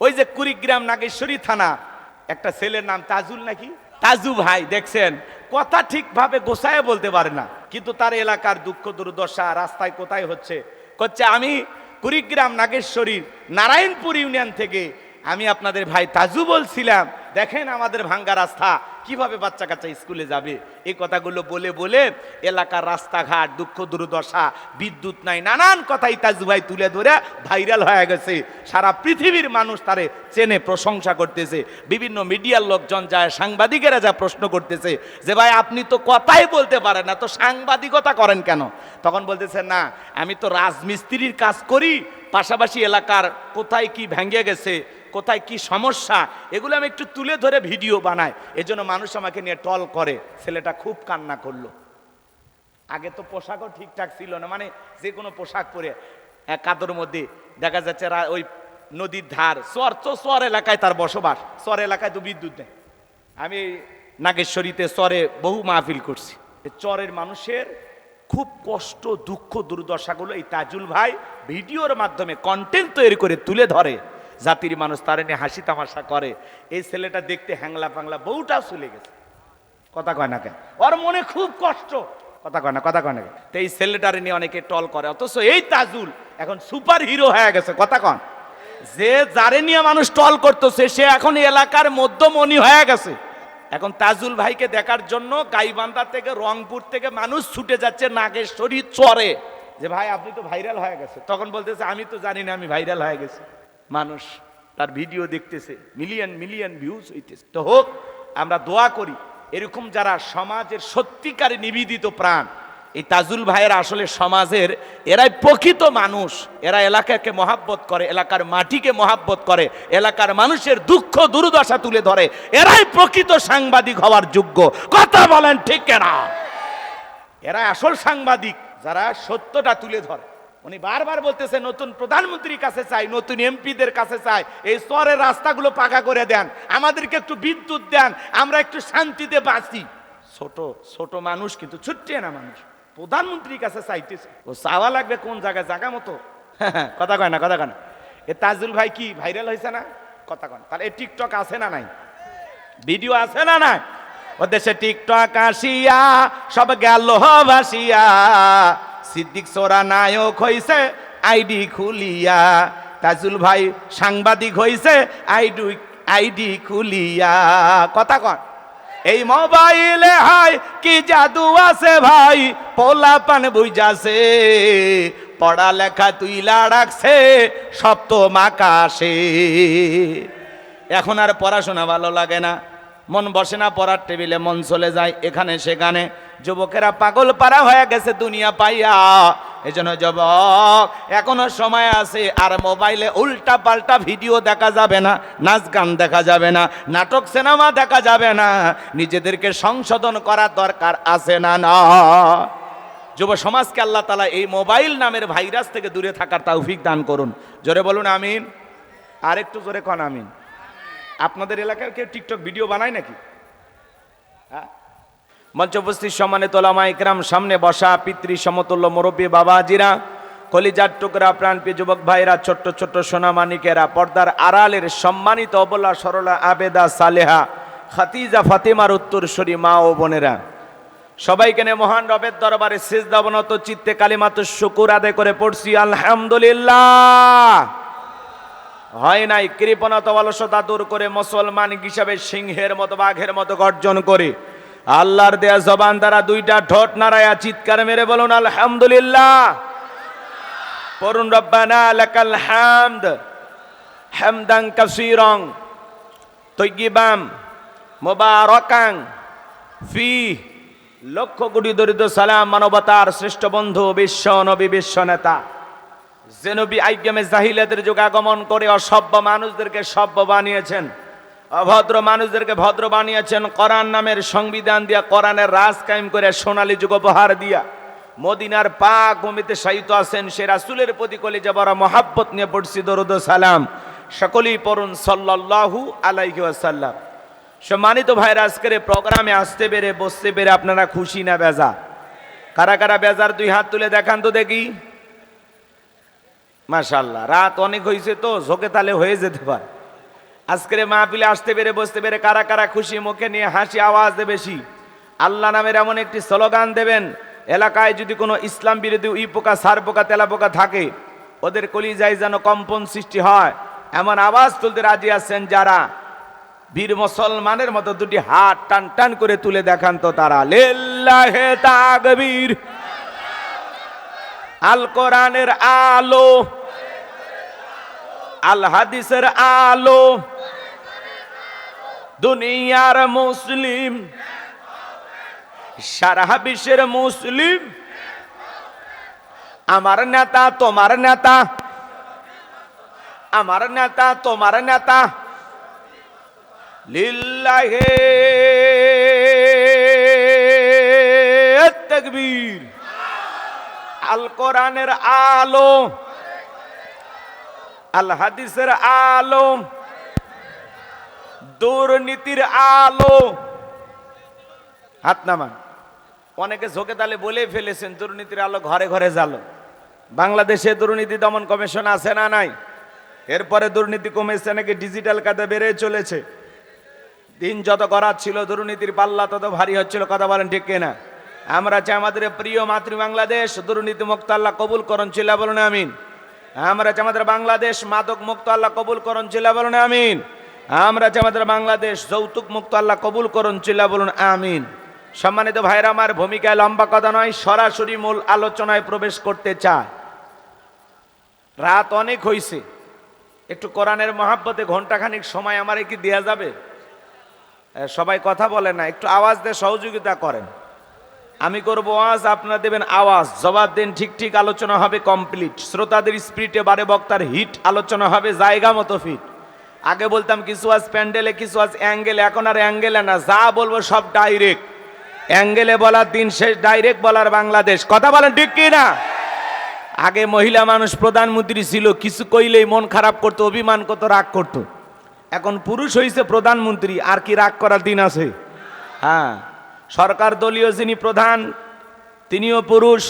ওই যে কুড়িগ্রাম নাগেশ্বরী থানা একটা ছেলের নাম তাজুল নাকি, তাজু ভাই দেখছেন কথা ঠিকভাবে গোছায় বলতে পারে না, কিন্তু তার এলাকার দুঃখ দুর্দশা রাস্তায় কোথায় হচ্ছে করছে। আমি কুড়িগ্রাম নাগেশ্বরীর নারায়ণপুর ইউনিয়ন থেকে আমি আপনাদের ভাই তাজু বলছিলাম, দেখেন আমাদের ভাঙ্গা রাস্তা, কিভাবে বাচ্চা কাচ্চা স্কুলে যাবে। এই কথাগুলো বলে বলে এলাকার রাস্তাঘাট দুঃখ দুর্দশা, বিদ্যুৎ নাই, নানান কথাই তাজু ভাই তুলে ধরে ভাইরাল হয়ে গেছে। সারা পৃথিবীর মানুষ তারে চেনে, প্রশংসা করতেছে। বিভিন্ন মিডিয়ার লোকজন যায়, সাংবাদিকেরা যা প্রশ্ন করতেছে যে ভাই আপনি তো কথাই বলতে পারেন না, তো সাংবাদিকতা করেন কেন? তখন বলতেছে না, আমি তো রাজমিস্ত্রির কাজ করি, পাশাপাশি এলাকার কোথায় কি ভেঙে গেছে, কোথায় কি সমস্যা, এগুলো আমি একটু তুলে ধরে ভিডিও বানাই, এজন্য মানুষ আমাকে নিয়ে টল করে। ছেলেটা খুব কান্না করলো। আগে তো পোশাকও ঠিকঠাক ছিল না, মানে যে কোনো পোশাক পরে কাদর মধ্যে দেখা যাচ্ছে ওই নদীর ধার, চর এলাকায় তার বসবাস, চর এলাকায় তো বিদ্যুৎ নেই। আমি নাগেশ্বরীতে চরে বহু মাহফিল করছি, চরের মানুষের খুব কষ্ট দুঃখ দুর্দশাগুলো এই তাজুল ভাই ভিডিওর মাধ্যমে কন্টেন্ট তৈরি করে তুলে ধরে, জাতির মানুষ তার নিয়ে হাসি তামাশা করে। এই ছেলেটা দেখতে হ্যাংলা পাংলা, বউটাও চলে গেছে, কথা কয় না কেন, ওর মনে খুব কষ্ট, কথা কয় না, কথা কয় না কেন। তো এই ছেলেটার নিয়ে অনেকে টল করে, অথচ এই তাজুল এখন সুপার হিরো হয়ে গেছে, কথা কন। যে যারে নিয়ে মানুষ টল করতেছে সে এখন এলাকার মধ্যমণি হয়ে গেছে। এখন তাজুল ভাইকে দেখার জন্য গাইবান্ধা থেকে, রংপুর থেকে মানুষ ছুটে যাচ্ছে নাগেশ্বরী চরে, যে ভাই আপনি তো ভাইরাল হয়ে গেছে। তখন বলতেছে আমি তো জানি না আমি ভাইরাল হয়ে গেছি। মানুষ তার ভিডিও দেখতেছে, মিলিয়ন মিলিয়ন ভিউজ হইতেছে। তো হোক, আমরা দোয়া করি এরকম যারা সমাজের সত্যিকারে নিবেদিত প্রাণ, এই তাজুল ভাইয়েরা আসলে সমাজের, এরাই প্রকৃত মানুষ। এরা এলাকাকে মহাব্বত করে, এলাকার মাটিকে মহাব্বত করে, এলাকার মানুষের দুঃখ দুর্দশা তুলে ধরে, এরাই প্রকৃত সাংবাদিক হওয়ার যোগ্য। কথা বলেন ঠিক না? এরা আসল সাংবাদিক, যারা সত্যটা তুলে ধরে। উনি বারবার বলতেছে নতুন প্রধানমন্ত্রীর কাছে চাই, নতুন এমপিদের কাছে চাই, এই স্তরের রাস্তাগুলো পাকা করে দেন, আমাদেরকে একটু বিদ্যুৎ দেন, আমরা একটু শান্তিতে বাঁচি। ছোট ছোট মানুষ, কিন্তু ছুটছে না মানুষ, প্রধানমন্ত্রীর কাছে চাইতেছে। ও চাওয়া লাগবে কোন জায়গায়, জায়গা মতো। কথা কয় না, কথা কয় না। এ তাজুল ভাই কি ভাইরাল হয়েছে না? কথা কয় না। তাহলে এই টিকটক আছে না নাই? ভিডিও আছে না নাই? ও দেশে টিকটক আসিয়া সব গেল ভাসিয়া, সিদ্দিক সোরা নায়ক হইছে আইডি খুলিয়া, তাজুল ভাই সাংবাদিক হইছে আইডি খুলিয়া। কথা কন। এই মোবাইলে হাই কি জাদু আছে ভাই, পোলা পান বুঝাছে, পড়ালেখা তুইলা রাখছে সপ্তম আকাশে। এখন আর পড়াশোনা ভালো লাগে না, মন বসে না পড়ার টেবিলে, মন চলে যায় এখানে সেখানে। যুবকেরা পাগল পারা হয়ে গেছে দুনিয়া পাইয়া। এজন্য যুবক, এখনো সময় আছে, আর মোবাইলে উল্টা পাল্টা ভিডিও দেখা যাবে না, নাচ গান দেখা যাবে না, নাটক সিনেমা দেখা যাবে না। নিজেদেরকে সংশোধন করার দরকার আছে না? না, যুব সমাজকে আল্লাহ তাআলা এই মোবাইল নামের ভাইরাস থেকে দূরে থাকার তৌফিক দান করুন। জোরে বলুন আমিন। আর একটু জোরে কন আমিন। আপনাদের এলাকার কেউ টিকটক ভিডিও বানায় নাকি? হ্যাঁ, মঞ্চ উপস্থিত সম্মানিত ওলামা ইকরাম, সামনে বসা পিতৃ সমতুল্য মুরব্বী বাবাজিরা, কলিজার টুকরা প্রাণপ্রিয় যুবক ভাইরা, ছোট্ট ছোট্ট সোনামানিকেরা, পর্দার আড়ালের সম্মানিত অবলা সরলা আবেদা সালেহা খাতিজা ফাতেমার উত্তরসূরি মা ও বোনেরা, সবাইকে নিয়ে মহান রবের দরবারে সিজদা অবনত চিত্তে কালিমাতুশ শুকুর আদায় করে পড়ছি আলহামদুলিল্লাহ। হয় নাই কৃপণতা অলসতা দূর করে মুসলমান হিসাবে সিংহের মতো বাঘের মতো গর্জন করে আল্লাহর দেয়া জবান দ্বারা দুইটা ঠোঁট নাড়ায়া চিৎকার মেরে বলুন আলহামদুলিল্লাহ। পড়ুন রব্বানা লাকাল হামদ হামদান কাসীরান তাইয়িবান মুবারাকান ফি। লক্ষ কোটি দরিদ্র সালাম মানবতার শ্রেষ্ঠ বন্ধু, বিশ্ব নবী, বিশ্ব নেতা, যে নবী আইয়ামে জাহিলিয়াতের যুগে আগমন করে অসভ্য মানুষদেরকে সভ্য বানিয়েছেন, অভদ্র মানুষদেরকে ভদ্র বানিয়েছেন, কোরআন নামের সংবিধান দিয়া, কোরআনের রাজ কায়েম করে সোনালী যুগ উপহার দিয়া মদিনার পাক ভূমিতে শায়িত আছেন সে রাসূলের প্রতি কলিজা ভরা মহাব্বত নিয়ে পড়ছি দরুদ ও সালাম। সকলেই পড়ুন সাল্লাল্লাহু আলাইহি ওয়াসাল্লাম। সম্মানিত ভাইরা, আজকের প্রোগ্রামে আসতে পেরে, বসতে পেরে আপনারা খুশি না বেজা? কারা কারা বেজার দুই হাত তুলে দেখান তো দেখি। মাশাআল্লাহ, রাত অনেক হয়েছে তো ঝোঁকে তালে হয়ে যেতে পারে। আজকের মাহফিলে আসতে পেরে বসতে পেরে কারা কারা খুশি, মুখে নিয়ে হাসি আওয়াজ দেবে বেশি। আল্লাহ নামের এমন একটি স্লোগান দেবেন, এলাকায় যদি কোনো ইসলাম বিরোধী ই পোকা, সার পোকা, তেলা পোকা থাকে, ওদের কলিজায় যেন কম্পন সৃষ্টি হয়, এমন আওয়াজ তুলতে রাজি আছেন যারা? বীর মুসলমানের মতো দুটি হাত টান টান করে তুলে দেখান তো তারা। লিল্লাহে তাকবীর। আল কোরআনের আলো, আল হাদিসের আলো, দুনিয়ার মুসলিম, সারা বিশ্বের মুসলিম, আমার নেতা তোমার নেতা, আমার নেতা তোমার নেতা। লিল্লাহে তাকবীর। আল কোরআনের আলো, আল হাদিসের আলো, দুর্নীতির আলো। হাত নামান। অনেকে ঝোঁকে তালে বলে ফেলেছেন দুর্নীতির আলো ঘরে ঘরে জ্বালো। বাংলাদেশে দুর্নীতি দমন কমিশন আছে না নাই? এরপরে দুর্নীতি কমেছে নাকি ডিজিটাল কাজে বেড়ে চলেছে। দিন যত করার ছিল দুর্নীতির পাল্লা তত ভারী হচ্ছিল। কথা বলেন ঠিক কিনা? আমরা চাই আমাদের প্রিয় মাতৃ বাংলাদেশ দুর্নীতি মুক্ত আল্লাহ কবুল করুন, চিল্লা বলুন আমিন। আমরা চাই আমাদের বাংলাদেশ মাদক মুক্ত আল্লাহ কবুল করুন, চিল্লা বলুন আমিন। আমরা চাই আমাদের বাংলাদেশ যৌতুক মুক্ত আল্লাহ কবুল করুন, চিল্লা বলুন আমিন। সম্মানিত ভাইরা আমার, ভূমিকায় লম্বা কথা নয়, সরাসরি মূল আলোচনায় প্রবেশ করতে চায়। রাত অনেক হইছে, একটু কোরআনের মহাব্বতে ঘন্টাখানিক সময় আমারে কি দেয়া যাবে? সবাই কথা বলে না, একটু আওয়াজ দিয়ে সহযোগিতা করেন। আমি করব ওয়াজ, আপনারা দেবেন আওয়াজ, জবাব দেন ঠিক ঠিক। আলোচনা হবে কমপ্লিট, শ্রোতাদের স্পিরিটে বারে বক্তার হিট, আলোচনা হবে জায়গা মতো ফিট। আগে বলতাম কিছু আজ প্যান্ডেলে, কিছু আজ অ্যাঙ্গেলে, এখন আর অ্যাঙ্গেলে না, যা বলবো সব ডাইরেক্ট। অ্যাঙ্গেলে বলার দিন শেষ, ডাইরেক্ট বলার বাংলাদেশ। কথা বলেন ঠিক কি না? আগে মহিলা মানুষ প্রধানমন্ত্রী ছিল, কিছু কইলেই মন খারাপ করতো, অভিমান করতো, রাগ করতো। এখন পুরুষ হইছে প্রধানমন্ত্রী, আর কি রাগ করার দিন আছে? হ্যাঁ, সরকার দলীয় যিনি প্রধান তিনিও পুরুষ,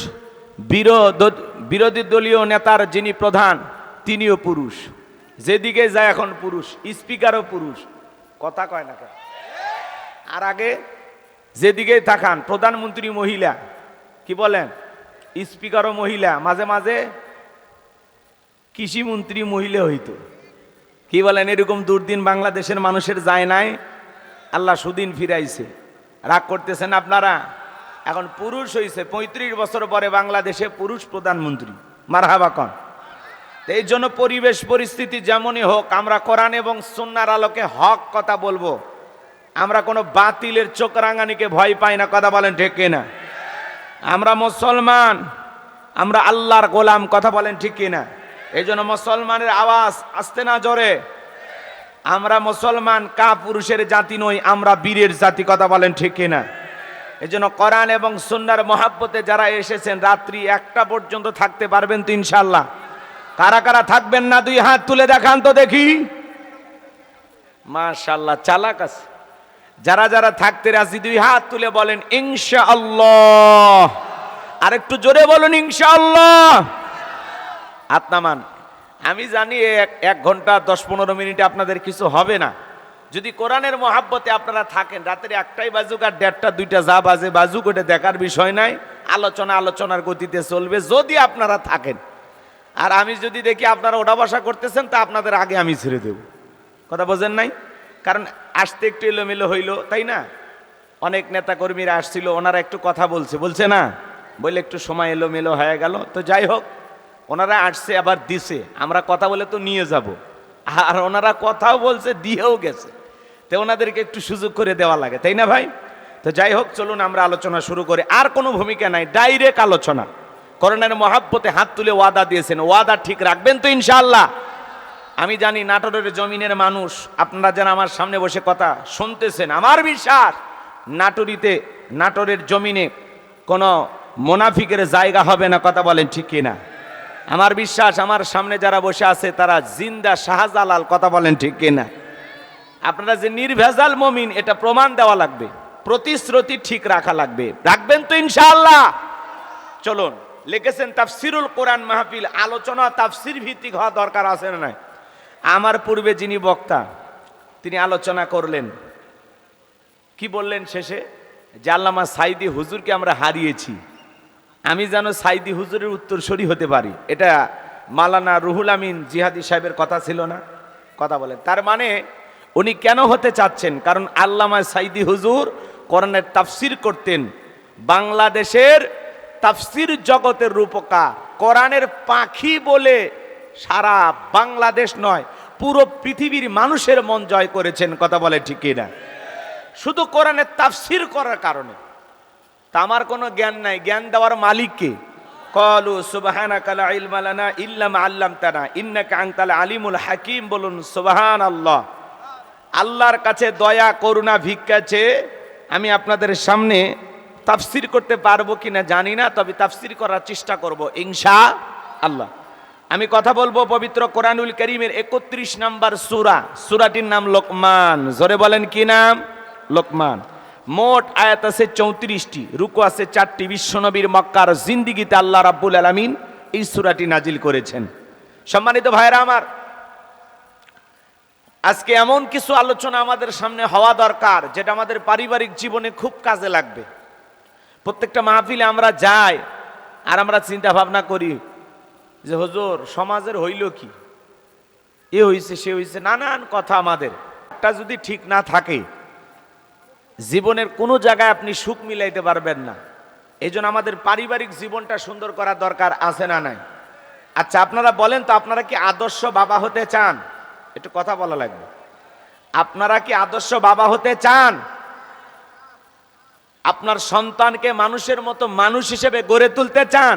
বিরোধী দলীয় নেতার যিনি প্রধান তিনিও পুরুষ। যেদিকে যায় এখন পুরুষ, স্পিকারও পুরুষ। কথা কয় না কেন? আর আগে যেদিকে তাকান প্রধানমন্ত্রী মহিলা, কি বলেন? স্পিকারও মহিলা, মাঝে মাঝে কৃষিমন্ত্রী মহিলা হইতো। কি বলেন? এরকম দুর্দিন বাংলাদেশের মানুষের যায় নাই, আল্লাহ সুদিন ফিরাইছে। রাগ করতেছেন আপনারা? এখন পুরুষ হইছে, 35 বছর পরে বাংলাদেশে পুরুষ প্রধানমন্ত্রী। মারহাবা কন। এই জন্য পরিবেশ পরিস্থিতি যেমনই হোক, আমরা কোরআন এবং সুন্নাহর আলোকে হক কথা বলবো। আমরা কোনো বাতিলের চোখ রাঙানিকে ভয় পাই না। কথা বলেন ঠিক কিনা? আমরা মুসলমান, আমরা আল্লাহর গোলাম। কথা বলেন ঠিক কিনা? এই জন্য মুসলমানের আওয়াজ আসতে না জোরে। আমরা মুসলমান কা পুরুষের জাতি নই, আমরা বীরের জাতি। কথা বলেন ঠিক কিনা? এই জন্য কোরআন এবং সুন্নাহর মহাব্বতে যারা এসেছেন, রাত্রি 1টা পর্যন্ত থাকতে পারবেন তো ইনশাআল্লাহ? কারা কারা থাকবেন না দুই হাত তুলে দেখান তো দেখি। মাশাআল্লাহ, চালাক আছে। যারা যারা থাকতে রাজি দুই হাত তুলে বলেন ইনশাআল্লাহ। আর একটু জোরে বলুন ইনশাআল্লাহ। হাত নামান। আমি জানি 1 ঘন্টা 10-15 মিনিটে আপনাদের কিছু হবে না। যদি কোরআনের মহাব্বতে আপনারা থাকেন, রাতের 1টাই বাজুক আর 1:30 2টা যা বাজে বাজুক, ওটা দেখার বিষয় নাই। আলোচনার গতিতে চলবে যদি আপনারা থাকেন। আর আমি যদি দেখি আপনারা ওঠা বসা করতেছেন, তা আপনাদের আগে আমি ছেড়ে দেব। কথা বোঝেন নাই? কারণ আসতে একটু এলোমেলো হইলো, তাই না? অনেক নেতা কর্মীরা আসছিল, ওনারা একটু কথা বলছে না, বলে একটু সময় এলোমেলো হয়ে গেল। তো যাই হোক, ওনারা আসছে আবার দিছে, আমরা কথা বলে তো নিয়ে যাব। আর ওনারা কথাও বলছে, দিয়েও গেছে। তো ওনাদেরকে একটু সুযোগ করে দেওয়া লাগে, তাই না ভাই? তো যাই হোক, চলুন আমরা আলোচনা শুরু করি। আর কোনো ভূমিকা নাই, ডাইরেক্ট আলোচনা। কোরআনের মহাব্বতে হাত তুলে ওয়াদা দিয়েছেন, ওয়াদা ঠিক রাখবেন তো ইনশাআল্লাহ? আমি জানি নাটোরের জমিনের মানুষ, আপনারা যেন আমার সামনে বসে কথা শুনতেছেন, আমার বিশ্বাস নাটোরের জমিনে কোনো মুনাফিকের জায়গা হবে না। কথা বলেন ঠিক কিনা? আমার বিশ্বাস আমার সামনে যারা বসে আছে তারা জিন্দা শাহজালাল। কথা বলেন ঠিক কিনা? আপনারা যে নির্ভেজাল মুমিন, এটা প্রমাণ দেওয়া লাগবে, প্রতিশ্রুতি ঠিক রাখা লাগবে। রাখবেন তো ইনশাআল্লাহ? চলুন, লিখেছেন তাফসিরুল কোরআন মাহফিল, আলোচনা তাফসির ভিত্তিক হওয়া দরকার আছে না নাই? আমার পূর্বে যিনি বক্তা তিনি আলোচনা করলেন। কি বললেন শেষে? যে আল্লামা সাইদি হুজুরকে আমরা হারিয়েছি, আমি যেন সাইদি হুজুরের উত্তরসূরি হতে পারি। এটা মাওলানা রুহুল আমিন জিহাদি সাহেবের কথা ছিল না? কথা বলেন। তার মানে উনি কেন হতে চাচ্ছেন? কারণ আল্লামা সাইদি হুজুর কোরআনের তাফসির করতেন। বাংলাদেশের তাফসির জগতের রূপকার, কোরআনের পাখি বলে সারা বাংলাদেশ নয়, পুরো পৃথিবীর মানুষের মন জয় করেছেন। কথা বলে ঠিক কিনা? শুধু কোরআনের তাফসির করার কারণে। তা আমার কোনো জ্ঞান নাই, জ্ঞান দেওয়ার মালিক কে? ক্বালু সুবহানাকা লা ইলমা লানা ইল্লা মা আল্লামতানা ইন্নাকা আনতাল আলিমুল হাকিম। বলুন সুবহানাল্লাহ। আল্লাহর কাছে দয়া করুণা ভিক্ষা চেয়ে আমি আপনাদের সামনে তাফসির করতে পারবো কিনা জানি না, তবে তাফসির করার চেষ্টা করব ইনশাআল্লাহ। আমি কথা বলবো পবিত্র কোরআনুল কারীমের ৩১ নম্বর সূরা। সূরাটির নাম লোকমান। জোরে বলেন কি নাম? লোকমান। মোট আয়াত আছে ৩৪টি, রুকু আছে 4টি। বিশ্বনবীর মক্কার জিন্দেগিতে আল্লাহ রাব্বুল আলামিন এই সূরাটি নাজিল করেছেন। সম্মানিত ভাইরা আমার, আজকে এমন কিছু আলোচনা আমাদের সামনে হওয়া দরকার যেটা আমাদের পারিবারিক জীবনে খুব কাজে লাগবে। প্রত্যেকটা মাহফিলে আমরা যাই আর আমরা চিন্তা ভাবনা করি যে হুজুর সমাজের হইল কি, এ হইছে সে হইছে, নানান কথা। আমাদের একটা যদি ঠিক না থাকে জীবনের কোনো জায়গায় আপনি সুখ মিলাইতে পারবেন না। এই জন্য আমাদের পারিবারিক জীবনটা সুন্দর করা দরকার, আছে না নাই? আচ্ছা আপনারা বলেন তো, আপনারা কি আদর্শ বাবা হতে চান? একটু কথা বলা লাগবে। আপনারা কি আদর্শ বাবা হতে চান? আপনার সন্তানকে মানুষের মতো মানুষ হিসেবে গড়ে তুলতে চান?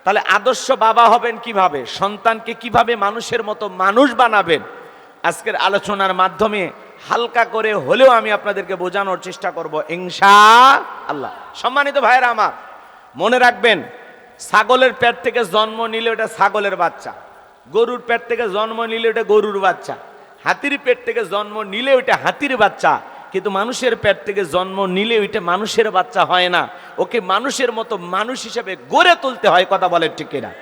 তাহলে আদর্শ বাবা হবেন কিভাবে? সন্তানকে কিভাবে মানুষের মতো মানুষ বানাবেন? আজকের আলোচনার মাধ্যমে হালকা করে হলেও আমি আপনাদেরকে বোঝানোর চেষ্টা করব ইনশাআল্লাহ। সম্মানিত ভাইরা আমার, মনে রাখবেন, ছাগলের পেট থেকে জন্ম নিলে ওটা ছাগলের বাচ্চা, গরুর পেট থেকে জন্ম নিলে ওটা গরুর বাচ্চা, হাতির পেট থেকে জন্ম নিলে ওইটা হাতির বাচ্চা। কিন্তু মানুষের পেট থেকে জন্ম নিলে ওইটা মানুষের বাচ্চা হয় না, ওকে মানুষের মতো মানুষ হিসেবে গড়ে তুলতে হয়। কথা বলেন ঠিক কিনা?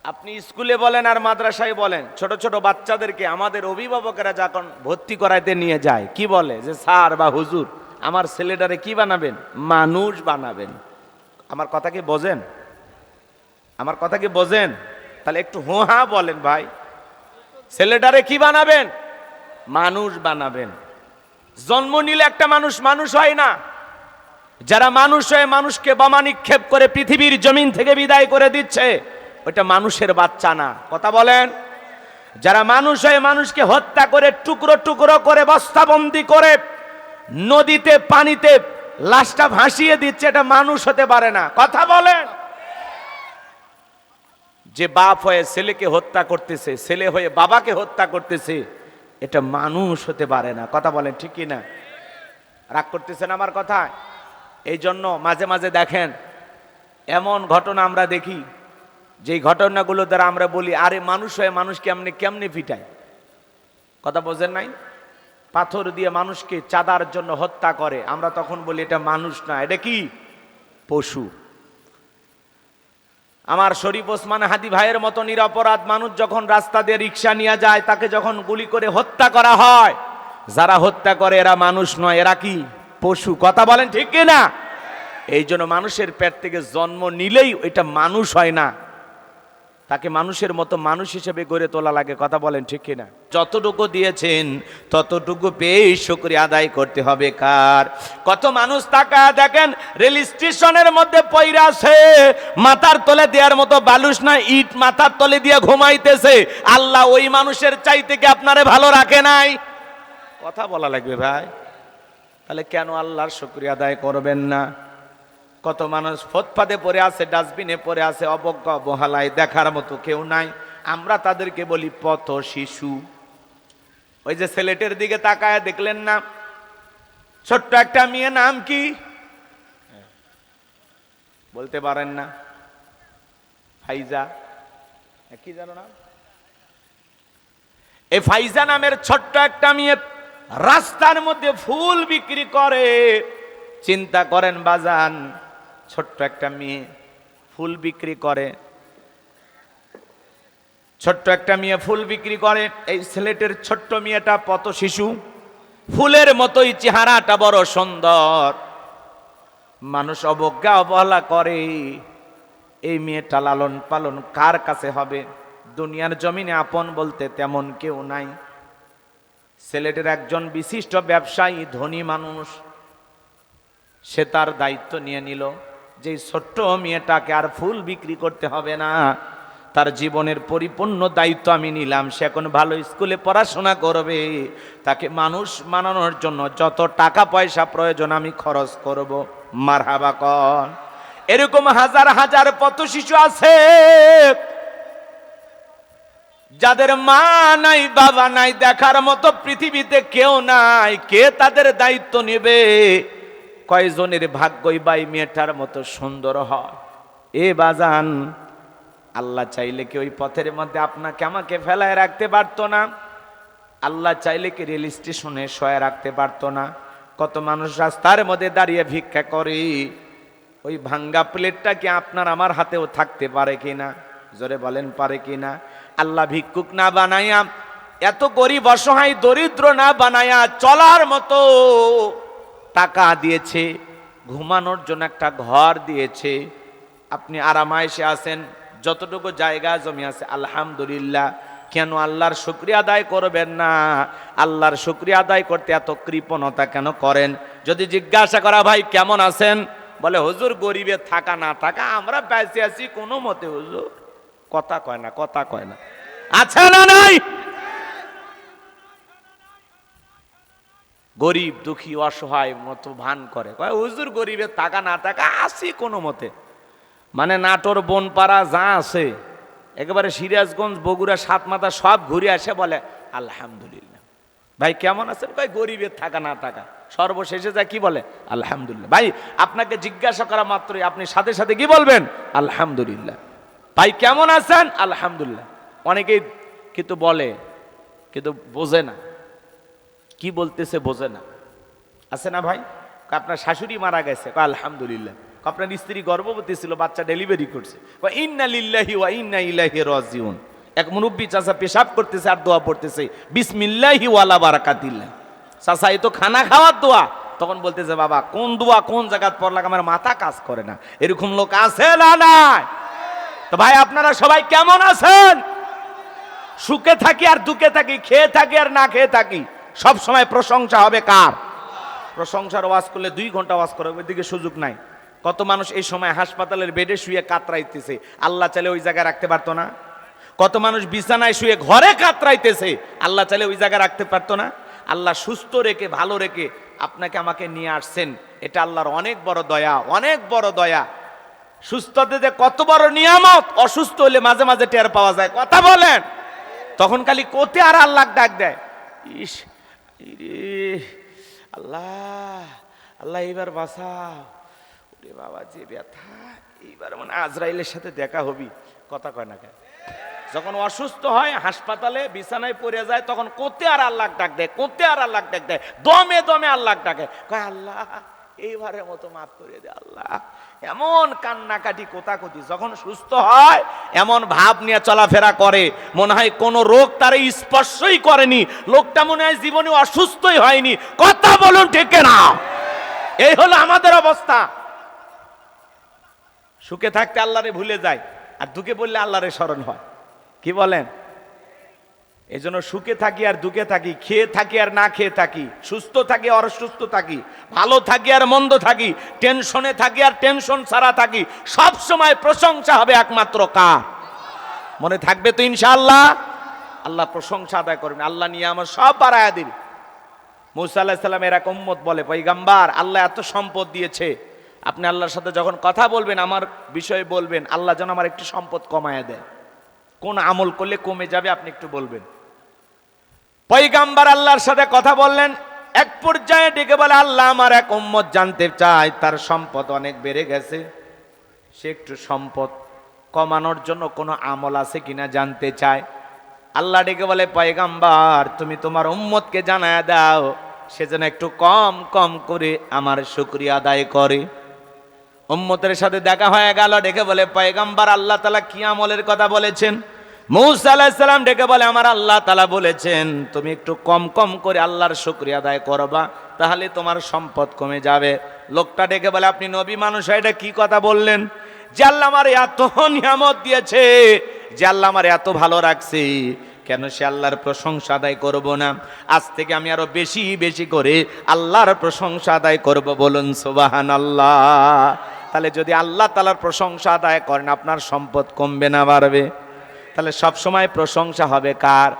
আপনি স্কুলে বলেন আর মাদ্রাসায় বলেন, ছোট ছোট বাচ্চাদেরকে আমাদের অভিভাবকেরা যখন ভর্তি করাইতে নিয়ে যায়, কি বলে? যে স্যার বা হুজুর আমার ছেলেটারে কি বানাবেন? মানুষ বানাবেন। আমার কথা কি বোঝেন? আমার কথা কি বোঝেন? তাহলে একটু হা বলেন ভাই। ছেলেটারে কি বানাবেন? মানুষ বানাবেন। জন্ম নিলে একটা মানুষ মানুষ হয় না। যারা মানুষ হয়ে মানুষকে বোমা নিক্ষেপ করে পৃথিবীর জমিন থেকে বিদায় করে দিচ্ছে, ওটা মানুষের বাচ্চা না। কথা বলেন। যারা মানুষ হয়ে মানুষকে হত্যা করে টুকরো টুকরো করে বস্তাবন্দি করে নদীতে পানিতে লাশটা ভাসিয়ে দিচ্ছে, এটা মানুষ হতে পারে না। কথা বলেন। যে বাপ হয়ে ছেলেকে হত্যা করতেছে, ছেলে হয়ে বাবাকে হত্যা করতেছে, এটা মানুষ হতে পারে না। কথা বলেন ঠিক কি না? রাগ করতেছেন আমার কথা? এই জন্য মাঝে মাঝে দেখেন এমন ঘটনা আমরা দেখি, যেই ঘটনাগুলো দ্বারা আমরা বলি আরে মানুষ হয়ে মানুষ কেমনে পিটায়। কথা বোঝেন নাই? পাথর দিয়ে মানুষকে চাঁদার জন্য হত্যা করে, আমরা তখন বলি এটা মানুষ না, এটা কি? পশু। আমার শরীফ ওসমান হাদি ভাইয়ের মতো নিরপরাধ মানুষ যখন রাস্তা দিয়ে রিক্সা নিয়ে যায়, তাকে যখন গুলি করে হত্যা করা হয়, যারা হত্যা করে এরা মানুষ নয়, এরা কি? পশু। কথা বলেন ঠিক কিনা? এই জন্য মানুষের পেট থেকে জন্ম নিলেই এটা মানুষ হয় না, তাকে মানুষের মতো মানুষ হিসেবে গড়ে তোলা লাগে। কথা বলেন ঠিক কিনা? যতটুকু দিয়েছেন ততটুকু পেয়ে শুকরিয়া আদায় করতে হবে কার? কত মানুষ তাকা দেখেন রেল স্টেশনের মধ্যে পইরা আছে, মাথার তলে দেওয়ার মতো বালুস না, ইট মাথার তলে দিয়ে ঘুমাইতেছে। আল্লাহ ওই মানুষের চাইতে কি আপনারে ভালো রাখে নাই? কথা বলা লাগবে ভাই। তাহলে কেন আল্লাহর শুকরিয়া আদায় করবেন না? কত মানুষ ফুটপাতে পড়ে আছে, ডাস্টবিনে পড়ে আছে, অবজ্ঞা অবহেলায়, দেখার মতো কেউ নাই। আমরা তাদেরকে বলি পথ শিশু। ওই যে ছেলেটের দিকে তাকায় দেখলেন না, ছোট্ট একটা মেয়ে, নাম কি বলতে পারেন না? ফাইজা, কি জানো না? এই ফাইজা নামের ছোট্ট একটা মেয়ে রাস্তার মধ্যে ফুল বিক্রি করে। চিন্তা করেন বাজান, ছোট্ট একটা মেয়ে ফুল বিক্রি করে। ছোট্ট একটা মেয়ে ফুল বিক্রি করে। এই ছেলেটের ছোট্ট মেয়েটা পথ শিশু, ফুলের মতোই চেহারাটা বড় সুন্দর। মানুষ অবজ্ঞা অবহেলা করে। এই মেয়েটা লালন পালন কার কাছে হবে? দুনিয়ার জমিনে আপন বলতে তেমন কেউ নাই। ছেলেটের একজন বিশিষ্ট ব্যবসায়ী, ধনী মানুষ, সে তার দায়িত্ব নিয়ে নিল যে ছোট্ট মেয়েটাকে আর ফুল বিক্রি করতে হবে না, তার জীবনের পরিপূর্ণ দায়িত্ব আমি নিলাম। সে এখন ভালো স্কুলে পড়াশোনা করবে, তাকে মানুষ বানানোর জন্য যত টাকা পয়সা প্রয়োজন আমি খরচ করব। মারহাবা কর। এরকম হাজার হাজার পথ শিশু আছে যাদের মা নাই, বাবা নাই, দেখার মতো পৃথিবীতে কেউ নাই। কে তাদের দায়িত্ব নেবে? কয়জনের ভাগ্যই বাই মেয়েটার মতো সুন্দর হয়? এ বাজান, আল্লাহ চাইলে কি ওই পথের মধ্যে আপনাকে আমাকে ফেলায় রাখতে পারতো না? আল্লাহ চাইলে কি রেল স্টেশনে শোয়া রাখতে পারতো না? কত মানুষ রাস্তার মধ্যে দাঁড়িয়ে ভিক্ষা করে। ওই ভাঙ্গা প্লেটটা কি আপনার আমার হাতেও থাকতে পারে কিনা? জোরে বলেন, পারে কিনা? আল্লাহ ভিক্ষুক না বানায়া, এত গরিব অসহায় দরিদ্র না বানায়া, চলার মতো টাকা দিয়েছে, ঘুমানোর জন্য একটা ঘর দিয়েছে। আপনি আরামায়েশে আছেন, যতটুকু জায়গা জমি আছে আলহামদুলিল্লাহ। কেন আল্লাহর শুকরিয়া আদায় করবেন না? আল্লাহর শুকরিয়া আদায় করতে এত কৃপণতা কেন করেন? যদি জিজ্ঞাসা করা, ভাই কেমন আছেন? বলে হুজুর গরিবে থাকা না থাকা আমরা বেঁচে আছি কোনো মতে। হুজুর কথা কয় না, কথা কয় না। আছে না নাই? গরিব দুঃখী অসহায় মতো ভান করে, কয় হুজুর গরিবে থাকা না থাকা আছি কোনো মতে। মানে নাটোর বনপাড়া যা আছে, একেবারে সিরাজগঞ্জ, বগুড়া, সাতমাথা সব ঘুরে আসে, বলে আলহামদুলিল্লাহ। ভাই কেমন আছেন? কয় গরিবের থাকা না থাকা। সর্বশেষে যা কি বলে? আলহামদুলিল্লাহ। ভাই আপনাকে জিজ্ঞাসা করা মাত্রই আপনি সাথে সাথে কি বলবেন? আলহামদুলিল্লাহ। ভাই কেমন আছেন? আলহামদুলিল্লাহ। অনেকেই কিন্তু বলে, কিন্তু বোঝে না কি বলতেছে, বোঝে না। আছে না ভাই? আপনার শাশুড়ি মারা গেছে, কয় আলহামদুলিল্লাহ। আপনার স্ত্রী গর্ভবতী ছিল, বাচ্চা ডেলিভারি করছে, কয় ইন্না লিল্লাহি ওয়া ইন্না ইলাইহি রাজিউন। এক মুরব্বী চাচা পেশাব করতেছে আর দোয়া পড়তেছে, বিসমিল্লাহি ওয়ালা বারাকাতিল্লাহ। চাচা এ তো খানা খাওয়ার দোয়া। তখন বলতেছে, বাবা কোন দোয়া কোন জায়গায় পড়লাম, আমার মাথা কাজ করে না। এরকম লোক আছে না নাই? তো ভাই আপনারা সবাই কেমন আছেন? সুখে থাকি আর দুঃখে থাকি, খেয়ে থাকি আর না খেয়ে থাকি, সব সময় প্রশংসা হবে কার? প্রশংসার ওয়াজ করলে 2 ঘন্টা ওয়াজ করে, ওইদিকে সুযোগ নাই। কত মানুষ এই সময় হাসপাতালের বেডে শুয়ে কাতরাইতেছে, আল্লাহ চাইলে ওই জায়গায় রাখতে পারতো না? কত মানুষ বিছানায় শুয়ে ঘরে কাতরাইতেছে, আল্লাহ চাইলে ওই জায়গায় রাখতে পারতো না? আল্লাহ সুস্থ রেখে ভালো রেখে আপনাকে আমাকে নিয়ে আসছেন, এটা আল্লাহর অনেক বড় দয়া, অনেক বড় দয়া। সুস্থতে কত বড় নিয়ামত, অসুস্থ হলে মাঝে মাঝে টের পাওয়া যায়। কথা বলেন। তখন খালি কোতে আর আল্লাহ ডাক দেয়, ইস আল্লাহ আল্লাহ এইবার বাঁচাও, ওরে বাবা যে ব্যথা, এইবার মানে আজরাইলের সাথে দেখা হবি। কথা কয় না কেন? যখন অসুস্থ হয় হাসপাতালে বিছানায় পড়ে যায়, তখন কোতে আর আল্লাহ ডাক দেয়, কোতে আর আল্লাহ ডাক দেয়, দমে দমে আল্লাহ ডাকে, কয় আল্লাহ এইবারের মতো মাফ করে দে আল্লাহ। এমন কান্নাকাটি কোতাকুতি। যখন সুস্থ হয় এমন ভাব নিয়ে চলাফেরা করে, মনে হয় কোন রোগ তার স্পর্শই করেনি, লোকটা মনে হয় জীবনে অসুস্থই হয়নি। কথা বলুন ঠিক না? এই হলো আমাদের অবস্থা। সুখে থাকতে আল্লাহরে ভুলে যায়, আর দুঃখে বললে আল্লাহরে স্মরণ হয়। কি বলেন? এই জন্য সুখে থাকি আর দুঃখে থাকি, খেয়ে থাকি আর না খেয়ে থাকি, সুস্থ থাকি আর অসুস্থ থাকি, ভালো থাকি আর মন্দ থাকি, টেনশনে থাকি আর টেনশন ছাড়া থাকি, সব সময় প্রশংসা হবে একমাত্র কার? মনে থাকবে তো ইনশাআল্লাহ? আল্লাহ প্রশংসা আদায় করবেন, আল্লাহ নিয়ে আমার সব বাড়ায়া দিন। মুসা আলাইহিস সালাম এর এক উম্মত বলে, পয়গম্বর আল্লাহ এত সম্পদ দিয়েছে, আপনি আল্লাহর সাথে যখন কথা বলবেন আমার বিষয়ে বলবেন, আল্লাহ যেন আমার একটু সম্পদ কমায় দেয়। কোন আমল করলে কমে যাবে আপনি একটু বলবেন। পয়গম্বর আল্লাহর সাথে কথা বললেন, এক পর্যায়ে ডেকে বলে, আল্লাহ আমার এক উম্মত জানতে চায় তার সম্পদ অনেক বেড়ে গেছে, সে একটু সম্পদ কমানোর জন্য কোনো আমল আছে কিনা জানতে চায়। আল্লাহ ডেকে বলে, পয়গম্বর তুমি তোমার উম্মতকে জানায় দাও সে যেন একটু কম কম করে আমার শুকরিয়া আদায় করে। উম্মতের সাথে দেখা হয়ে গেল, ডেকে বলে, পয়গম্বর আল্লাহ তাআলা কি আমলের কথা বলেছেন? মূসা আলাইহিস সালাম ডেকে বলে, আমার আল্লাহ তাআলা বলেছেন তুমি একটু কম কম করে আল্লাহর শুকরিয়া আদায় করবা, তাহলে তোমার সম্পদ কমে যাবে। লোকটা ডেকে বলে, আপনি নবী মানুষ, এটা কি কথা বললেন? যে আল্লাহ আমার এত নিয়ামত দিয়েছে, যে আল্লাহ আমার এত ভালো রাখছে, কেন সে আল্লাহর প্রশংসা আদায় করব না? আজ থেকে আমি আরো বেশি বেশি করে আল্লাহর প্রশংসা আদায় করব, বলুন সুবহানাল্লাহ। তাহলে যদি আল্লাহ তাআলার প্রশংসা আদায় করেন, আপনার সম্পদ কমবে না বাড়বে? তাহলে সব সময় প্রশংসা হবে কার?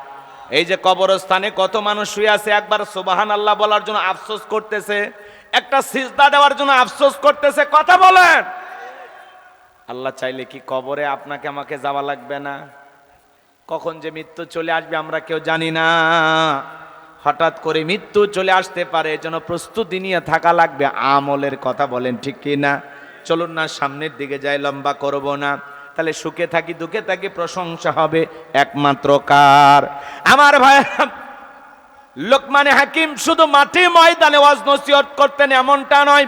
এই যে কবরস্থানে কত মানুষ শুয়ে আছে, একবার সুবহানাল্লাহ বলার জন্য আফসোস করতেছে, একটা সিজদা দেওয়ার জন্য আফসোস করতেছে। কথা বলেন, আল্লাহ চাইলে কি কবরে আপনাকে আমাকে যাওয়া লাগবে না? কখন যে মৃত্যু চলে আসবে আমরা কেউ জানি না। হঠাৎ করে মৃত্যু চলে আসতে পারে, এজন্য প্রস্তুতি নিয়ে থাকা লাগবে। আমলের কথা বলেন, ঠিক কি না? চলুন না সামনের দিকে যাই, লম্বা করব না। তাহলে সুখে থাকি দুঃখে থাকি প্রশংসা হবে একমাত্র কার? আমার ভাই, লোকমানে হাকিম শুধু মাঠে ময়দানে ওয়াজ নসিহত করতেন এমনটা নয়,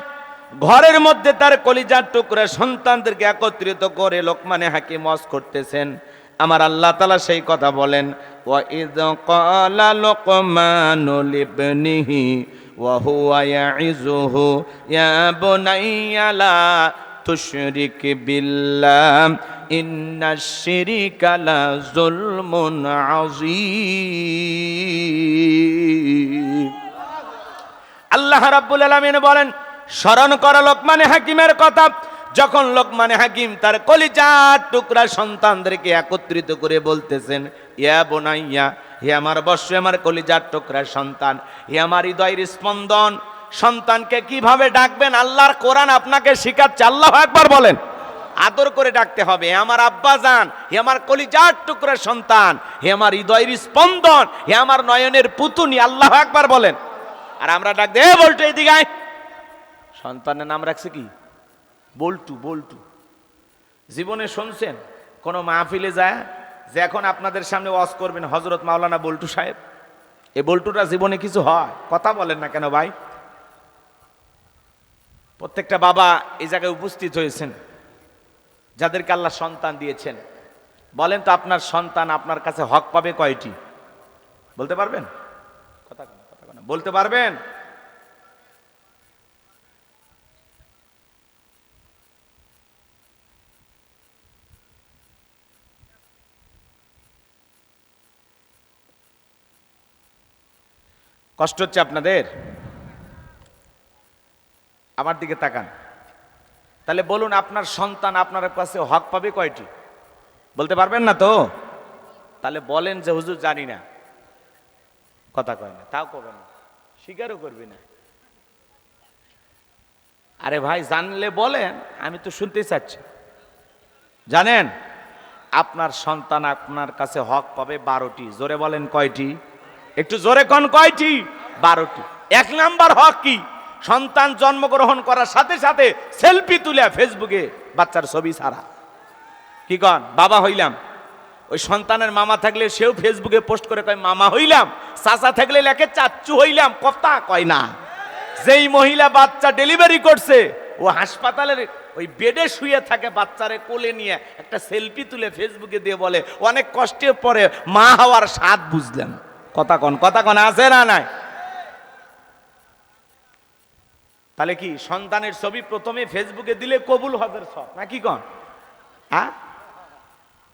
ঘরের মধ্যে তার কলিজার টুকরা সন্তানদেরকে একত্রিত করে লোকমানে হাকিম ওয়াজ করতেছেন। আমার আল্লাহ তাআলা সেই কথা বলেন, ওয়া ইয ক্বালা লুকমানু লিবনিহি ওয়া হুয়া ইয়াইযুহু ইয়া বুনাইয়া লা তুশরিক বিল্লাহ ইন্নাশ শিরকা লা যুলমুন আযীম। আল্লাহ রাব্বুল আলামিন বলেন, স্মরণ করো লোকমানে হাকিমের কথা, যখন লোকমানে হাকিম তার কলিজার টুকরা সন্তানদেরকে একত্রিত করে বলতেছেন, ইয়া বুনাইয়া, হে আমার বৎস, আমার কলিজার টুকরা সন্তান, হে আমার হৃদয়ের স্পন্দন। সন্তানকে কিভাবে ডাকবেন? আল্লাহর কোরআন আপনাকে শিখাচ্ছে। আল্লাহু আকবার বলেন। আদর করে ডাকতে হবে, হে আমার আব্বা জান, হে আমার কলিজার টুকরা সন্তান, হে আমার হৃদয়ের স্পন্দন, হে আমার নয়নের পুতুনি। আল্লাহু আকবার বলেন। আর আমরা ডাক দে, বলটু এদিকে আয়। সন্তানের নাম রাখছে কি? বল্টু। বল্টু জীবনে শুনছেন কোন মাহফিলে যায় যে এখন আপনাদের সামনে ওয়াজ করবেন হযরত মাওলানা বল্টু সাহেব? এই বল্টুটা জীবনে কিছু হয়? কথা বলেন না কেন ভাই? প্রত্যেকটা বাবা এই জায়গায় উপস্থিত হয়েছেন, যাদেরকে আল্লাহ সন্তান দিয়েছেন। বলেন তো, আপনার সন্তান আপনার কাছে হক পাবে কয়টি? বলতে পারবেন? কথা বলতে পারবেন? কষ্ট হচ্ছে আপনাদের? আমার দিকে তাকান। তাহলে বলুন, আপনার সন্তান আপনার কাছে হক পাবে কয়টি? বলতে পারবেন না তো? তাহলে বলেন যে হুজুর জানি না। কথা কয় না, তাও করবে না, স্বীকারও করবি না। আরে ভাই, জানলে বলেন, আমি তো শুনতে চাচ্ছি। জানেন আপনার সন্তান আপনার কাছে হক পাবে 12টি। জোরে বলেন কয়টি? একটু জোরে কোন কয়টি? 12টি। 1 নাম্বার হক কি? সন্তান জন্মগ্রহণ করার সাথে সাথে সেলফি তুলে ফেসবুকে বাচ্চার ছবি ছাড়া। কি কন? বাবা হইলাম। ওই সন্তানের মামা থাকলে সেও ফেসবুকে পোস্ট করে কয় মামা হইলাম, চাচা থাকলে লেখে চাচ্চু হইলাম। কথা কয় না। যেই মহিলা বাচ্চা ডেলিভারি করছে, ও হাসপাতালের ওই বেডে শুয়ে থাকে, বাচ্চারে কোলে নিয়ে একটা সেলফি তুলে ফেসবুকে দিয়ে বলে অনেক কষ্টের পরে মা হওয়ার স্বাদ বুঝলাম। কথা কন, কথা কন, আছে না নাই? তাহলে কি সন্তানের ছবি প্রথমে ফেসবুকে দিলে কবুল হজের সব নাকি কন? হ্যাঁ,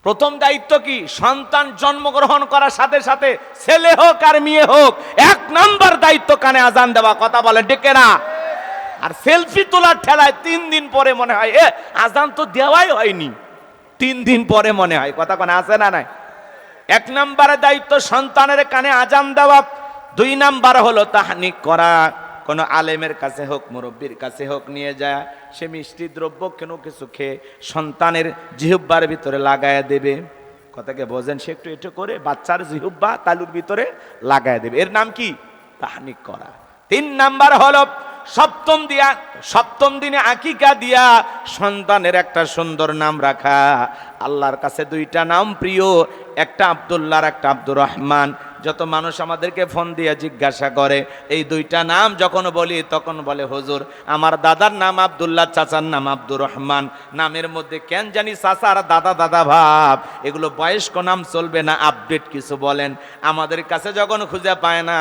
প্রথম দায়িত্ব কি? সন্তান জন্মগ্রহণ করার সাথে সাথে ছেলে হোক আর মেয়ে হোক, 1 নাম্বার দায়িত্ব কানে আজান দেওয়া। কথা বলে ডেকে না। আর সেলফি তোলার ঠেলায় 3 দিন পরে মনে হয় আজান তো দেওয়াই হয়নি, 3 দিন পরে মনে হয়। কথা কোন আছে না নাই? 1 নাম্বারের দায়িত্ব সন্তানের কানে আজান দেওয়া। 2 নাম্বার হলো তাহনিক করা। কোনো আলেমের কাছে হোক, মুরব্বীর কাছে হোক, নিয়ে যায় সে মিষ্টি দ্রব্য কোনো কিছু খেয়ে সন্তানের জিহ্বার ভিতরে লাগায় দেবে। কথাকে বোঝেন? সে একটু একটু করে বাচ্চার জিহ্বা তালুর ভিতরে লাগায় দেবে। এর নাম কি? তাহনিক করা। 3 নাম্বার হলো সপ্তম দিনে আকিকা দিয়া সন্তানের একটা সুন্দর নাম রাখা। আল্লাহর কাছে 2টা নাম প্রিয়, একটা আব্দুল্লাহ, একটা আব্দুর রহমান। যত মানুষ আমাদেরকে ফোন দিয়ে জিজ্ঞাসা করে এই দুইটা নাম যখন বলি তখন বলে হুজুর আমার দাদার নাম আব্দুল্লাহ, চাচার নাম আব্দুর রহমান, নামের মধ্যে কেন জানি চাচা আর দাদা দাদা ভাব, এগুলো বয়স্ক নাম চলবে না, আপডেট কিছু বলেন। আমাদের কাছে যখন খুঁজে পায় না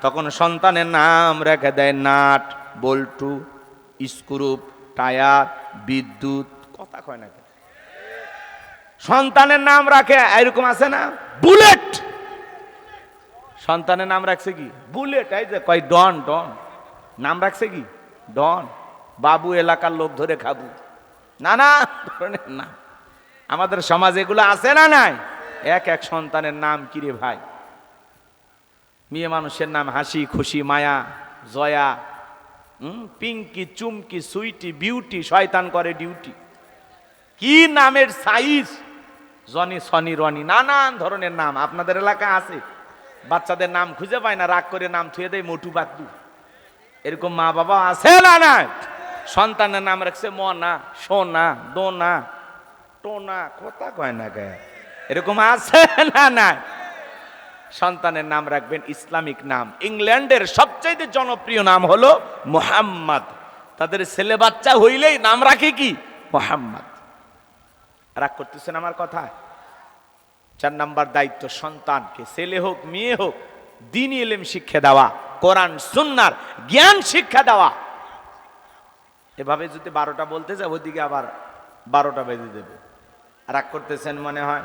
তখন সন্তানের নাম রেখে দেয় নাট, বল্টু, স্ক্রু, টায়ার, বিদ্যুৎ, কথা কয় না, সন্তানের নাম রাখে এরকম আছে না, বুলেট, সন্তানের নাম রাখছে কি বুলেট, এই যে কয় ডন, ডন নাম রাখছে কি ডন, বাবু এলাকার লোক ধরে খাবু, নানা ধরনের নাম। আমাদের সমাজে এগুলো আছে না নাই? এক এক সন্তানের নাম কিরে ভাই, মেয়ে মানুষের নাম হাসি, খুশি, মায়া, জয়া, পিঙ্কি, চুমকি, সুইটি, বিউটি, শয়তান করে ডিউটি, কি নামের সাইজ, জনি, সনি, রনি, নানান ধরনের নাম আপনাদের এলাকা আছে। বাচ্চাদের নাম খুঁজে পায় না, রাগ করে নাম থুয়ে দেয় মোটু বাদ্দু, এরকম মা বাবা আছে না নাই? সন্তানের নাম রাখছে মনা, সোনা, দোনা, টোনা, কথা কয় না গে, এরকম আছে না নাই? সন্তানের নাম রাখবেন ইসলামিক নাম। ইংল্যান্ডের সবচেয়ে জনপ্রিয় নাম হলো মুহাম্মদ। তাদের ছেলে বাচ্চা হইলেই নাম রাখে কি মুহাম্মদ। রাগ করতেছেন আমার কথা? 4 নাম্বার দায়িত্ব সন্তানকে, ছেলে হোক মেয়ে হোক, দ্বীনি ইলম শিক্ষা দেওয়া, কোরআন সুন্নাহর জ্ঞান শিক্ষা দেওয়া। এভাবে যদি 12টা বলতে যাবো ওদিকে আবার 12টা বেজে দেবে। রাগ করতেছেন মনে হয়?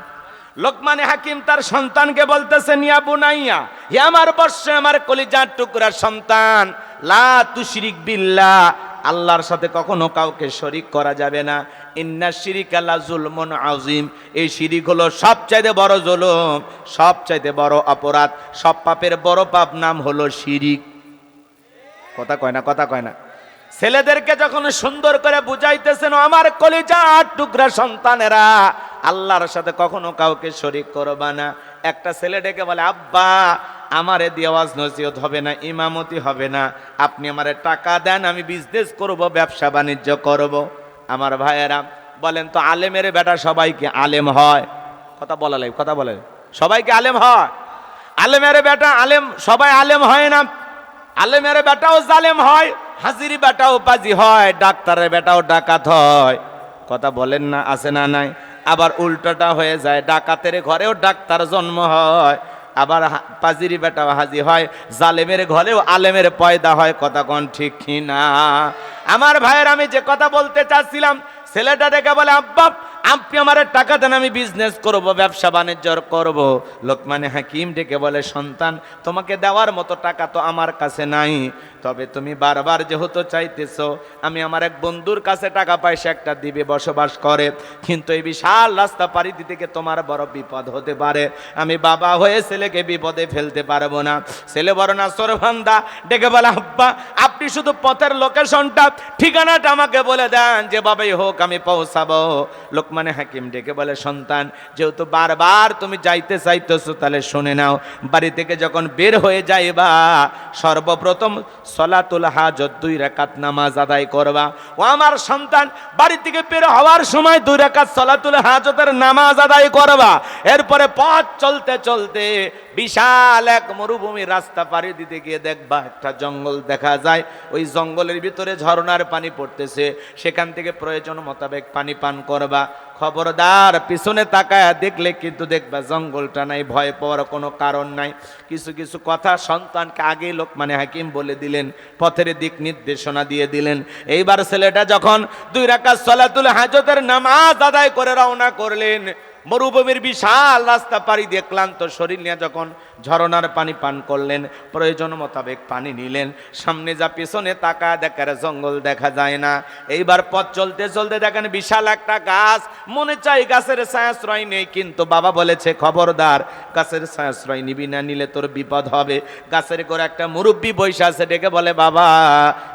লোকমানে হাকিম তার সন্তানকে বলতেছেন ইয়া বুনাইয়া, হে আমার বর্ষ, আমার কলিজার টুকরা সন্তান, লা তুশরিক বিল্লাহ, আল্লাহর সাথে কখনো কাউকে শরীক করা যাবে না। ইন্না শিরিকা লা যুলমুন আযীম, এই শিরিক হলো সবচাইতে বড় জুলুম, সবচাইতে বড় অপরাধ, সব পাপের বড় পাপ নাম হলো শিরিক। কথা কয় না, কথা কয় না। ছেলেদেরকে যখন সুন্দর করে বুঝাইতেছেন, আমার কলিজার টুকরা সন্তানেরা, আল্লাহর সাথে কখনো কাউকে শরীক করবা না। একটা ছেলে ডেকে বলে, আব্বা আমারে দিয়ে ওয়াজ নসিহত হবে না, ইমামতি হবে না, আপনি আমারে টাকা দেন, আমি বিজনেস করব, ব্যবসা বাণিজ্য করব। আমার ভাইয়েরা বলেন তো, আলেমের বেটা সবাইকে আলেম হয়? কথা বলা লাগে, কথা বলে, সবাইকে আলেম হয়? আলেমের বেটা আলেম সবাই আলেম হয় না। আলেমের বেটাও জালেম হয়, হাজিরি বেটাও পাজি হয়, ডাক্তারের বেটাও ডাকাত হয়। কথা বলেন না, আছে না নাই? আবার উল্টোটা হয়ে যায়, ডাকাতের ঘরেও ডাক্তার জন্ম হয়, আবার পাজিরি বেটাও হাজি হয়, জালেমের ঘরেও আলেমের পয়দা হয়। কথা কোন ঠিক কি না? আমার ভাইয়ের, আমি যে কথা বলতে চাচ্ছিলাম, ছেলেটা ডেকে বলে, আব্বা আপনি আমার টাকা দেন, আমি বিজনেস করব, ব্যবসা বাণিজ্য করব। লোকমানে হাকিম ডেকে বলে, সন্তান তোমাকে দেওয়ার মতো টাকা তো আমার কাছে নাই, তবে তুমি বারবার যেহেতু চাইতেছো, আমি আমার এক বন্ধুর কাছে টাকা পয়সা একটা দিবে, বসবাস করে, কিন্তু এই বিশাল রাস্তা পাড়ি দিতে গিয়ে তোমার বড় বিপদ হতে পারে, আমি বাবা হয়ে ছেলেকে বিপদে ফেলতে পারবো না। ছেলে বড় না সরভান্দা, ডেকে বলে, আব্বা আপনি শুধু পথের লোকেশনটা, ঠিকানাটা আমাকে বলে দেন, যেভাবেই হোক আমি পৌঁছাবো। লোকমানে হাকিম ডেকে বলে, সন্তান যেহেতু বারবার তুমি যাইতে চাইতেছো, তাহলে শুনে নাও, বাড়ি থেকে যখন বের হয়ে যাইবা, সর্বপ্রথম সলাতুল হাজত 2 রাকাত নামাজ আদায় করবা। ও আমার সন্তান, বাড়ি থেকে বের হওয়ার সময় 2 রাকাত সলাতুল হাজতের নামাজ আদায় করবা। এরপরে পথ চলতে চলতে বিশাল এক মরুভূমি রাস্তা পাড়ি দিতে গিয়ে দেখবা একটা জঙ্গল দেখা যায়, ওই জঙ্গলের ভিতরে ঝর্ণার পানি পড়তেছে, সেখান থেকে প্রয়োজন মোতাবেক পানি পান করবা। খবরদার পিছনে তাকায় দেখলে কিন্তু দেখবা জঙ্গলটা নাই, ভয় পাওয়ার কোনো কারণ নাই। কিছু কিছু কথা সন্তানকে আগেই লোকমানে হাকিম বলে দিলেন, পথের দিক নির্দেশনা দিয়ে দিলেন। এইবার ছেলেটা যখন 2 রাকাত সলাতুল হাজতের নামাজ আদায় করে রওনা করলেন, মরুভূমির বিশাল রাস্তা পাড়ি দিয়ে ক্লান্ত শরীর নিয়ে যখন ঝরনার পানি পান করলেন, প্রয়োজন মোতাবেক পানি নিলেন, সামনে যা পিছনে তাকায় দেখার জঙ্গল দেখা যায় না। এইবার পথ চলতে চলতে দেখেন বিশাল একটা গাছ, মনে চাই গাছের ছায়াশ্রয় নেই, কিন্তু বাবা বলেছে খবরদার গাছের ছায়াশ্রয় নিবি না, নিলে তোর বিপদ হবে। গাছের করে একটা মুরব্বী বৈশা আছে, ডেকে বলে, বাবা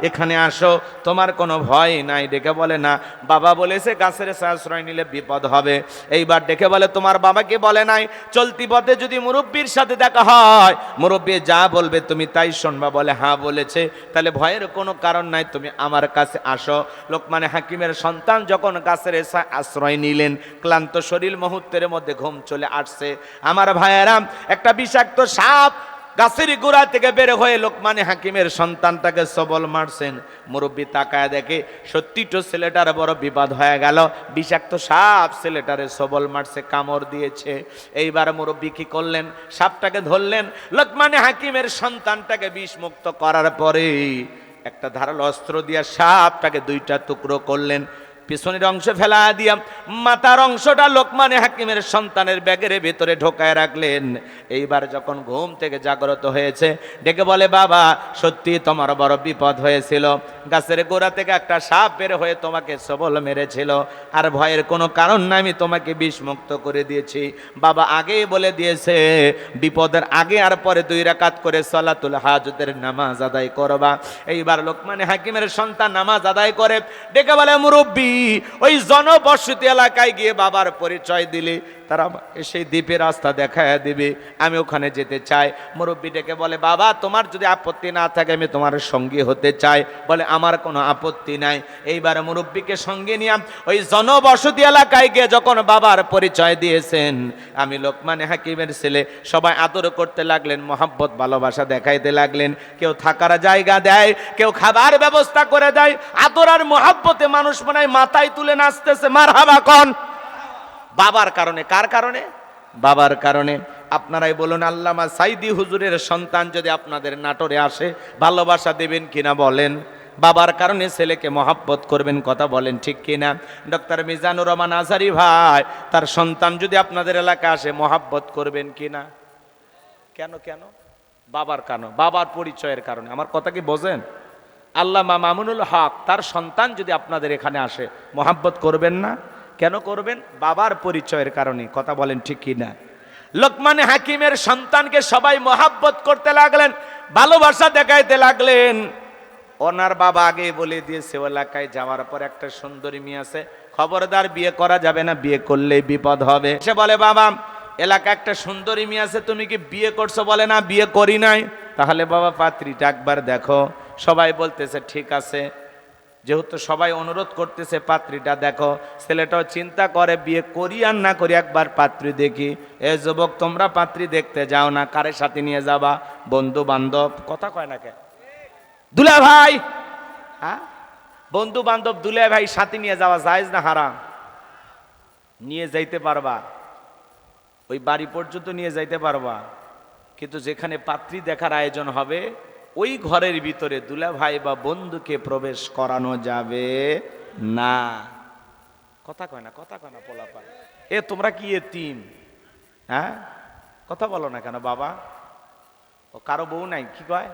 এখানে আসো, তোমার কোনো ভয় নাই? ডেকে বলে, না বাবা বলেছে গাছের ছায়াশ্রয় নিলে বিপদ হবে। এইবার ডেকে ডেকে বলে তোমার বাবাকে বলে নাই? চলতি পথে যদি মুরব্বির সাথে দেখা হয়, মুরব্বি যা বলবে তুমি তাই শুনবা। বলে হ্যাঁ বলেছে। তাহলে ভয়ের কোনো কারণ নাই, তুমি আমার কাছে আসো। লোকমান হাকিমের সন্তান যখন গাছের আশ্রয় নিলেন, ক্লান্ত শরীর মুহূর্তের মধ্যে ঘুম চলে আসছে। আমার ভাইয়েরা, একটা বিষাক্ত সাপ গাছের গোড়া থেকে বের হয়ে লোকমান হাকিমের সন্তানটাকে সবল মারছেন। মুরব্বি তাকায় দেখে সত্যি তো ছেলেটার বড় বিপদ হয়ে গেল। বিষাক্ত সাপ ছেলেটারে সবল মারছে, কামড় দিয়েছে। এইবার মুরব্বি কি করলেন? সাপটাকে ধরলেন। লোকমান হাকিমের সন্তানটাকে বিষমুক্ত করার পরে একটা ধারালো অস্ত্র দিয়া সাপটাকে দুইটা টুকরো করলেন। পিছনের অংশ ফেলা দিয়া মাথার অংশটা লোকমান হাকিমের সন্তানের ব্যাগের ভেতরে ঢোকায় রাখলেন। এইবার যখন ঘুম থেকে জাগ্রত হয়েছে, ডেকে বলে বাবা, সত্যি তোমার বড় বিপদ হয়েছিল। গাছের গোড়া থেকে একটা সাপ বের হয়ে তোমাকে সবল মেরেছিল, আর ভয়ের কোনো কারণ নাই, আমি তোমাকে বিষমুক্ত করে দিয়েছি। বাবা আগেই বলে দিয়েছে বিপদের আগে আর পরে 2 রাকাত করে সালাতুল হাজতের নামাজ আদায় করবা। এইবার লোকমান হাকিমের সন্তান নামাজ আদায় করে ডেকে বলে মুরব্বি, ওই জনবসতি এলাকায় গিয়ে বাবার পরিচয় দিলে তারা সেই দ্বীপের রাস্তা দেখায় দিবে, আমি ওখানে যেতে চাই। মুরব্বি ডেকে বলে বাবা, তোমার যদি আপত্তি না থাকে আমি তোমার সঙ্গী হতে চাই। বলে আমার কোনো আপত্তি নাই। এইবার মুরব্বিকে সঙ্গে নিয়ে ওই জনবসতি এলাকায় গিয়ে যখন বাবার পরিচয় দিয়েছেন, আমি লোকমান হাকিমের ছেলে, সবাই আদর করতে লাগলেন, মহব্বত ভালোবাসা দেখাইতে লাগলেন। কেউ থাকার জায়গা দেয়, কেউ খাবার ব্যবস্থা করে দেয়। আদর আর মহব্বতে মানুষ মনে হয় মাথায় তুলে নাচতেছে। মারহাবা কোন? বাবার কারণে। কার কারণে? বাবার কারণে। আপনারাই বলুন, আল্লামা সাইদি হুজুরের সন্তান যদি আপনাদের নাটোরে আসে, ভালোবাসা দেবেন কিনা বলেন? বাবার কারণে ছেলেকে মহব্বত করবেন, কথা বলেন ঠিক কিনা? ডক্টর মিজানুর রহমান আজহারী ভাই, তার সন্তান যদি আপনাদের এলাকায় আসে, মহব্বত করবেন কিনা? কেন কেন? বাবার কারণ, বাবার পরিচয়ের কারণে। আমার কথা কি বোঝেন? আল্লামা মামুনুল হক, তার সন্তান যদি আপনাদের এখানে আসে, মহব্বত করবেন না? কেন করবেন? বাবার পরিচয়ের কারণে, কথা বলেন ঠিক কিনা? লোকমান হাকিমের সন্তানকে সবাই মহব্বত করতে লাগলেন, ভালোবাসা দেখাইতে লাগলেন। ওনার বাবা আগে বলে দিয়েছে, এলাকায় যাওয়ার পর একটা সুন্দরী মেয়ে আছে, খবরদার বিয়ে করা যাবে না, বিয়ে করলেই বিপদ হবে। সে বলে বাবা, এলাকা একটা সুন্দরী মেয়ে আছে, তুমি কি বিয়ে করছো? বলে না, বিয়ে করি নাই। তাহলে বাবা পাত্রীটা একবার দেখো। সবাই বলতেছে ঠিক আছে। যেহেতু সবাই অনুরোধ করতেছে পাত্রীটা দেখো, ছেলেটাও চিন্তা করে বিয়ে করি আর না করি, একবার পাত্রী দেখি। এ যুবক, তোমরা পাত্রী দেখতে যাও না, কারের সাথে নিয়ে যাবা? বন্ধু বান্ধব, কথা কয় না কে? দুলা ভাই, হ্যাঁ, বন্ধু বান্ধব দুলা ভাই সাথে নিয়ে যাওয়া জায়েজ না হারাম? নিয়ে যাইতে পারবা, ওই বাড়ি পর্যন্ত নিয়ে যাইতে পারবা, কিন্তু যেখানে পাত্রী দেখার আয়োজন হবে, ওই ঘরের ভিতরে দুলা ভাই বা বন্ধুকে প্রবেশ করানো যাবে না। কথা কয় না, কথা কয় না পোলাপা। এ তোমরা কি এতিম? হ্যাঁ, কথা বলো না কেন বাবা? ও কারো বউ নাই? কি কয়?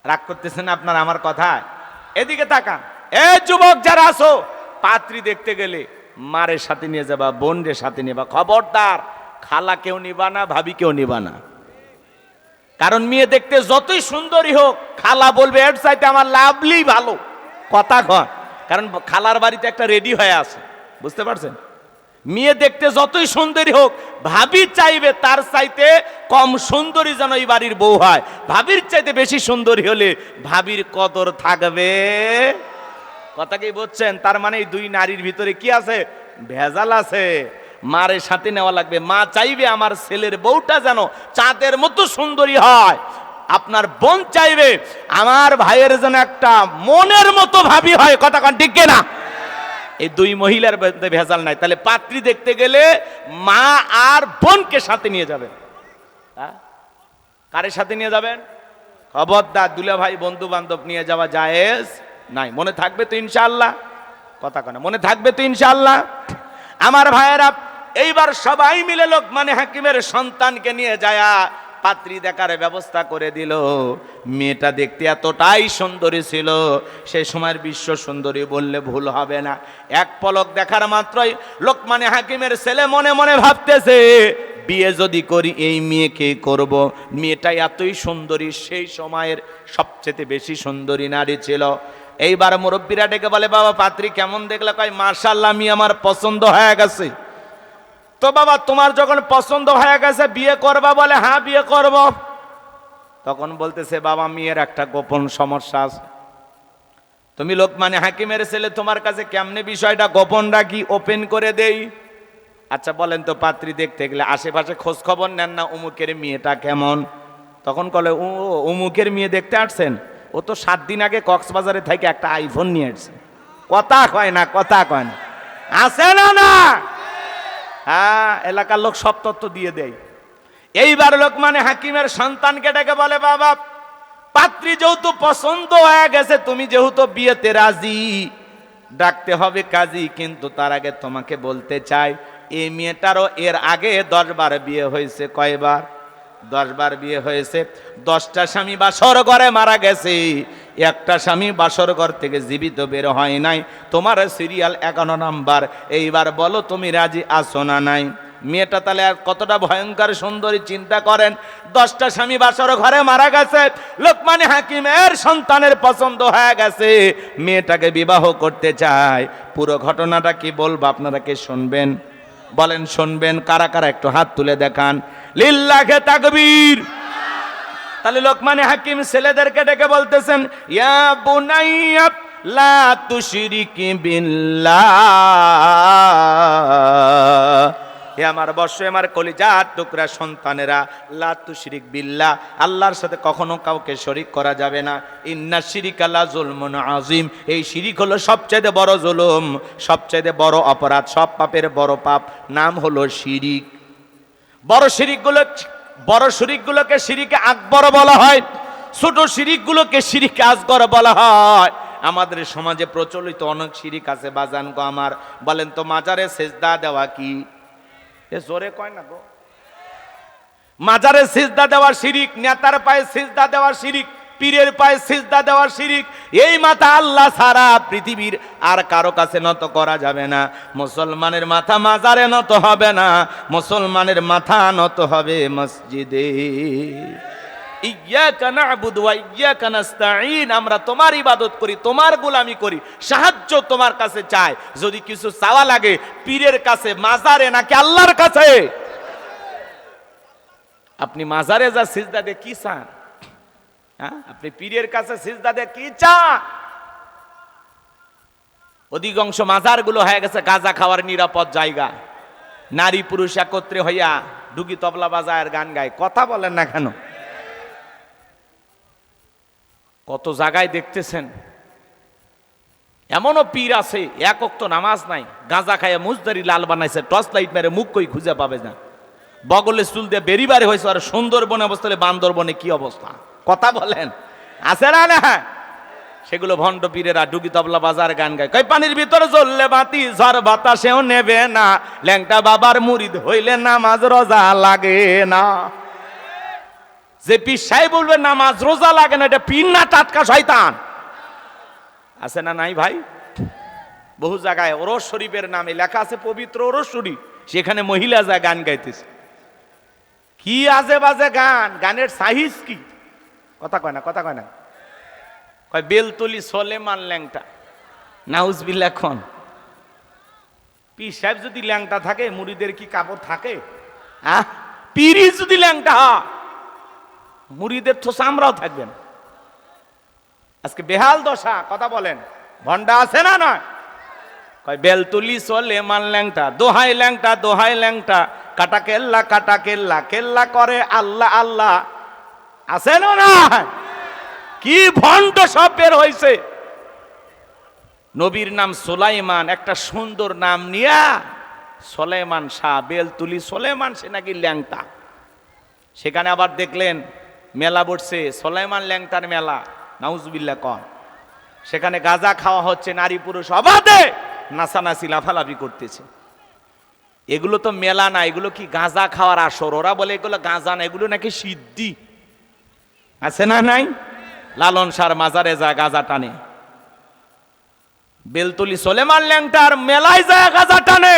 রাগ করতেছেন আপনারা আমার কথায়? এদিকে তাকান। এ যুবক যারা আছো, পাত্রী দেখতে গেলে মারের সাথে নিয়ে যাবা, বোনের সাথে নিবা। খবরদার, খালা কেউ নিবা না, ভাবি কেউ নিবা না। কারণ মেয়ে দেখতে যতই সুন্দরী হোক, খালা বলবে এর চাইতে আমার লাভলি ভালো। কথা কন, কারণ খালার বাড়িতে একটা রেডি হয়ে আছে, বুঝতে পারছেন? মেয়ে দেখতে যতই সুন্দরী হোক, ভাবি চাইবে তার চাইতে কম সুন্দরী যেন এই বাড়ির বউ হয়। ভাবির চাইতে বেশি সুন্দরী হলে ভাবির কদর থাকবে। কথা কি বুঝছেন? তার মানে এই দুই নারীর ভিতরে কি আছে? ভেজাল আছে। মারের সাথে নেওয়া লাগবে। মা চাইবে আমার ছেলের বউটা যেন চাঁদের মতো সুন্দরী হয়। আপনার বোন চাইবে আমার ভাইয়ের যেন একটা মনের মতো ভাবি হয়। কথা কন ঠিক কিনা? এই দুই মহিলার মধ্যে ভেজাল নাই। তাহলে পাত্রী দেখতে গেলে মা আর বোনকে সাথে নিয়ে যাবেন। কারের সাথে নিয়ে যাবেন? খবরদার, দুলা ভাই বন্ধু বান্ধব নিয়ে যাওয়া জায়েজ নাই। মনে থাকবে তো ইনশাআল্লাহ? কথা কন, মনে থাকবে তো ইনশাআল্লাহ? আমার ভাইয়েরা, এইবার সবাই মিলে লোকমান হাকিমের সন্তানকে নিয়ে যায় পাত্রী দেখার ব্যবস্থা করে দিল। মেয়েটা দেখতে এতটাই সুন্দরী ছিল, সেই সময়ের বিশ্ব সুন্দরী বললে ভুল হবে না। এক পলক দেখার মাত্রই লোকমান হাকিমের ছেলে মনে মনে ভাবতেছে, বিয়ে যদি করি এই মেয়েকে করব। মেয়েটা এতই সুন্দরী, সেই সময়ের সবচেয়ে বেশি সুন্দরী নারী ছিল। এইবার মুরব্বীরা ডেকে বলে বাবা পাত্রী কেমন দেখলে? কয় মাশাআল্লাহ, আমি আমার পছন্দ হয়ে গেছে। তো বাবা তোমার যখন পছন্দ হয়ে গেছে বিয়ে করবা, বলে হ্যাঁ বিয়ে করব। তখন বলতেছে বাবা মেয়ের একটা গোপন সমস্যা আছে, তুমি লোকমান হাকিমের ছেলে, তোমার কাছে কেমনে বিষয়টা গোপন রাখি, ওপেন করে দেই? আচ্ছা বলেন তো, পাত্রী দেখতে গেলে আশেপাশে খোঁজ খবর নেন না অমুকের মেয়েটা কেমন? তখন বলে ও অমুকের মেয়ে দেখতে আসছেন, ও তো 7 দিন আগে কক্সবাজারে থেকে একটা আইফোন নিয়ে আসছে। কথা কয় না, কথা কয় না, আছে না না? হ্যাঁ, এলাকার লোক সব তথ্য দিয়ে দেয়। এইবার লোকমান হাকিমের সন্তানকে ডেকে বলে বাবা, পাত্রী যেহেতু পছন্দ হয়ে গেছে, তুমি যেহেতু বিয়েতে রাজি, ডাকতে হবে কাজী, কিন্তু তার আগে তোমাকে বলতে চাই, এই মেয়েটারও এর আগে 10 বার বিয়ে হয়েছে। কয়বার? 10 বার বিয়ে হয়েছে। 10টা স্বামী বাসর ঘরে মারা গেছে, একটা স্বামী বাসর ঘর থেকে জীবিত বের হয় নাই। তোমার সিরিয়াল 11 নাম্বার। এইবার বলো তুমি রাজি আছো না নাই? মেয়েটা তাহলে আর কতটা ভয়ঙ্কর সুন্দরী চিন্তা করেন। 10টা স্বামী বাসর ঘরে মারা গেছে, লোকমান হাকিমের সন্তানের পছন্দ হয়ে গেছে, মেয়েটাকে বিবাহ করতে চায়। পুরো ঘটনাটা কি বলবো, আপনারা কে শুনবেন? বলেন শুনবেন? কারা কারা একটু হাত তুলে দেখান, লিল্লাহে তাকবীর। তাহলে লোকমান হাকিম ছেলেদেরকে ডেকে বলতেছেন, ইয়া বুনাইয়া লা তুশরিকি বিল্লাহ, হে আমার বর্ষ, আমার কলিজার টুকরা সন্তানেরা, লা তুশরিক বিল্লাহ, আল্লাহর সাথে কখনো কাউকে শরীক করা যাবে না। ইন্না শিরিকা লা যুলমুন আযীম, এই শিরিক হলো সবচেয়ে বড় জুলুম, সবচেয়ে বড় অপরাধ, সব পাপের বড় পাপ নাম হলো শিরিক। বড় শিরিকগুলোকে শিরিকে আকবর বলা হয়, ছোট শিরিকগুলোকে শিরিকে আসগর বলা হয়। আমাদের সমাজে প্রচলিত অনেক শিরিক আছে বাজান গো আমার। বলেন তো মাজারে সেজদা দেওয়া কি? এ জোরে কয় না গো। মাজারে সিজদা দেওয়া শিরিক, নেতার পায়ে সিজদা দেওয়া শিরিক, পীরের পায়ে সিজদা দেওয়া শিরিক। এই মাথা আল্লাহ ছাড়া পৃথিবীর আর কারো কাছে নত করা যাবে না। মুসলমানের মাথা মাজারে নত হবে না, মুসলমানের মাথা নত হবে মসজিদে। ইয়্যাকা না'বুদু ওয়া ইয়্যাকা নাস্তাঈন, আমরা তোমার ইবাদত করি, তোমার গোলামি করি, সাহায্য তোমার কাছে চাই। যদি কিছু চাওয়া লাগে পীরের কাছে, মাজারে নাকি আল্লাহর কাছে? আপনি মাজারে যা সিজদা দিয়ে কি চান? হ্যাঁ, আপনি পীরের কাছে সিজদা দিয়ে কি চান? অধিকাংশ মাজারগুলো হয়ে গেছে গাঁজা খাওয়ার নিরাপদ জায়গা। নারী পুরুষ একত্রে হইয়া ডুগি তবলা বাজায় আর গান গায়। কথা বলেন না কেন? কত জায়গায় দেখতেছেন এমনও পীর আছে, এক ওয়াক্ত নামাজ নাই, গাঁজা খাইয়া মুজদারি লাল বানাইছে, টর্চ লাইট মেরে মুখ কই খুঁজে পাবে না, বগলে চুল দিয়ে বেরিবারে হয়েছে। আর সুন্দরবনে অবস্থা, বান্দরবনে কি অবস্থা? কথা বলেন, আছে না না? সেগুলো ভণ্ড পীরেরা ডুগি তবলা বাজার গান গায়। কই পানির ভিতরে জ্বললে বাতি, ঝড় বাতাসেও নেবে না, ল্যাংটা বাবার মুরিদ হইলে নামাজ রোজা লাগে না। যে পীর সাহেব বলবে নামাজ রোজা লাগে না, এটা পীর না টাটকা শয়তান? আছে না নাই ভাই? বহু জায়গায় ওরস শরীফের নামে লেখা আছে পবিত্র ওরস শরীফ, সেখানে মহিলা যায় গান গাইতেছে। কি আজে বাজে গান, গানের সাইজ কি? কথা কয় না, কথা কয় না। কয় বেলতলি সোলেমান ল্যাংটা, নাউজবিল্লাহ। এখন পীর সাহেব যদি ল্যাংটা থাকে, মুরিদের কি কাপড় থাকে? হ্যাঁ, পীরই যদি ল্যাংটা হয়, মুরিদের তো চামড়াও থাকবেন। আজকে বেহাল দশা। কথা বলেন, ভন্ডা আছে না নয়? কয় বেলতুলি সোলেমান ল্যাংটা, দোহাই ল্যাংটা, দোহাই ল্যাংটা, কাটা কেল্লা, কাটা কেল্লা, কেল্লা করে আল্লাহ আল্লাহ। আছে না না? কি ভণ্ড সব বের হয়েছে। নবীর নাম সুলাইমান, একটা সুন্দর নাম নিয়া সুলাইমান শাহ, বেলতুলি সুলাইমান, সে নাকি ল্যাংটা। সেখানে আবার দেখলেন মেলা বসছে, সুলাইমান ল্যাংটার মেলা, নাউজুবিল্লাহ কন। সেখানে গাঁজা খাওয়া হচ্ছে, নারী পুরুষ অবাধে নাচানাচি লাফালাফি করতেছে। এগুলো তো মেলা না, এগুলো কি গাঁজা খাওয়ার আসর। ওরা বলে এগুলো গাঁজা না, এগুলো নাকি সিদ্ধি। আছে না নাই? লালন সার মাজারে যায় গাঁজা টানে, বেলতলি সুলেমান ল্যাংটার মেলায় যায় গাঁজা টানে,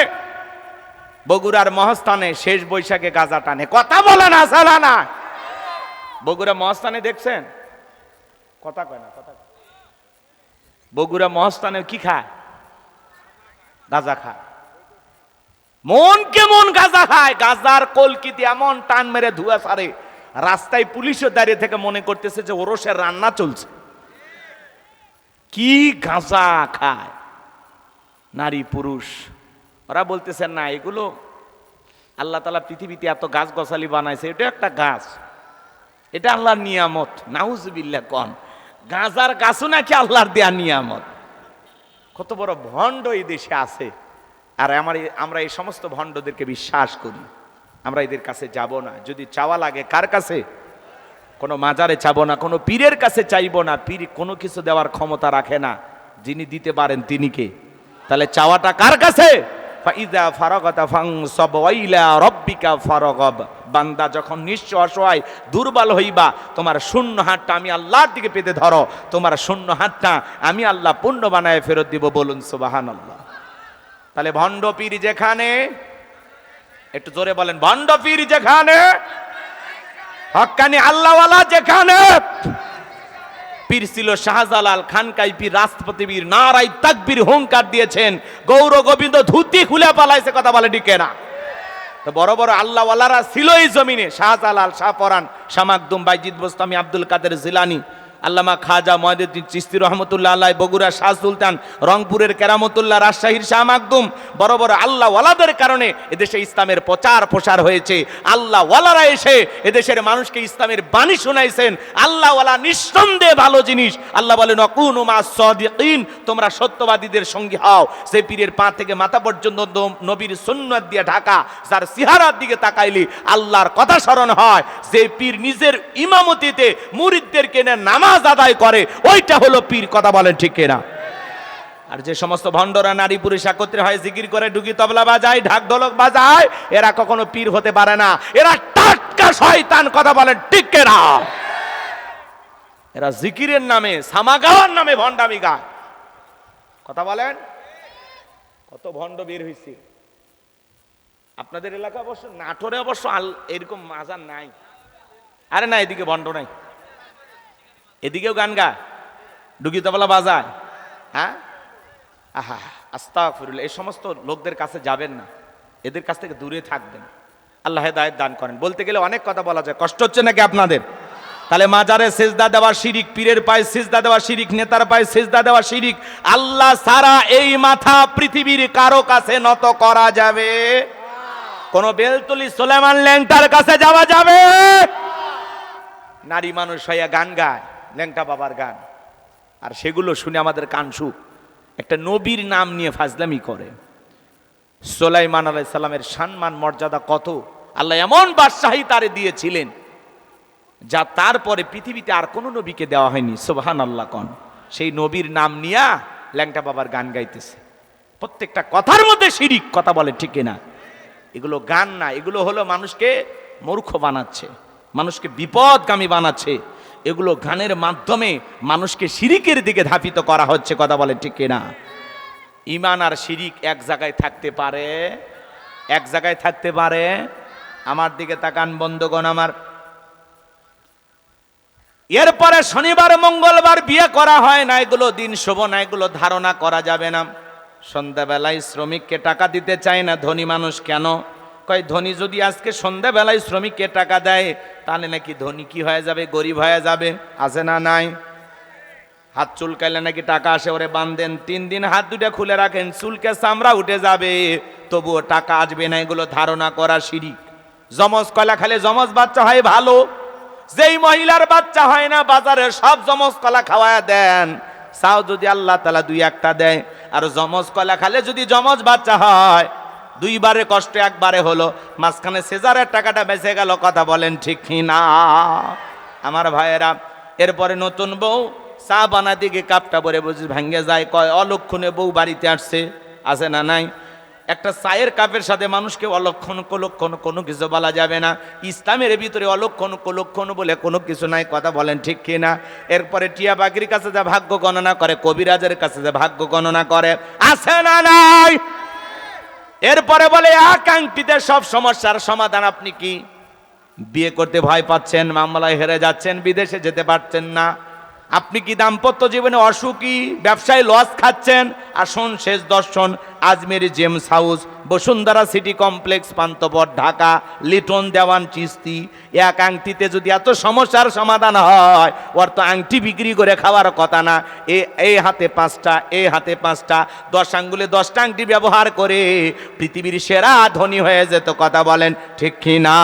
বগুড়ার মহস্থানে শেষ বৈশাখে গাঁজা টানে। কথা বলেন, আছে না? বগুড়া মহস্থানে দেখছেন? কথা কয় না, কথা। বগুড়া মহস্থানে কি খায়? গাঁজা খায়। মন কেমন গাঁজা খায়, গাঁজার কলকিতে এমন টান মেরে ধুয়া ছাড়ে, রাস্তায় পুলিশও দাঁড়িয়ে থেকে মনে করতেছে যে ওরসের রান্না চলছে। কি গাঁজা খায় নারী পুরুষ, ওরা বলতেছেন না এগুলো আল্লাহ তাআলা পৃথিবীতে এত গাছ গছালি বানাইছে, এটা একটা গাছ, এটা আল্লাহর নিয়ামত। নাউজুবিল্লাহ কোন গাঁজার গাছও নাকি আল্লাহর দেয়া নিয়ামত। কত বড় ভণ্ড এই দেশে আছে, আর আমরা এই সমস্ত ভণ্ডদেরকে বিশ্বাস করি। আমরা এদের কাছে যাব না। যদি চাওয়া লাগে কার কাছে? কোনো মাজারে চাবো না, কোনো পীরের কাছে চাইবো না। পীর কোনো কিছু দেওয়ার ক্ষমতা রাখে না, যিনি দিতে পারেন তিনি কে? তাহলে চাওয়াটা কার কাছে? ফাইযা ফারাগাতা ফানসাব ওয়া ইলা রাব্বিকা ফারাগাব। বান্দা যখন নিঃস্ব অসহায় দুর্বল হইবা, তোমার শূন্য হাতটা আমি আল্লাহর দিকে পেতে ধরো, তোমার শূন্য হাতটা আমি আল্লাহ পূর্ণ বানায় ফেরত দিব। বলুন সুবহানাল্লাহ। তাহলে ভণ্ড পীর যেখানে, একটু জোরে বলেন, ভণ্ড পীর যেখানে, হক্কানি আল্লাহওয়ালা যেখানে। পীর ছিল শাহজালাল, খানকাই পীর, রাষ্ট্রপতি পীর, নারাই তাকবীর হুঙ্কার দিয়েছেন, গৌর গোবিন্দ ধুতি খুলে পালাইছে। কথা বলে ঠিক না? তো বড় বড় আল্লাহওয়ালারা ছিল এই জমিনে, শাহজালাল, শাহপরান, শাহ মাকদুম, বাইজিদ বোস্তামি, আব্দুল কাদের জিলানী, আল্লামা খাজা মঈনুদ্দিন চিশতি রহমতুল্লাহ আলাইহি, বগুড়া শাহ সুলতান, রংপুরের কেরামতুল্লাহ, রাজশাহীর শাহ মাকদুম। বড় বড় আল্লাহ ওয়ালাদের কারণে এদেশে ইসলামের প্রচার প্রসার হয়েছে। আল্লাহ ওয়ালারা এসে এদেশের মানুষকে ইসলামের বাণী শোনাইছেন। আল্লাহ ওয়ালা নিঃসন্দেহে ভালো জিনিস। আল্লাহ বলেন ওয়াকুনু মাস সাদিকিন, তোমরা সত্যবাদীদের সঙ্গী হও। সেই পীরের পা থেকে মাথা পর্যন্ত নবীর সুন্নাত দিয়ে ঢাকা, যার চেহারার দিকে তাকাইলে আল্লাহর কথা স্মরণ হয়। যে পীর নিজের ইমামতিতে মুরিদদেরকে নিয়ে নামাজ আদায় করে, ওইটা হলো পীর। কথা বলেন ঠিক কিনা? আর যে সমস্ত ভণ্ডরা নারী পুরুষ একত্রে হয়, জিকির করে, ঢুকি তবলা বাজায়, ঢাক ঢোলক বাজায়, এরা কখনো পীর হতে পারে না। এরা টাটকা শয়তান। কথা বলেন ঠিক কিনা? এরা জিকিরের নামে, সামাগাওয়ার নামে ভণ্ডামি গায়। কথা বলেন। কত ভণ্ড বের হয়েছে আপনাদের এলাকা। অবশ্য নাটোরে অবশ্য এরকম মাজার নাই। আরে না, এদিকে ভণ্ড নাই, এদিকেও গান গায়, ডুগি তবলা বাজায়। হ্যাঁ, আহা আস্তাগফিরুল্লাহ। এই সমস্ত লোকদের কাছে যাবেন না, এদের কাছ থেকে দূরে থাকবেন। আল্লাহ হেদায়েত দান করেন। বলতে গেলে অনেক কথা বলা যায়, কষ্ট হচ্ছে নাকি আপনাদের? তাহলে মাজারে সিজদা দেওয়া শিরিক, পীরের পায়ে সিজদা দেওয়া শিরিক, নেতার পায়ে সিজদা দেওয়া শিরিক। আল্লাহ ছাড়া এই মাথা পৃথিবীর কারো কাছে নত করা যাবে? কোন বেলতলি সুলাইমান ল্যাংটার কাছে যাওয়া যাবে? নারী মানুষ হইয়া গান গায়, ল্যাংটা বাবার গান, আর সেগুলো শুনে আমাদের কানসু। একটা নবীর নাম নিয়ে ফাজলামি করে। সুলাইমান আলাইহিস সালামের সম্মান মর্যাদা কত! আল্লাহ এমন বাদশাহী তারে দিয়েছিলেন যা তারপরে পৃথিবীতে আর কোনো নবীকে দেওয়া হয়নি। সুবহানাল্লাহ কোন। সেই নবীর নাম নিয়া ল্যাংটা বাবার গান গাইতেছে, প্রত্যেকটা কথার মধ্যে শিরিক। কথা বলে ঠিক কিনা? এগুলো গান না, এগুলো হলো মানুষকে মূর্খ বানাচ্ছে, মানুষকে বিপদগামী বানাচ্ছে। এগুলো গানের মাধ্যমে মানুষকে শিরিকের দিকে ধাপিত করা হচ্ছে। কথা বলে ঠিক কিনা? ঈমান আর শিরিক এক জায়গায় থাকতে পারে? এক জায়গায় থাকতে পারে? আমার দিকে তাকান বন্ধুগণ আমার। এরপরে শনিবার মঙ্গলবার বিয়ে করা হয় না, এগুলো দিন শুভ না, এগুলো ধারণা করা যাবে না। সন্ধ্যাবেলায় শ্রমিককে টাকা দিতে চায় না ধনী মানুষ। কেন? কয় ধনী যদি আজকে সন্ধ্যাবেলায় শ্রমিককে টাকা দেয়, তাহলে নাকি ধনী কি হয়ে যাবে? গরিব হয়ে যাবে। আছে না নাই? হাত চুলকাইলে নাকি টাকা আসে, ওরে বান্ধেন 3 দিন হাত দুটা খুলে রাখেন, চুলকে চামড়া উঠে যাবে, তবুও টাকা আসবে না। এগুলো ধারণা করা শিরিক। জমজ কলা খালে জমজ বাচ্চা হয় ভালো। যেই মহিলার বাচ্চা হয় না, বাজারে সব জমজ কলা খাওয়ায় দেন, চাও যদি আল্লাহ তাআলা 2-1টা দেয়। আর জমজ কলা খালে যদি জমজ বাচ্চা হয়, 2বারে কষ্ট 1বারে হলো, মাঝখানে সেজারের টাকাটা বেঁচে গেল। কথা বলেন ঠিক না আমার ভাইয়েরা? এরপরে নতুন বউ চা বানাতে গিয়ে কাপটা ভরে বুঝি ভাঙ্গে যায়, কয় অলক্ষণে বউ বাড়িতে আসছে। আছে না নাই? একটা চায়ের কাপের সাথে মানুষকে অলক্ষণ কুলক্ষণ কোনো কিছু বলা যাবে না। ইসলামের ভিতরে অলক্ষণ কুলক্ষণ বলে কোনো কিছু নাই। কথা বলেন ঠিক কিনা? এরপরে টিয়া পাখির কাছে যা ভাগ্য গণনা করে, কবিরাজের কাছে যা ভাগ্য গণনা করে। আছে না নাই? এরপরে বলে আকাঙ্ক্ষিত সব সমস্যার সমাধান। আপনি কি বিয়ে করতে ভয় পাচ্ছেন, মামলায় হেরে যাচ্ছেন, বিদেশে যেতে পারছেন না, আপনি কি দাম্পত্য জীবনে অসুখী, ব্যবসায় লস খাচ্ছেন? আসুন শেষ দর্শন Ajmer James house, Bashundhara city complex, Panthapath, Dhaka, Liton Dewan Chishti. এক আংটিতে যদি এত সমস্যার সমাধান হয়, ওর তো আংটি বিক্রি করে খাওয়ার কথা না। এই হাতে 5টা, এই হাতে 5টা, 10 আঙ্গুলে 10টা আংটি ব্যবহার করে পৃথিবীর সেরা ধনী হয়ে যেত। কথা বলেন ঠিক কি না?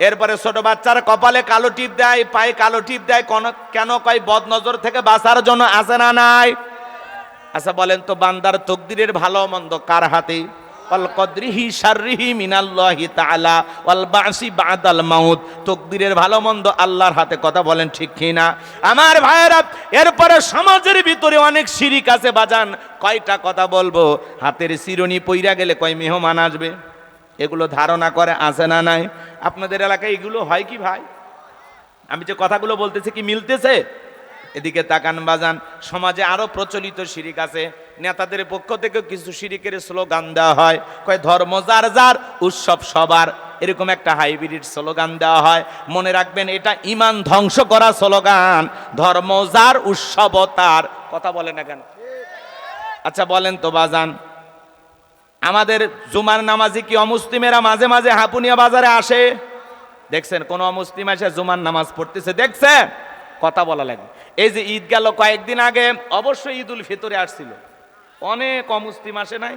এরপরে ছোট বাচ্চার কপালে কালো টিপ দেয়, পায়ে কালো টিপ দেয়, কেন কয় বদ নজর থেকে বাঁচার জন্য। আছে না নাই? আচ্ছা বলেন তো, বান্দার তকদিরের ভালো মন্দ কার হাতে? ওয়াল কদরিহি শাররিহি মিনাল্লাহি তাআলা ওয়াল বাসি বাদাল মাউত। তকদিরের ভালো মন্দ আল্লাহর হাতে। কথা বলেন ঠিক কি না? আমার ভাইয়েরা, এরপরে সমাজের ভিতরে অনেক শিরিক আছে বাজান। কয়টা কথা বলবো? হাতের শিরোনি পইরা গেলে কয় মেহমান আসবে, এগুলো ধারণা করে। আছে না নাই? আপনাদের এলাকায় এগুলো হয় কি ভাই? আমি যে কথাগুলো বলতেছি কি মিলতেছে? এদিকে তাকান বাজান, সমাজে আরো প্রচলিত শিরিক আছে। নেতাদের পক্ষ থেকে কিছু শিরিকের স্লোগান দেওয়া হয়, কয় ধর্ম যার যার, উৎসব সবার। এরকম একটা হাইব্রিড স্লোগান দেওয়া হয়। মনে রাখবেন, এটা ঈমান ধ্বংস করা স্লোগান। ধর্ম যার, উৎসব তার। কথা বলে না কেন? আচ্ছা বলেন তো বাজান, আমাদের জুমার নামাজি কি অমুসলিমেরা মাঝে মাঝে হাপুনিয়া বাজারে আসে? দেখছেন কোন অমুসলিম এসে জুমার নামাজ পড়তেছে? দেখছেন? কথা বলা লাগে। এই যে ঈদ গেল কয়েকদিন আগে, অবশ্যই ঈদ উল ফিতরে আসছিল, অনেক অমুসলিম আসে নাই?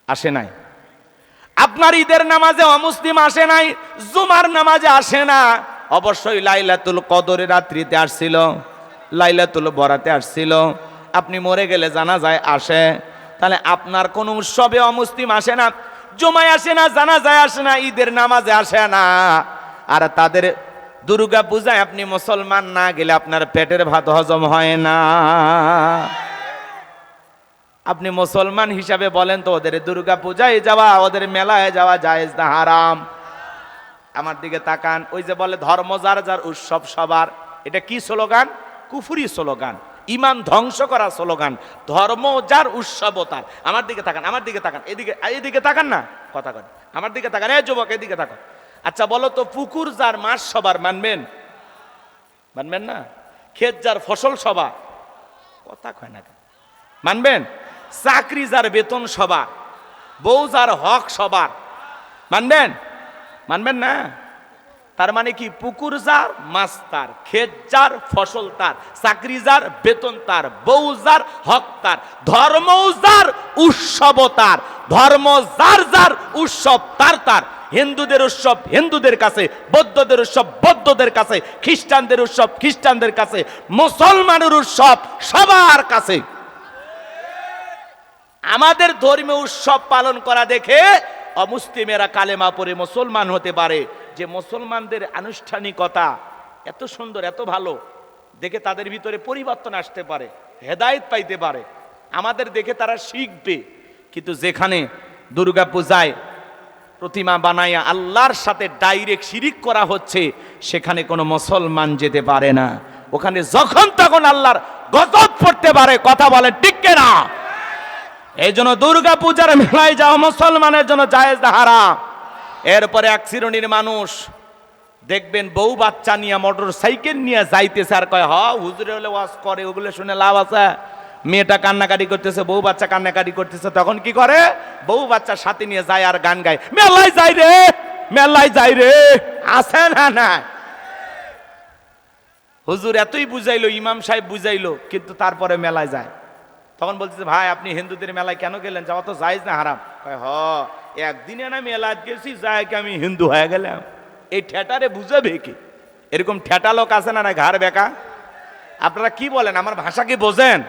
আসে নাই? আপনার ঈদের নামাজে অমুসলিম আসে নাই, জুমার নামাজে আসে না। অবশ্যই লাইলাতুল কদরের রাত্রিতে আসছিল, লাইলাতুল বরাতে আসছিল। আপনি মরে গেলে জানাজায় আসে। তাহলে আপনার কোন উৎসবে অমুসলিম আসে না, জুমায় আসে না, জানাজায় আসে না, ঈদের নামাজে আসে না। আর তাদের দুর্গা পূজায় আপনি মুসলমান না গেলে আপনার পেটের ভাত হজম হয় না। আপনি মুসলমান হিসাবে বলেন তো, ওদের দুর্গা পূজায় যাওয়া, ওদের মেলায় যাওয়া জায়েজ না হারাম? আমার দিকে তাকান। ওই যে বলে ধর্ম যার যার, উৎসব সবার, এটা কি স্লোগান? কুফরি স্লোগান, ঈমান ধ্বংস করা স্লোগান। ধর্ম যার, উৎসব তার। আমার দিকে তাকান, আমার দিকে তাকান, এদিকে তাকান না, কথা কন, আমার দিকে তাকান। এই যুবক, এদিকে তাকান। আচ্ছা বলো তো, পুকুর যার, মাছ সবার, মানবেন? মানবেন না? ক্ষেত যার, ফসল সবার, কথা কয় না, মানবেন? চাকরি যার, বেতন সবার, বউ যার, হক সবার, মানবেন? মানবেন না? তার মানে কি? পুকুর যার, মাছ তার, ক্ষেত যার, ফসল তার, চাকরি যার, বেতন তার, বউ যার, হক তার, ধর্ম যার, উৎসব তার। ধর্ম যার যার, উৎসব তার তার। হিন্দুদের উৎসব হিন্দুদের কাছে, বৌদ্ধদের উৎসব বৌদ্ধদের কাছে, খ্রিস্টানদের উৎসব খ্রিস্টানদের কাছে, মুসলমানের উৎসব সবার কাছে। আমাদের ধর্মীয় উৎসব পালন করা দেখে অমুসলিমেরা কালেমা পড়ে মুসলমান হতে পারে। যে মুসলমানদের আনুষ্ঠানিকতা এত সুন্দর, এত ভালো দেখে তাদের ভিতরে পরিবর্তন আসতে পারে, হেদায়েত পাইতে পারে। আমাদের দেখে তারা শিখবে। কিন্তু যেখানে দুর্গা পূজায় প্রতিমা বানাইয়া আল্লাহর সাথে ডাইরেক্ট শিরিক করা হচ্ছে, সেখানে কোনো মুসলমান যেতে পারে না। ওখানে যখন তখন আল্লাহর গজব পড়তে পারে। কথা বলে ঠিক না? এই জন্য দুর্গা পূজার মেলায় যাওয়া মুসলমানের জন্য জায়েজ না হারাম। এরপরে এক শ্রেণীর মানুষ দেখবেন বউ বাচ্চা নিয়ে মোটর সাইকেল নিয়ে যাইতেছে, আর কয় হুজুরে হলে ওয়াজ করে, ওগুলো শুনে লাভ আছে? মেয়েটা কান্নাকাটি করতেছে, বউ বাচ্চা কান্নাকাটি করতেছে, তখন কি করে? বউ বাচ্চার সাথে নিয়ে যায় আর গান গায়, মেলায় যাই রে, মেলায় যাই রে। আছে না? না। হুজুর এতই বুঝাইলো, ইমাম সাহেব বুঝাইলো, কিন্তু তারপরে মেলায় যায়। তখন বলতেছে, ভাই আপনি হিন্দুদের মেলায় কেন গেলেন? যাওয়া তো জায়েজ না হারাম? একদিনে না মেলায় গেছি, যায় কি আমি হিন্দু হয়ে গেলাম? এই ঠেটারে বুঝাবে কি? এরকম ঠেটা লোক আছে না, না ঘাড় বেকা? আপনারা কি বলেন? আমার ভাষা কি বোঝেন?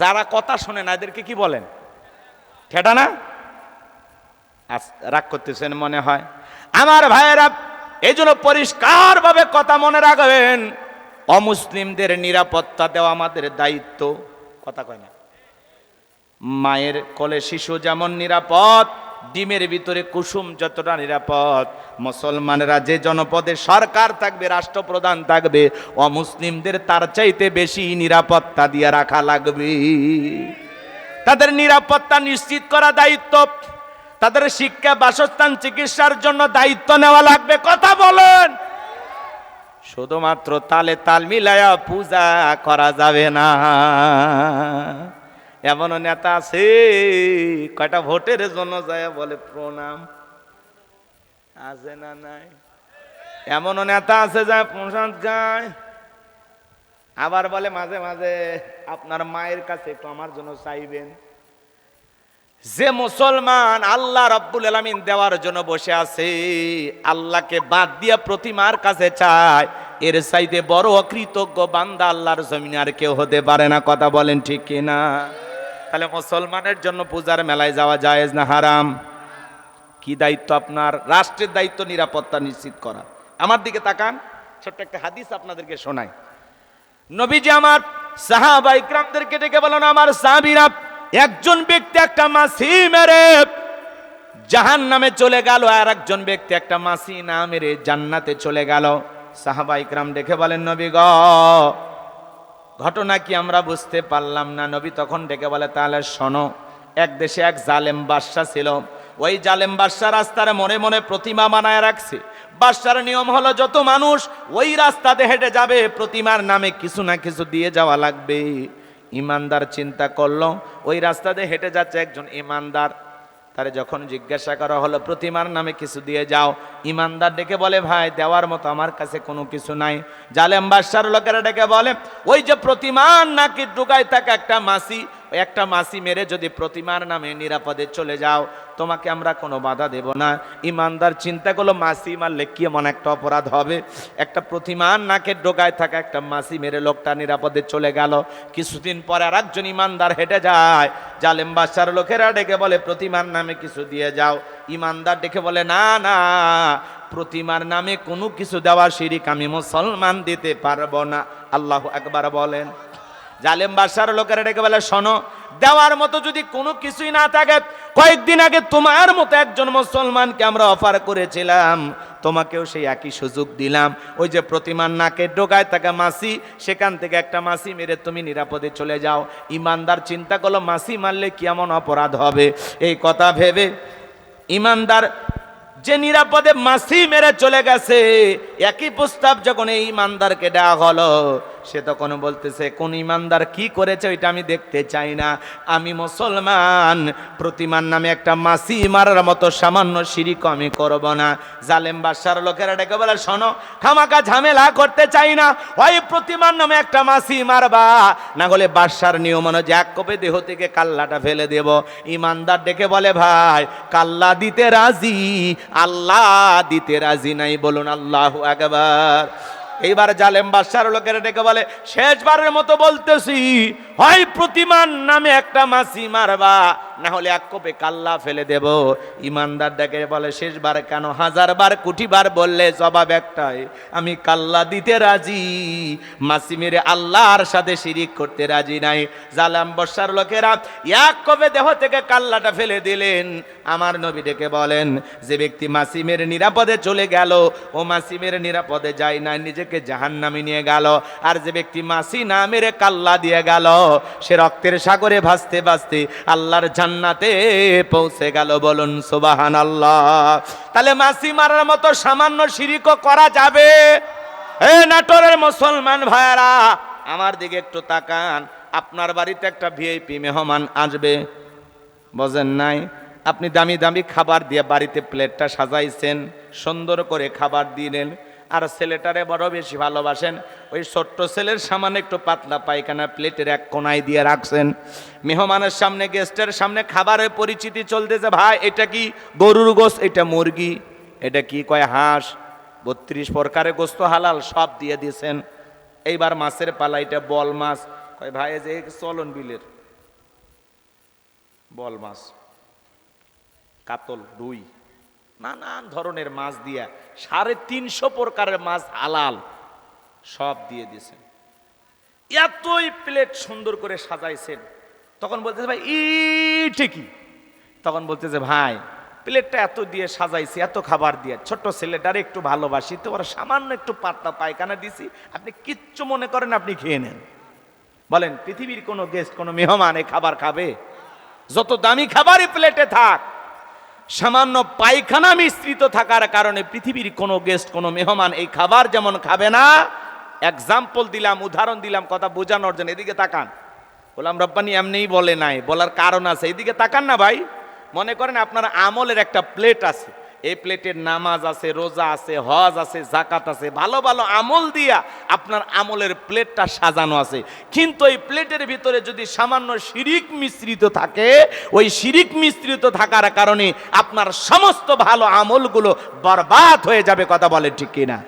যারা কথা শোনে না এদেরকে কি বলেন? ঠেটা না? রাগ করতেছেন মনে হয়। আমার ভাইয়েরা, এই জন্য পরিষ্কার ভাবে কথা মনে রাখবেন, অমুসলিমদের নিরাপত্তা দেওয়া আমাদের দায়িত্ব। কথা কয় না? মায়ের কোলে শিশু যেমন নিরাপদ, ডিমের ভিতরে কুসুম যতটা নিরাপদ, মুসলমানেরা যে জনপদে সরকার থাকবে, রাষ্ট্রপ্রধান থাকবে, অমুসলিমদের তার চাইতে বেশি নিরাপত্তা দিয়ে রাখা লাগবে। তাদের নিরাপত্তা নিশ্চিত করা দায়িত্ব, তাদের শিক্ষা, বাসস্থান, চিকিৎসার জন্য দায়িত্ব নেওয়া লাগবে। কথা বলেন। শুধুমাত্র তালে তাল মিলায়া পূজা করা যাবে না। এমন নেতা আছে কয়টা ভোটের জন্য যায় বলে প্রণাম, আছে না নাই? এমন নেতা আছে যায় প্রসাদ গায়, আবার বলে মাঝে মাঝে আপনার মায়ের কাছে একটু আমার জন্য চাইবেন। যে মুসলমান আল্লাহ রাব্বুল আলামিন দেওয়ার জন্য বসে আছে, আল্লাহকে বাদ দিয়া প্রতিমার কাছে চায়, এর চাইতে বড় অকৃতজ্ঞ বান্দা আল্লাহর জমিনে আর কেউ হতে পারে না। কথা বলেন ঠিক কিনা? তাহলে মুসলমানের জন্য পূজার মেলায় যাওয়া জায়েজ না হারাম? কি দায়িত্ব আপনার? রাষ্ট্রের দায়িত্ব নিরাপত্তা নিশ্চিত করা। আমার দিকে তাকান, ছোট্ট একটা হাদিস আপনাদেরকে শোনাই। নবীজি আমার সাহাবা ইকরামদেরকে ডেকে বলেন, আমার সাহাবীরা, একজন ব্যক্তি একটা মাছি মেরে জাহান্নামে চলে গেল, আর একজন ব্যক্তি একটা মাছি না মেরে জান্নাতে চলে গেল। সাহাবা ইকরাম দেখে বলেন, নবী গো, ঘটনা কি আমরা বুঝতে পারলাম না। নবী তখন ডেকে বলে, তাহলে শোনো, এক দেশে এক জালেম বাদশা ছিল। ওই জালেম বাদশা রাস্তার মনে মনে প্রতিমা বানায় রাখছে। বাদশার নিয়ম হলো, যত মানুষ ওই রাস্তাতে হেঁটে যাবে প্রতিমার নামে কিছু না কিছু দিয়ে যাওয়া লাগবে। ইমানদার চিন্তা করলো, ওই রাস্তাতে হেঁটে যাচ্ছে একজন ইমানদার, তারে যখন জিজ্ঞাসা করা হলো প্রতিমার নামে কিছু দিয়ে যাও, ইমানদার ডেকে বলে, ভাই দেওয়ার মতো আমার কাছে কোনো কিছু নাই। জালেম বাদশার লোকেরা ডেকে বলে, ওই যে প্রতিমার নাকি ঢুকায় থাকে একটা মাছি, ওই একটা মাছি মেরে যদি প্রতিমার নামে নিরাপদে চলে যাও, তোমাকে আমরা কোনো বাধা দেব না। ইমানদার চিন্তা করলো, মাছি মারলে কি এমন একটা অপরাধ হবে? একটা প্রতিমার নাকে ঢোকায় থাকা একটা মাছি মেরে লোকটা নিরাপদে চলে গেল। কিছুদিন পরে আর একজন ইমানদার হেঁটে যায়, জালেম বাদশার লোকেরা ডেকে বলে, প্রতিমার নামে কিছু দিয়ে যাও। ইমানদার ডেকে বলে, না না, প্রতিমার নামে কোনো কিছু দেওয়া শিরিক, আমি মুসলমান দিতে পারবো না। আল্লাহু আকবার বলেন। জালেম বাদশার লোকেরা ডেকে বলে, শোনো, দেওয়ার মতো যদি কোনো কিছুই না থাকে, কয়েকদিন আগে তোমার মতো একজন মুসলমানকে আমরা অফার করেছিলাম, তোমাকেও সেই একই সুযোগ দিলাম। ওই যে প্রতিমার নাকে ঢোকায় থাকা মাছি, সেখান থেকে একটা মাছি মেরে তুমি নিরাপদে চলে যাও। ইমানদার চিন্তা করলো, মাছি মারলে কি এমন অপরাধ হবে? এই কথা ভেবে ইমানদার যে নিরাপদে মাছি মেরে চলে গেছে, একই প্রস্তাব যখন এই ইমানদারকে দেওয়া হলো, সে তখন বলতেছে, কোন ইমানদার কি করেছে ওইটা আমি দেখতে চাই না, আমি মুসলমান, প্রতিমার নামে একটা মাছি মারার মতো সামান্য শিরিক আমি করব না। জালেম বাদশার লোকেরা ডেকে বলে, শোনো, খামাকা ঝামেলা করতে চাই না, হয় প্রতিমার নামে একটা মাছি মারবা, না হলে বাদশার নিয়ম অনুযায়ী এক কোপে দেহ থেকে কাল্লাটা ফেলে দেব। ইমানদার ডেকে বলে, ভাই কাল্লা দিতে রাজি, আল্লাহ দিতে রাজি নাই, বলুন আল্লাহু আকবার। এইবার জালেম বাদশার লোকেরা ডেকে বলে, শেষবারের মতো বলতেছি, হয় প্রতিমার নামে একটা মাছি মারবা, না হলে এক কোপে কাল্লা ফেলে দেব। ইমানদার ডেকে বলে, শেষবার কেন, 1000 বার কোটি বার বললে জবাব একটাই, আমি কাল্লা দিতে রাজি, মাছি মেরে আল্লাহর সাথে শিরিক করতে রাজি নাই। জালেম বাদশার লোকেরা এক কোপে দেহ থেকে কাল্লাটা ফেলে দিলেন। আমার নবী ডেকে বলেন, যে ব্যক্তি মাছি মেরে নিরাপদে চলে গেল, ও মাছি মেরে নিরাপদে যায় না, নিজেকে জাহান্নামে নিয়ে গেল। আর যে ব্যক্তি মাছি না মেরে কাল্লা দিয়ে গেল, সে রক্তের সাগরে ভাসতে ভাসতে আল্লাহর জান্নাতে পৌঁছে গেল, বলুন সুবহানাল্লাহ। তাহলে মাছি মারার মতো সামান্য শিরিকও করা যাবে? এ নাটোরের মুসলমান ভাইরা, আমার দিকে একটু তাকান। আপনার বাড়িতে একটা ভিআইপি মেহমান আসবে, বোঝেন নাই? আপনি দামি দামি খাবার দিয়ে বাড়িতে প্লেটটা সাজাইছেন, সুন্দর করে খাবার দিলেন, আর ছেলেটারে বড় বেশি ভালোবাসেন, ওই ছোট্ট ছেলের সামনে একটু পাতলা পায়খানা প্লেটের এক কোনায় দিয়ে রাখছেন। মেহমানের সামনে, গেস্টের সামনে খাবারের পরিচিতি চলতেছে, ভাই এটা কি গরুর গোশত, এটা মুরগি, এটা কি, কয় হাঁস, 32 প্রকারের গোশত হালাল, সব দিয়ে দিয়েছেন। এইবার মাছের পালা, এটা বল মাছ, কয় ভাই যে চলন বিলের বল মাছ, কাতল, রুই, নানান ধরনের মাছ দিয়া 350 প্রকারের মাছ হালাল সব দিয়ে দিয়েছেন। এতই প্লেট সুন্দর করে সাজাইছেন। তখন বলতেছে, ভাই এইটা কি? তখন বলতেছে, ভাই প্লেটটা এত দিয়ে সাজাইছি, এত খাবার দিয়ে, ছোট্ট ছেলেটারে একটু ভালোবাসি তো, ওরা সামান্য একটু পাতলা পায়খানা দিছি, আপনি কিচ্ছু মনে করেন, আপনি খেয়ে নেন। বলেন, পৃথিবীর কোনো গেস্ট, কোনো মেহমান এই খাবার খাবে? যত দামি খাবারই প্লেটে থাক, সামান্য পায়খানা মিশ্রিত থাকার কারণে পৃথিবীর কোনো গেস্ট, কোনো মেহমান এই খাবার যেমন খাবে না। এক্সাম্পল দিলাম, উদাহরণ দিলাম কথা বোঝানোর জন্য। এদিকে তাকান। গোলাম রব্বানী এমনিই বলে নাই, বলার কারণ আছে। এদিকে তাকান না ভাই। মনে করেন আপনার আমলের একটা প্লেট আছে, এই প্লেটের নামাজ আছে, রোজা আছে, হজ আছে, জাকাত আছে, ভালো ভালো আমল দিয়া আপনার আমলের প্লেটটা সাজানো আছে। কিন্তু এই প্লেটের ভিতরে যদি সামান্য শিরিক মিশ্রিত থাকে, ওই শিরিক মিশ্রিত থাকার কারণে আপনার সমস্ত ভালো আমলগুলো বরবাদ হয়ে যাবে। কথা বলেন ঠিক কিনা?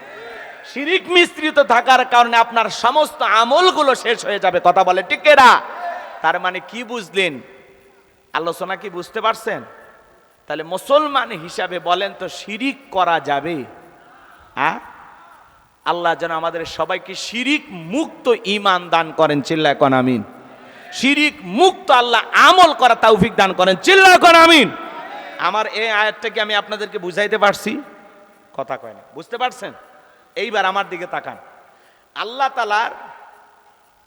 শিরিক মিশ্রিত থাকার কারণে আপনার সমস্ত আমলগুলো শেষ হয়ে যাবে। কথা বলেন ঠিক কিনা? তার মানে কি বুঝলেন? আলোচনা কি বুঝতে পারছেন? তাহলে মুসলমান হিসাবে বলেন তো শিরিক করা যাবে? হ্যাঁ, আল্লাহ যেন আমাদের সবাইকে শিরিক মুক্ত ঈমান দান করেন। চিল্লায় কোন আমিন। শিরিক মুক্ত আল্লাহ আমল করা তৌফিক দান করেন। চিল্লায় কোন আমিন। আমার এই আয়াতটাকে আমি আপনাদেরকে বুঝাইতে পারছি? কথা কয় না, বুঝতে পারছেন? এইবার আমার দিকে তাকান। আল্লাহ তাআলার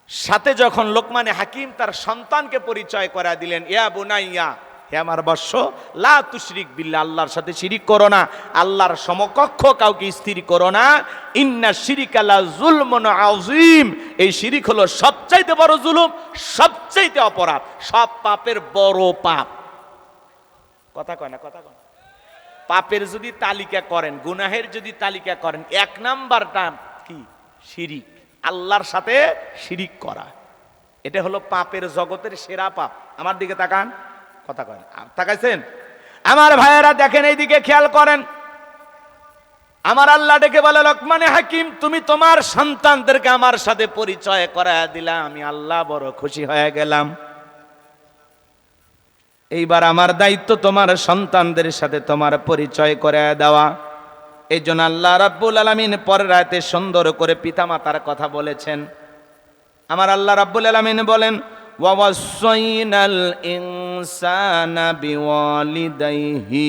সাথে যখন লোকমানে হাকিম তার সন্তানকে পরিচয় করা দিলেন, ইয়া বুনাইয়া, হে আমার বৎস, লা তুশরিক বিল্লাহ, আল্লাহর সাথে শিরিক করো না, আল্লাহর সমকক্ষ কাউকে স্থির করো না। ইন্না শিরিকা লা যুলমুন আযীম, এই শিরিক হলো সবচাইতে বড় জুলুম, সবচাইতে অপরাধ, সব পাপের বড় পাপ। কথা কয় না, কথা কয় না। পাপের যদি তালিকা করেন, গুনাহের যদি তালিকা করেন, এক নাম্বারটা কি? শিরিক, আল্লাহর সাথে শিরিক করা। এটা হলো পাপের জগতের সেরা পাপ। আমার দিকে তাকান। কথা কয় না, তাকাইছেন? আমার ভাইয়েরা দেখেন, এই দিকে খেয়াল করেন। আমার আল্লাহ ডেকে বলে, লোকমানে হাকিম, তুমি তোমার সন্তানদেরকে আমার সাথে পরিচয় করায় দিলা, আমি আল্লাহ বড় খুশি হয়ে গেলাম। এইবার আমার দায়িত্ব তোমার সন্তানদের সাথে তোমার পরিচয় করায় দেওয়া। এই জন্য আল্লাহ রাব্বুল আলামিন পরের আয়াতে সুন্দর করে পিতামাতার কথা বলেছেন। আমার আল্লাহ রাব্বুল আলামিন বলেন, ওয়াওয়াসাইনাল ইনসানা বিওয়ালিদাইহি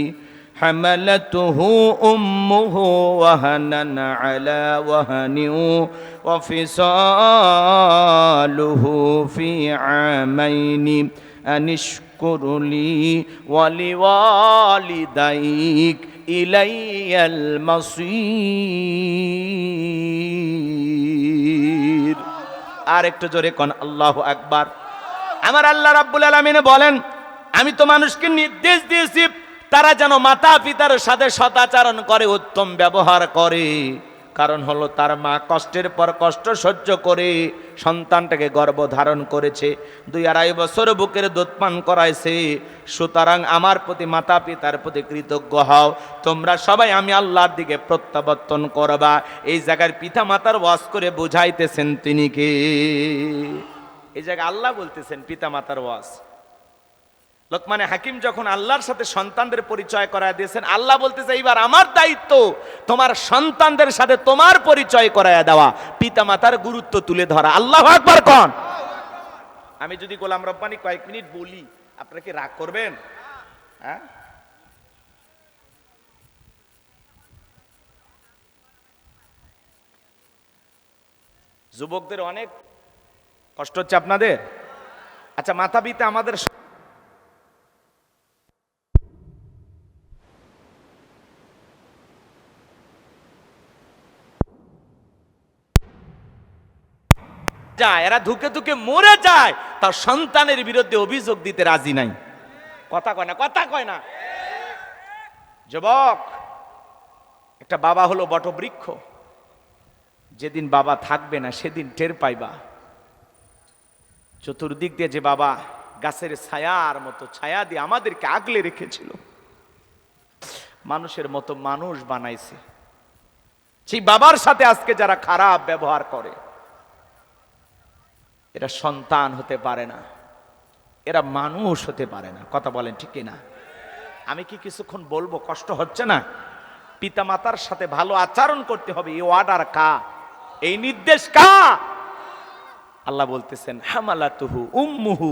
হামালাতুহু উম্মুহু ওয়াহানান আলা ওয়াহানিন ওয়া ফিসালুহু ফি আমাইনি আনিশকুরলি ওয়ালিওয়ালিদাইক ইলাইয়াল মাসির। আর একটু জোরে কোন আল্লাহু আকবার। আমার আল্লাহ রাব্বুল আলামিন বলেন, আমি তো মানুষকে নির্দেশ দিয়েছি তারা যেন মাতা পিতার সাথে সদাচরণ করে, উত্তম ব্যবহার করে। কারণ হলো তার মা কষ্টের পর কষ্ট সহ্য করে সন্তানটাকে গর্ভ ধারণ করেছে, 2-2.5 বছর বুকের দুধ পান করাইছে। সুতরাং আমার প্রতি মাতা পিতার প্রতি কৃতজ্ঞ হও। তোমরা সবাই আমি আল্লাহর দিকে প্রত্যাবর্তন করবা। এই জায়গায় পিতা মাতার ওয়াজ করে বুঝাইতেছেন তিনি কে? এই জায়গায় আল্লাহ বলতেছেন পিতা মাতার ওয়াজ। লোকমানে হাকিম যখন আল্লাহর সাথে সন্তানদের পরিচয় করায় দিয়েছেন, আল্লাহ বলতেছে এইবার আমার দায়িত্ব তোমার সন্তানদের সাথে তোমার পরিচয় করায় দেওয়া, পিতা মাতার গুরুত্ব তুলে ধরা। আল্লাহু আকবার কোন। আমি যদি গোলাম রব্বানী কয়েক মিনিট বলি, আপনারা কি রাগ করবেন? হ্যাঁ, যুবকদের অনেক কষ্ট হচ্ছে আপনাদের? আচ্ছা, মাতা পিতা আমাদের যায়, এরা ধুকে ধুকে মরে যায়, তার সন্তানের বিরুদ্ধে অভিযোগ দিতে রাজি নাই। কথা কয় না, কথা কয় না। যুবক, একটা বাবা হলো বটবৃক্ষ, যেদিন বাবা থাকবে না সেদিন টের পাইবা। চতুর্দিক দিয়ে যে বাবা গাছের ছায়ার মতো ছায়া দিয়ে আমাদেরকে আগলে রেখেছিল, মানুষের মতো মানুষ বানাইছে, সেই বাবার সাথে আজকে যারা খারাপ ব্যবহার করে, এরা সন্তান হতে পারে না, এরা মানুষ হতে পারে না। কথা বলেন ঠিক কিনা? আমি কি কিছুক্ষণ বলবো, কষ্ট হচ্ছে না? পিতা মাতার সাথে ভালো আচরণ করতে হবে, এই অর্ডার কা? এই নির্দেশ কা? আল্লাহ বলতেছেন, হামালাতুহু উম্মুহু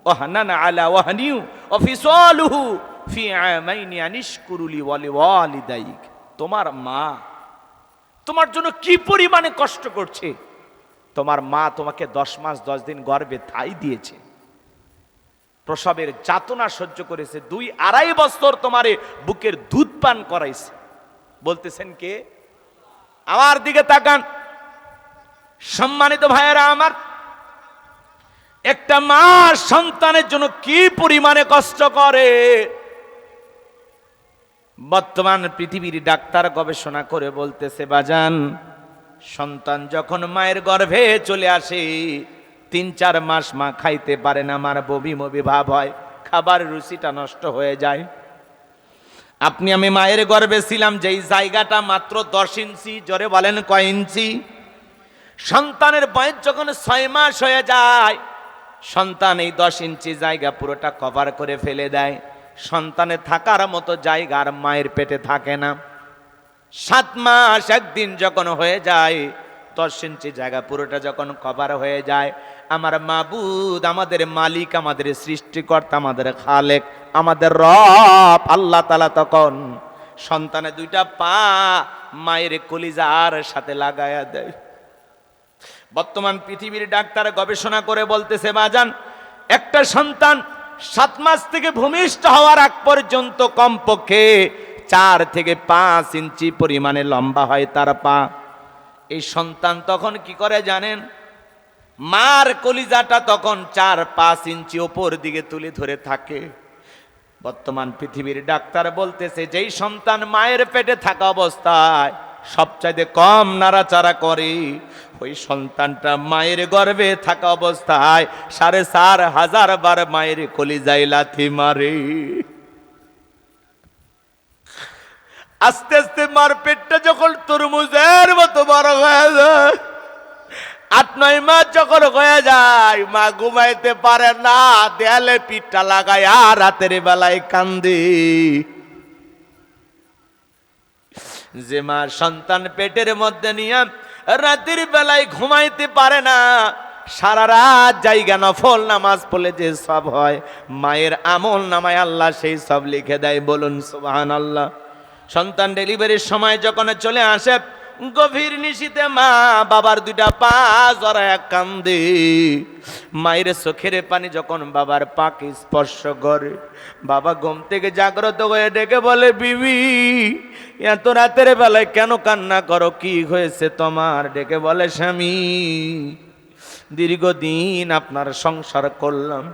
ওয়াহানান আলা ওয়াহানিউ ওয়া ফিসালুহু ফি আমাইনি আনিশকুরলি ওয়ালিওয়ালিদাইক। তোমার মা তোমার জন্য কি পরিমাণে কষ্ট করছে। তোমার মা তোমাকে 10 মাস 10 দিন গর্ভে ঠাই দিয়েছে, প্রসবের যাতনা সহ্য করেছে, 2-2.5 বছর তোমারে বুকের দুধ পান করাইছে। বলতেছেন কে? আমার দিকে তাকান সম্মানিত ভাইয়েরা আমার, একটা মা সন্তানের জন্য কি পরিমাণে কষ্ট করে। বর্তমান পৃথিবীর ডাক্তার গবেষণা করে বলতেছে, বাজান, সন্তান যখন মায়ের গর্ভে চলে আসে 3-4 মাস মা খাইতে পারে না, আমার বমি বমি ভাব হয়, খাবার রুচিটা নষ্ট হয়ে যায়। আপনি আমি মায়ের গর্ভে ছিলাম, যেই জায়গাটা মাত্র 10 ইঞ্চি, জোরে বলেন কয় ইঞ্চি? সন্তানের বয়স যখন 6 মাস হয়ে যায়, সন্তান এই 10 ইঞ্চি জায়গা পুরোটা কভার করে ফেলে দেয়। সন্তানের থাকার মতো জায়গা আর মায়ের পেটে থাকে না। 7 মাস একদিন যখন হয়ে যায়, 10 ইঞ্চি জায়গা পুরোটা যখন কভার হয়ে যায়, আমার মাবুদ, আমাদের মালিক, আমাদের সৃষ্টিকর্তা, আমাদের খালেক, আমাদের রব আল্লাহ তাআলা তখন সন্তানের 2টা পা মায়ের কলিজার সাথে লাগায়া দেয়। বর্তমান পৃথিবীর ডাক্তার গবেষণা করে বলতেছে, বাজান, একটা সন্তান 7 মাস থেকে ভূমিষ্ঠ হওয়ার আগ পর্যন্ত কমপক্ষে 4 থেকে 5 ইঞ্চি পরিমাণে লম্বা হয় তার পা। এই সন্তান তখন কি করে জানেন? মার কলিজাটা তখন 4-5 ইঞ্চি উপর দিকে তুলে ধরে থাকে। বর্তমান পৃথিবীর ডাক্তার বলতেছে, যেই সন্তান মায়ের পেটে থাকা অবস্থায় সবচাইতে কম নাড়াচাড়া করে, ওই সন্তানটা মায়ের গর্ভে থাকা অবস্থায় 4,500 বার মায়ের কলিজায় লাথি মারে। আস্তে আস্তে মার পেটটা যখন তরমুজের মতো বড় হয়ে যায়, 8-9 মাস যখন হয়ে যায়, মা ঘুমাইতে পারে না, দেয়ালে পিঠটা লাগায় আর রাতের বেলায় কান্দে। যে মা সন্তান পেটের মধ্যে নিয়ে রাতের বেলায় ঘুমাইতে পারে না, সারা রাত জায়গা নফল নামাজ পড়লে যে সব হয়, মায়ের আমল নামায় আল্লাহ সেই সব লিখে দেয়। বলুন সুবহানাল্লাহ। সন্তান ডেলিভারির সময় যখন চলে আসে, গভীর নিশীতে মা বাবার 2টা পা জড়ায় কান্দে। মায়ের চোখের পানি যখন বাবার পাকে স্পর্শ করে, বাবা ঘুম থেকে জাগ্রত হয়ে ডেকে বলে, বিবি, এত রাতের বেলায় কেন কান্না করো, কি হয়েছে তোমার? ডেকে বলে, স্বামী, দীর্ঘদিন আপনার সংসার করলাম,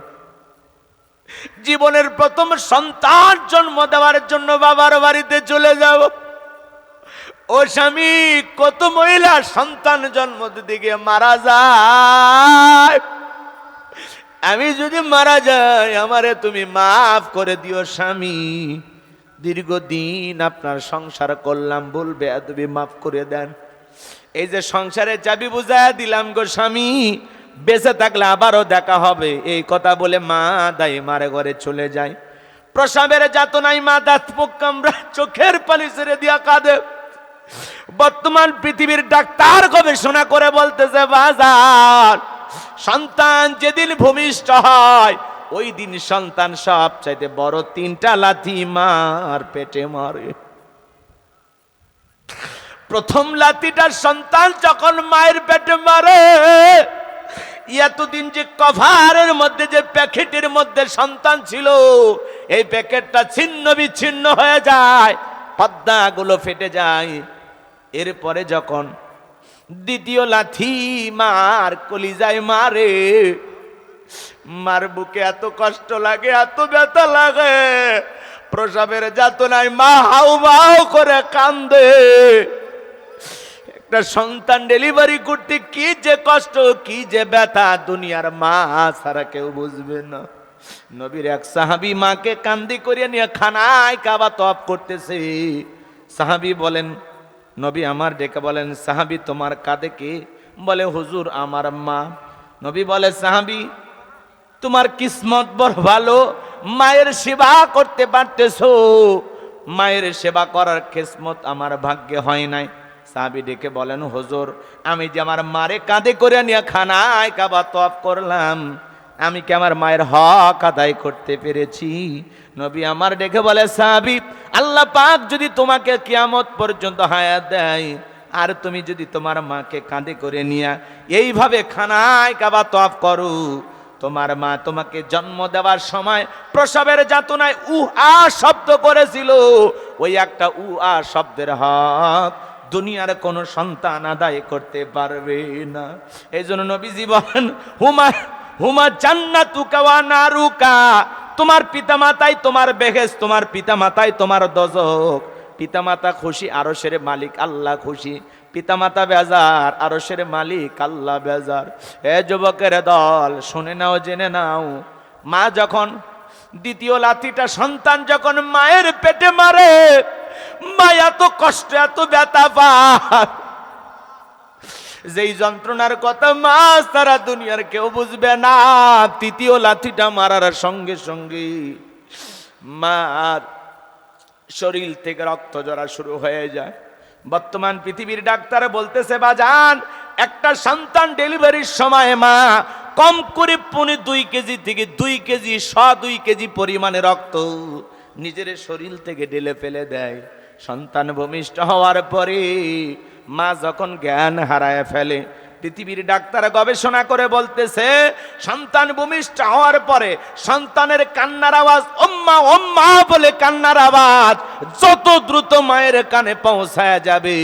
জীবনের প্রথম সন্তান জন্ম দেওয়ার জন্য বাবার বাড়িতে চলে যাব। ও স্বামী, কত মহিলা সন্তান জন্ম দিতে গিয়ে মারা যায়, আমি যদি মারা যাই আমারে তুমি মাফ করে দিও স্বামী, দীর্ঘদিন আপনার সংসার করলাম, বলবে তুমি মাফ করে দেন। এই যে সংসারের চাবি বুঝায়া দিলাম গো স্বামী, বেঁচে থাকলে আবারও দেখা হবে, এই কথা বলে মা দাই মারে ঘরে চলে যায়। প্রসবের যাতনায় মা দাঁত মুখ কামড়ায়, চোখের পানি ছেড়ে দিয়া কাঁদে। বর্তমান পৃথিবীর ডাক্তার গবেষণা করে বলতেছে, বাজার, সন্তান যেদিন ভূমিষ্ঠ হয়, ওই দিন সন্তান সবচাইতে বড় 3টা লাথি মার পেটে মারে। প্রথম লাথিটা সন্তান যখন মায়ের পেটে মারে, এতদিন যে কভারের মধ্যে, যে প্যাকেটের মধ্যে সন্তান ছিল, এই প্যাকেটটা ছিন্ন বিচ্ছিন্ন হয়ে যায়, পর্দাগুলো ফেটে যায়। এরপরে যখন দ্বিতীয় লাথি মার কলিজায় মারে, মার বুকে এত কষ্ট লাগে, এত ব্যথা লাগে, প্রসবের যাতনায় মা হাউমাউ করে কান্দে। একটা সন্তান ডেলিভারি করতে কি যে কষ্ট, কি যে ব্যথা, দুনিয়ার মা ছাড়া কেউ বুঝবে না। নবীর এক সাহাবী মাকে কান্দি করিয়ে নিয়ে খানায় কাবা তওয়াফ করতেছে। সাহাবী বলেন, নবী আমার, ডেকে বলেন, সাহাবী তোমার কাঁদে কে? বলে, হুজুর আমার মা। নবী বলে, সাহাবী তোমার কিসমত বড় ভালো, মায়ের সেবা করতে পারতেছো, মায়ের সেবা করার কিসমত আমার ভাগ্যে হয় নাই। সাহাবী ডেকে বলেন, হুজুর আমি যে আমার মারে কাঁধে করে নিয়ে খানায় কাবা তওয়াফ করলাম, আমি কি আমার মায়ের হক আদায় করতে পেরেছি? নবী আমার ডেকে বলে, সাহাবী, আল্লাহ পাক যদি তোমাকে কিয়ামত পর্যন্ত হায়াত দেয়, আর তুমি যদি তোমার মাকে কাঁধে করে নিয়ে এইভাবে খানায় কাবা তওয়াফ করো, তোমার মা তোমাকে জন্ম দেওয়ার সময় প্রসবের যাতনায় আ শব্দ করেছিল, ওই একটা আ শব্দের হক দুনিয়ার কোন সন্তান আদায় করতে পারবে না। এই জন্য নবীজি বলেন, হুমা জান্নাতুকা ওয়া নারুকা, তোমার পিতামাতাই তোমার বেহেশত, তোমার পিতামাতাই তোমার দোজখ। পিতামাতা খুশি, আরশের মালিক আল্লাহ খুশি। পিতামাতা বেজার, আরশের মালিক আল্লাহ বেজার। এ যুবকের দল, শুনে নাও, জেনে নাও, মা যখন দ্বিতীয় লাথিটা সন্তান যখন মায়ের পেটে মারে, মা এত কষ্ট, এত ব্যথা পায়, যেই যন্ত্রণার কথা মা সারা দুনিয়ার কেউ বুঝবে না। তৃতীয় লাথিটা মারার সঙ্গে সঙ্গে মার শরীর থেকে রক্ত ঝরা শুরু হয়ে যায়। বর্তমান পৃথিবীর ডাক্তার বলতেছে, বাজান, একটা সন্তান ডেলিভারির সময় মা কম করে 2.5 কেজি থেকে 2 কেজি 2 কেজি পরিমাণে রক্ত নিজের শরীর থেকে ঢেলে ফেলে দেয়। সন্তান ভূমিষ্ঠ হওয়ার পরে মা যখন জ্ঞান হারায় ফেলে, পৃথিবীর ডাক্তার গবেষণা করে বলতেছে, সন্তান ভূমিষ্ঠ হওয়ার পরে সন্তানের কান্নার আওয়াজ, ওম্মা ওম্মা বলে কান্নার আওয়াজ যত দ্রুত মায়ের কানে পৌঁছায় যাবে,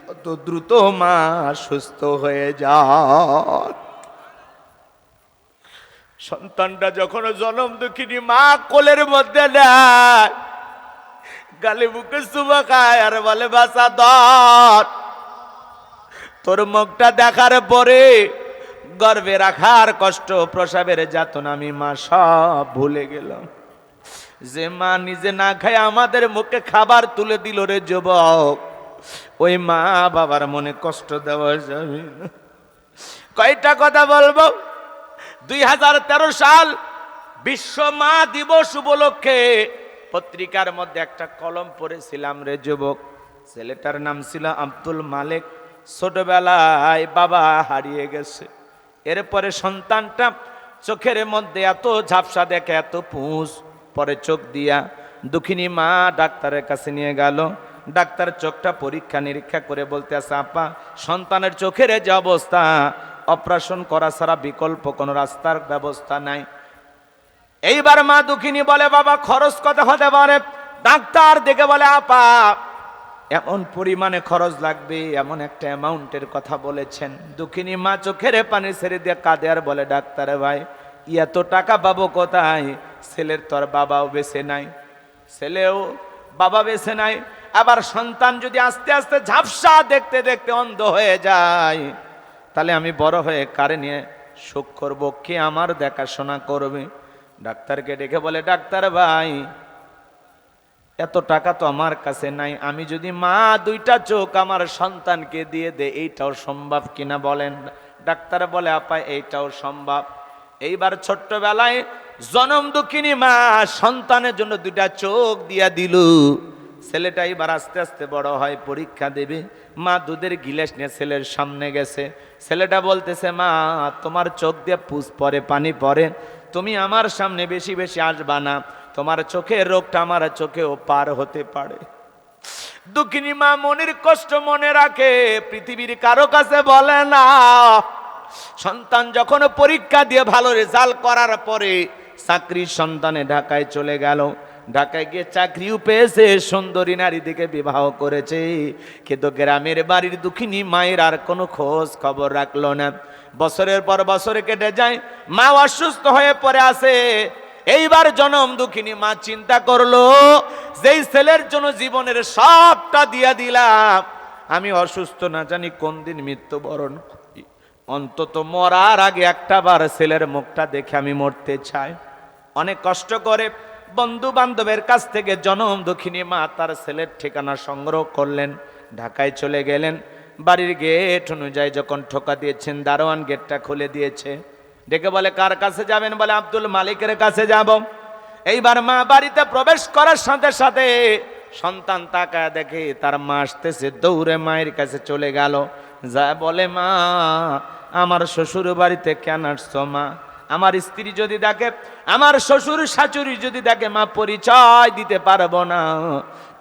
তত দ্রুত মা সুস্থ হয়ে যায়। সন্তানটা যখন জন্ম দুঃখিনী মা কোলের মধ্যে নেয়, গালে মুখে চুমা খায় আর বলে, বাঁচা ধর। তোর মুখটা দেখার পরে গর্ভে রাখার কষ্ট, প্রসবের যাতনা আমি মা সব ভুলে গেলাম। যে মা নিজে না খায় আমাদের মুখে খাবার তুলে দিল রে যুবক, ওই মা বাবার মনে কষ্ট দেওয়া যাবে না। কয়টা কথা বলবো। 2013 সাল বিশ্ব মা দিবস উপলক্ষে পত্রিকার মধ্যে একটা কলম পড়েছিলাম রে যুবক। ছেলেটার নাম ছিল আব্দুল মালিক। ছোটবেলায় বাবা হারিয়ে গেছে। এরপরে সন্তানটা চোখের মধ্যে এত ঝাপসা দেখে, এত পুঁজ, পরে চোখ দিয়া দুঃখিনী মা ডাক্তারের কাছে নিয়ে গেল। ডাক্তার চোখটা পরীক্ষা নিরীক্ষা করে বলতে আছে, আপা সন্তানের চোখের যে অবস্থা, অপারেশন করা ছাড়া বিকল্প কোনো রাস্তার ব্যবস্থা নাই। এইবার মা দুঃখিনী বলে, বাবা খরচ কত হতে পারে? ডাক্তার দেখে বলে, আপা এমন পরিমাণে খরচ লাগবে, এমন একটা অ্যামাউন্টের কথা বলেছেন। দুঃখিনী মা চোখের পানি ছেড়ে দিয়ে কাঁদে আর বলে, ডাক্তার ভাই এত টাকা পাবো কোথায়? ছেলের তোর বাবাও বেঁচে নাই, ছেলেও বাবা বেঁচে নাই। আবার সন্তান যদি আস্তে আস্তে ঝাপসা দেখতে দেখতে অন্ধ হয়ে যায়, তাহলে আমি বড় হয়ে কারে নিয়ে সুখ করব? কে আমার দেখাশোনা করবে? ডাক্তারকে ডেকে বলে, ডাক্তার ভাই এত টাকা তো আমার কাছে নাই, আমি যদি মা 2টা চোখ আমার সন্তানকে দিয়ে দে, এইটাও সম্ভব কিনা বলেন? ডাক্তার বলে, আপা এইটাও সম্ভব। এইবার ছোট্টবেলায় জনম দুঃখিনী মা সন্তানের জন্য 2টা চোখ দিয়া দিল। ছেলেটা এবার আস্তে আস্তে বড় হয়, পরীক্ষা দেবে। মা দুধের গিলাস নিয়ে ছেলের সামনে গেছে। ছেলেটা বলতেছে, মা তোমার চোখ দিয়ে পুষ পরে, পানি পরে, তুমি আমার সামনে বেশি বেশি আসবা না, তোমার চোখের রোগটা আমার চোখেও পার হতে পারে। দুঃখিনী মা মনের কষ্ট মনে রাখে, পৃথিবীর কারো কাছে বলে না। সন্তান যখন পরীক্ষা দিয়ে ভালো রেজাল্ট করার পরে চাকরির সন্তানে ঢাকায় চলে গেল। ঢাকায় গিয়ে চাকরিও পেয়েছে, সুন্দরী নারী দিকে বিবাহ করেছে। কিন্তু গ্রামের বাড়ির দুঃখিনী মায়ের আর কোনো খোঁজ খবর রাখলো না। বছরের পর বছর কেটে যায়, মা অসুস্থ হয়ে পড়ে আছে। এইবার জনম দুঃখিনী মা চিন্তা করলো, যেই ছেলের জন্য জীবনের সবটা দিয়া দিলাম, আমি অসুস্থ না জানি কোন দিন মৃত্যুবরণ করি, অন্তত মরার আগে একটা বার ছেলের মুখটা দেখে আমি মরতে চাই। অনেক কষ্ট করে বন্ধু বান্ধবের কাছ থেকে জনম দুঃখিনী মা তার ছেলের ঠিকানা সংগ্রহ করলেন, ঢাকায় চলে গেলেন। বাড়ির গেট অনুযায়ী যখন ঠোকা দিয়েছেন, দারোয়ান গেটটা খুলে দিয়েছে। ডেকে বলে, কার কাছে যাবেন? বলে, আব্দুল মালিকের কাছে যাব। এইবার মা বাড়িতে প্রবেশ করার সাথে সাথে সন্তান তাকায় দেখে তার মা আসতেছে, দৌড়ে মায়ের কাছে চলে গেল। যা বলে, মা আমার শ্বশুর বাড়িতে কেন আসছো? মা আমার স্ত্রী যদি দেখে, আমার শ্বশুর শাশুড়ি যদি দেখে, মা পরিচয় দিতে পারবো না।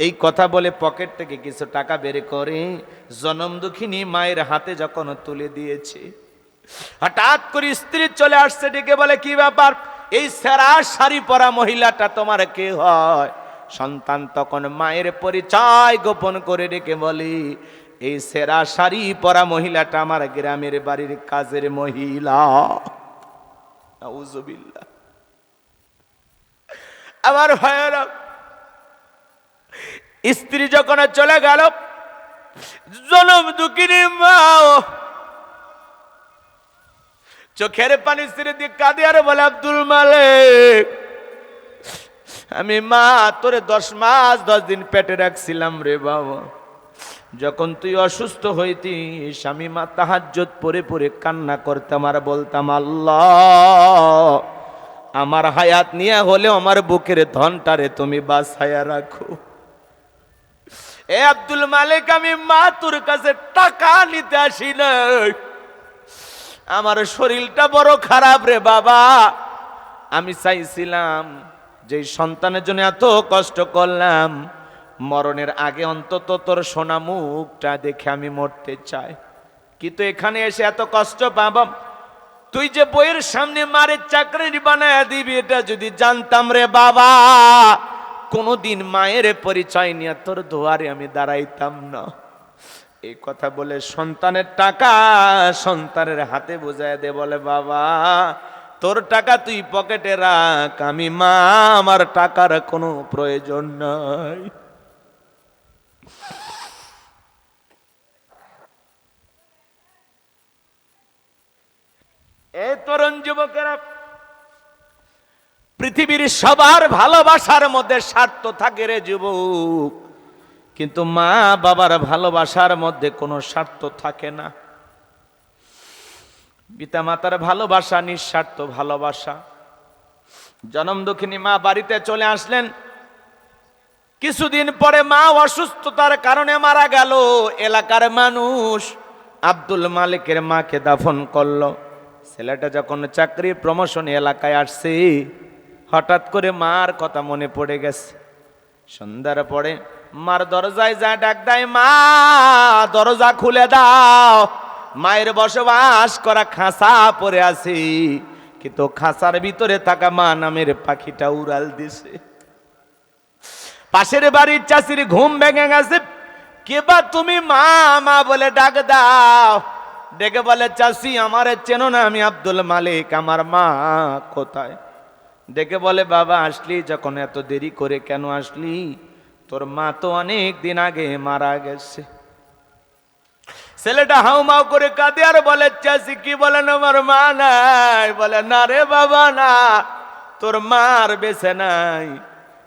এই কথা বলে পকেট থেকে কিছু টাকা বের করে জনম দুঃখিনী মায়ের হাতে যখন তুলে দিয়েছে, হঠাৎ করে স্ত্রী চলে আসছে, ডেকে বলে কি ব্যাপার, এই সেরা শাড়ি পরা মহিলাটা তোমার কে হয়? সন্তান তখন মায়ের পরিচয় গোপন করে ডেকে বলে, এই সেরা শাড়ি পরা মহিলাটা আমার গ্রামের বাড়ির কাজের মহিলা। নাউজুবিল্লাহ। আমার ভাইয়েরা, স্ত্রী যখন চলে গেল, জনম দুঃখিনী মা চোখের পানি ছেড়ে দিয়ে কাঁদে আর বলে, আব্দুল মালিক, আমি মা তোরে 10 মাস 10 দিন পেটে রাখছিলাম রে বাবা। যখন তুই অসুস্থ হইতিস আমি মা তাহাজ্জুদ পড়ে পড়ে কান্না করতাম আর বলতাম, আল্লাহ আমার হায়াত নিয়ে হলেও আমার বুকের ধনটারে তুমি বাঁচায়া রাখো। এ আব্দুল মালিক, আমি মা তোর কাছে টাকা নিতে আসি নাই, আমার শরীরটা বড় খারাপ রে বাবা। আমি চাইছিলাম যে সন্তানের জন্য এত কষ্ট করলাম, মরণের আগে অন্তত তোর সোনা মুখটা দেখে আমি মরতে চাই, কিন্তু এখানে এসে এত কষ্ট পাব। তুই যে বইয়ের সামনে মারের চাকরি বানায় দিবি, এটা যদি জানতাম রে বাবা, কোনোদিন মায়ের পরিচয় নিয়ে তোর দুয়ারে আমি দাঁড়াইতাম না। এই কথা বলে সন্তানের টাকা সন্তানের হাতে বুঝায় দে, বলে বাবা তোর টাকা তুই পকেটে রাখ, আমি মা আমার টাকার কোনো প্রয়োজন নাই। এই তরুণ যুবকেরা, পৃথিবীর সবার ভালোবাসার মধ্যে স্বার্থ থাকে রে যুবক, কিন্তু মা বাবার ভালোবাসার মধ্যে কোনো স্বার্থ থাকে না। পিতা মাতার ভালোবাসা নিঃস্বার্থ ভালোবাসা। জনম দুঃখিনী মা বাড়িতে চলে আসলেন, কিছুদিন পরে মা অসুস্থতার কারণে মারা গেল। এলাকার মানুষ আব্দুল মালিকের মাকে দাফন করলো। ছেলেটা যখন চাকরি প্রমোশন এলাকায় আসছে, হঠাৎ করে মার কথা মনে পড়ে গেছে। সন্ধ্যার পরে মার দরজায় যা ডাক দেয়, মা দরজা খুলে দাও। মায়ের বসবাস করা খাঁচা পড়ে আছে, কিন্তু খাঁচার ভিতরে থাকা মা নামের পাখিটা উড়াল দিছে। পাশের বাড়ির চাষির ঘুম ভেঙে গেছে, কেবা তুমি? মা মা বলে ডাক দাও। ডেকে বলে, চাষি আমারে চেনো না? আমি আব্দুল মালিক, আমার মা কোথায়? ডেকে বলে, বাবা আসলি যখন এত দেরি করে কেন আসলি? তোর মা তো অনেক দিন আগে মারা গেছে। ছেলেটা হাউমাউ করে কাঁদে আর বলে, চাষি কি বলেন আমার মা নাই? বলে, না রে বাবা না, তোর মার বেঁচে নাই।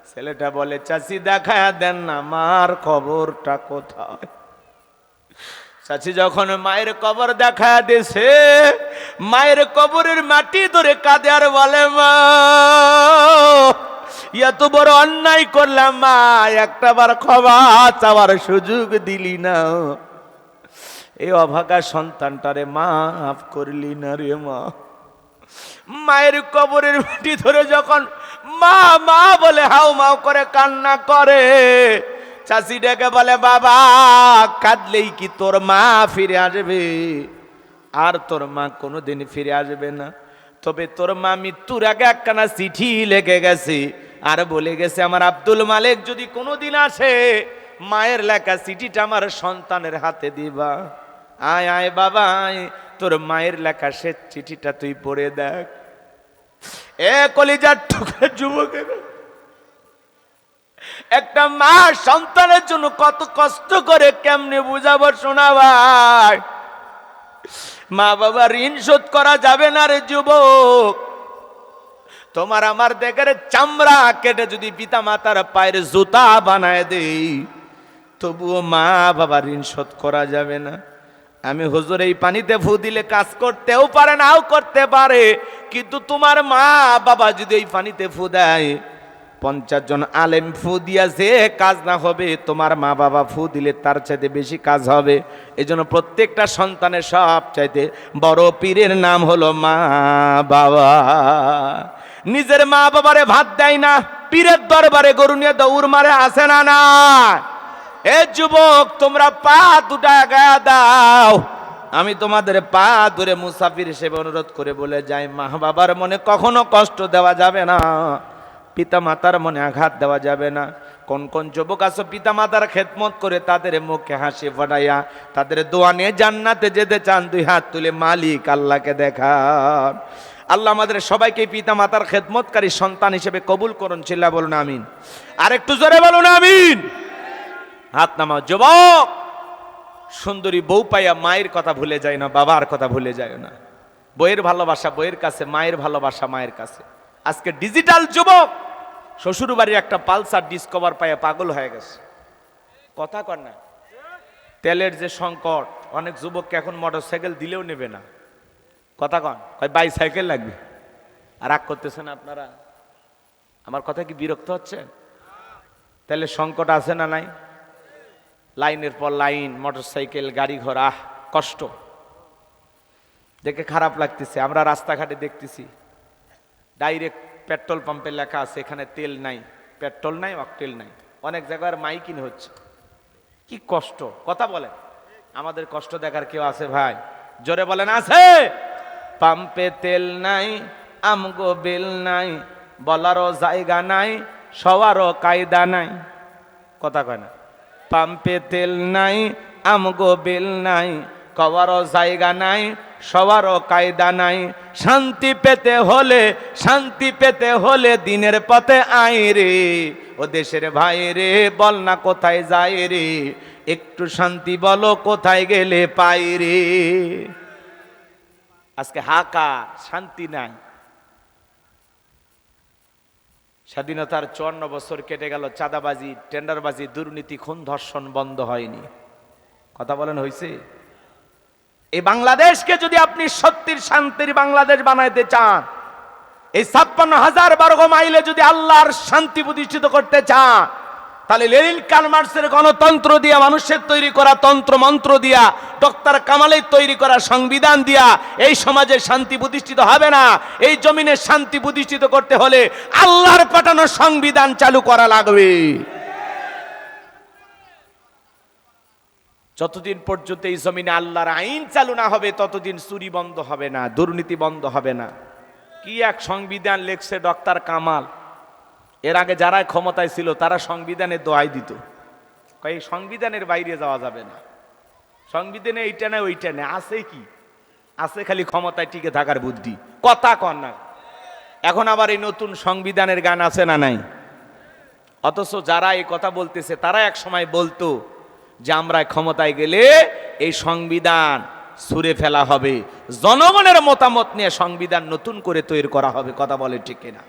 ছেলেটা বলে, চাষি দেখা দেন না মার কবরটা কোথায়? চাচি যখন মায়ের কবর দেখা দিয়েছে, মায়ের কবরের মাটি ধরে কাঁদে আর বলে, মা এত বড় অন্যায় করলাম মা, একটা বার ক্ষমা চাওয়ার সুযোগ দিলি না। এই অভাগা সন্তানটারে মাফ করলি না রে মা। মায়ের কবরের মাটি ধরে যখন মা মা বলে হাউ মাউ করে কান্না করে, চাচি ডেকে বলে, বাবা কাঁদলেই কি তোর মা ফিরে আসবে? আর তোর মা কোনোদিন ফিরে আসবে না। তবে তোর মা মৃত্যুর আগে একখানা চিঠি লিখে গেছে আর বলে গেছে, আমার আব্দুল মালিক যদি কোনোদিন আসে, মায়ের লেখা চিঠিটা আমার সন্তানের হাতে দিবা। আয় আয় বাবা আয়, তোর মায়ের লেখা সে চিঠিটা তুই পড়ে দেখ। এ কলিজার টুকরা যুবকের, একটা মা সন্তানের জন্য কত কষ্ট করে কেমনে বুঝাবো শোনা ভাই? মা বাবা ঋণ শোধ করা যাবে না রে যুবক। তোমার আমার দেখে চামড়া কেটে যদি পিতা মাতার পায়ের জুতা বানায় দেই, তবুও মা বাবা ঋণ শোধ করা যাবে না। আমি হুজুর এই পানিতে ফু দিলে কাজ করতেও পারে নাও করতে পারে, কিন্তু তোমার মা বাবা যদি এই পানিতে ফু দেয়, 50 জন আলেম ফু দিয়াছে কাজ না হবে, তোমার মা বাবা ফু দিলে তার চাইতে বেশি কাজ হবে। এই জন্য প্রত্যেকটা সন্তানের সব চাইতে বড় পীরের নাম হলো মা বাবা। নিজের মা বাবারে ভাত দেয় না, পীরের দরবারে গরু নিয়ে দৌড় মারে, আসে না না? এ যুবক, তোমরা পা দুটা গায়া দাও, আমি তোমাদের পা ধরে মুসাফির হিসেবে অনুরোধ করে বলে যাই, মা বাবার মনে কখনো কষ্ট দেওয়া যাবে না, পিতা মাতার মনে আঘাত দেওয়া যাবে না। কোন কোন যুবক আছো পিতা মাতার খেদমত করে তাদের মুখে হাসি ফোটাইয়া তাদের দোয়া নিয়ে জান্নাতে যেতে চান, দুই হাত তুলে মালিক আল্লাহকে দেখান। আল্লাহ আমাদের সবাইকে পিতা মাতার খেদমতকারী সন্তান হিসেবে কবুল করুন। চিল্লা বলুন আমিন। আর একটু জোরে বলুন আমিন। হাত নামাও। যুবক, সুন্দরী বউ পাইয়া মায়ের কথা ভুলে যায় না, বাবার কথা ভুলে যায় না। বইয়ের ভালোবাসা বইয়ের কাছে, মায়ের ভালোবাসা মায়ের কাছে। আজকে ডিজিটাল যুবক শ্বশুর বাড়ির একটা পালসার ডিসকভার পাইয়া পাগল হয়ে গেছে। কথা কর না। তেলের যে সংকট, অনেক যুবককে এখন মোটরসাইকেল দিলেও নেবে না। কথা কন, বাইসাইকেল লাগবে। আর রাগ করতেছেন আপনারা? আমার কথা কি বিরক্ত হচ্ছে? তেলের সংকট আছে না নাই? লাইনের পর লাইন, মোটরসাইকেল, গাড়ি ঘোড়া, কষ্ট দেখে খারাপ লাগতেছে। আমরা রাস্তাঘাটে দেখতেছি ডাইরেক্ট পেট্রোল পাম্পে লেখা আছে এখানে তেল নাই, পেট্রোল নাই, অকটেল নাই। অনেক জায়গার মাইকিং হচ্ছে। কি কষ্ট! কথা বলেন, আমাদের কষ্ট দেখার কেউ আছে ভাই? জোরে বলেন আছে? পাম্পে তেল নাই, আমগো বিল নাই, বলারও জায়গা নাই, সবারও কায়দা নাই। কথা কয় না? পাম্পে তেল নাই, আমগো বিল নাই, কবারও জায়গা নাই, সবারও কায়দা নাই। শান্তি পেতে হলে দিনের পথে আয় রে, ও দেশের ভাই রে, বল না কোথায় যায় রে, একটু শান্তি বলো কোথায় গেলে পাই রে। আজকে হাহাকার, শান্তি নাই। স্বাধীনতার 54 বছর কেটে গেল, চাঁদাবাজি, টেন্ডারবাজি, দুর্নীতি, খুন ধর্ষণ বন্ধ হয়নি। কথা বলেন হয়েছে? এই বাংলাদেশকে যদি আপনি সত্যির শান্তির বাংলাদেশ বানাইতে চান, এই 56,000 বর্গ মাইলে যদি আল্লাহর শান্তি প্রতিষ্ঠিত করতে চান, তাহলে লেনিন কার্ল মার্কসের গণতন্ত্র দিয়া, মানুষের তৈরি করা তন্ত্র মন্ত্র দিয়া, ডক্টর কামালের তৈরি করা সংবিধান দিয়া এই সমাজে শান্তি প্রতিষ্ঠিত হবে না। এই জমিনে শান্তি প্রতিষ্ঠিত করতে হলে আল্লাহর পাঠানো সংবিধান চালু করা লাগবে। যতদিন পর্যন্ত এই জমিনে আল্লাহর আইন চালু না হবে, ততদিন চুরি বন্ধ হবে না, দুর্নীতি বন্ধ হবে না। কি এক সংবিধান লেখছে ডক্টর কামাল! এর আগে যারা ক্ষমতায় ছিল তারা সংবিধানের দোহাই দিত, এই সংবিধানের বাইরে যাওয়া যাবে না, সংবিধানে এইটা না ওইটা না। আছে কি? আছে খালি ক্ষমতায় টিকে থাকার বুদ্ধি। কথা কন না। এখন আবার এই নতুন সংবিধানের গান আছে না নাই? অথচ যারা এই কথা বলতেছে তারা এক সময় বলতো যে আমরা ক্ষমতায় গেলে এই সংবিধান ছুঁড়ে ফেলা হবে, জনগণের মতামত নিয়ে সংবিধান নতুন করে তৈরি করা হবে। কথা বলে ঠিক কিনা?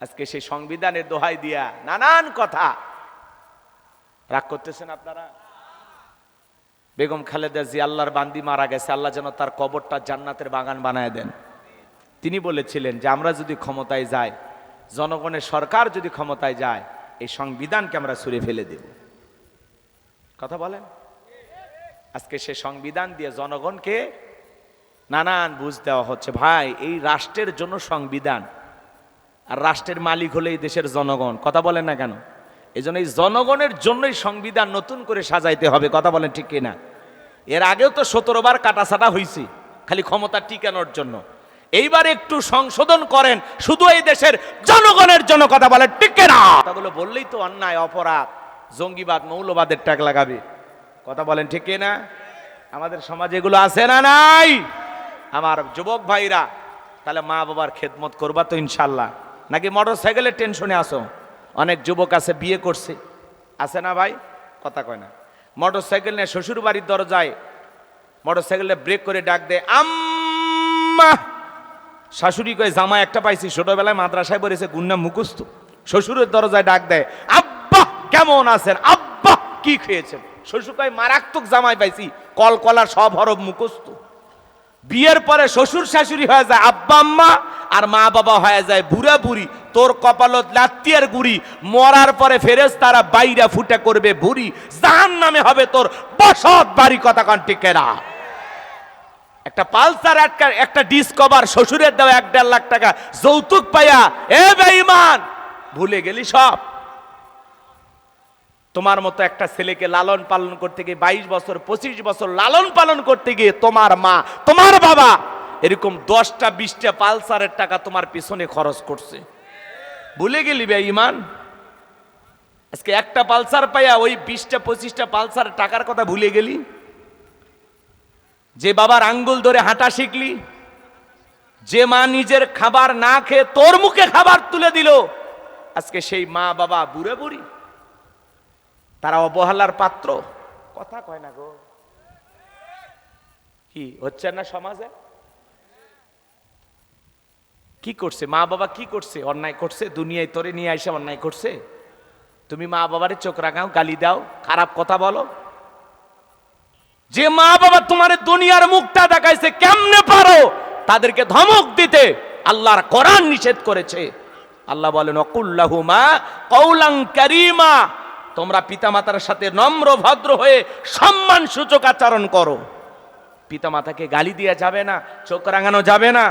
আজকে সেই সংবিধানের দোহাই দিয়া নানান কথা। রাগ করতেছেন আপনারা? বেগম খালেদা জিয়া আল্লাহর বান্দি মারা গেছে, আল্লাহ যেন তার কবরটা জান্নাতের বাগান বানায় দেন। তিনি বলেছিলেন যে আমরা যদি ক্ষমতায় যাই, জনগণের সরকার যদি ক্ষমতায় যায়, এই সংবিধানকে আমরা ছুঁড়ে ফেলে দেব। কথা বলেন? আজকে সে সংবিধান দিয়ে জনগণকে নানান বুঝ দেওয়া হচ্ছে। ভাই, এই রাষ্ট্রের জন্য সংবিধান, আর রাষ্ট্রের মালিক হলে এই দেশের জনগণ। কথা বলেন না কেন? এই জন্য এই জনগণের জন্যই সংবিধান নতুন করে সাজাইতে হবে। কথা বলেন ঠিক কিনা? এর আগেও তো 17 বার কাটাছাটা হয়েছে খালি ক্ষমতা টিকানোর জন্য। এইবার একটু সংশোধন করেন শুধু এই দেশের জনগণের জন্য। কথা বলেন ঠিক কিনা? কথাগুলো বললেই তো অন্যায়, অপরাধ, জঙ্গিবাদ, মৌলবাদের ট্যাগ লাগাবে। কথা বলেন ঠিক কিনা? আমাদের সমাজে এগুলো আছে না নাই? আমার যুবক ভাইরা, তাহলে মা বাবার খেদমত করবা তো ইনশাল্লাহ, নাকি মোটর সাইকেলের টেনশনে আসো? অনেক যুবক আছে বিয়ে করছে, আছে না ভাই? কথা কয় না। মোটর সাইকেল নিয়ে শ্বশুর বাড়ির দরজায় মোটর সাইকেলে ব্রেক করে ডাক দেয় আম্মা। শাশুড়ি কয় জামা একটা পাইছি, ছোটবেলায় মাদ্রাসায় পড়েছে, গুন্না মুখস্থ। শ্বশুরের দরজায় ডাক দেয় আব্বা কেমন আছেন, আব্বা কি খেয়েছেন? শ্বশুর কয় মারাত্মক জামাই পাইছি, কলকলার সব হরফ মুখস্থ। বিয়ের পরে শ্বশুর শাশুড়ি হয়ে যায় আব্বা আম্মা, আর মা বাবা হয়ে যায় বুড়া বুড়ি। তোর কপালত লাত্তিয়ার গুড়ি, মরার পরে ফেরেশতারা বাইরা ফুটে করবে বুড়ি, জাহান্নামে হবে তোর বসত বাড়ি। কথা কান ঠিক না? একটা পালসার, একটা ডিসকভার শ্বশুরের দেওয়া 1.5 লাখ টাকা যৌতুক পাইয়া এ বেঈমান ভুলে গেলি সব। তোমার মতো একটা ছেলেকে লালন পালন করতে গিয়ে 22 বছর 25 বছর লালন পালন করতে গিয়ে তোমার মা তোমার বাবা এরকম 10টা 20টা পালসারের টাকা তোমার পিছনে খরচ করছে, ভুলে গেলি বে ইমান? আজকে একটা পালসার পাইয়া ওই 20টা 25টা পালসারের টাকার কথা ভুলে গেলি? যে বাবার আঙ্গুল ধরে হাঁটা শিখলি, যে মা নিজের খাবার না খেয়ে তোর মুখে খাবার তুলে দিল, আজকে সেই মা বাবা বুড়ে বুড়ি, তারা অবহেলার পাত্র। কথা কয় না গো, কি হচ্ছে না সমাজে? কি করছে মা বাবা? কি করছে? অন্যায় করছে? দুনিয়ায় তোরে নিয়ে এসে অন্যায় করছে? তুমি মা বাবারে চোখ রাঙাও, গালি দাও, খারাপ কথা বলো। যে মা বাবা তোমার দুনিয়ার মুখটা দেখাইছে, কেমনে পারো তাদেরকে ধমক দিতে? আল্লাহর কোরআন নিষেধ করেছে। আল্লাহ বলেন অকুল্লাহুমা কওলান কারীমা, তোমরা পিতামাতার সাথে নম্র ভদ্র হয়ে সম্মান সূচক আচরণ করো। পিতামাতাকে গালি দেওয়া যাবে না, চোখ রাঙানো যাবে না।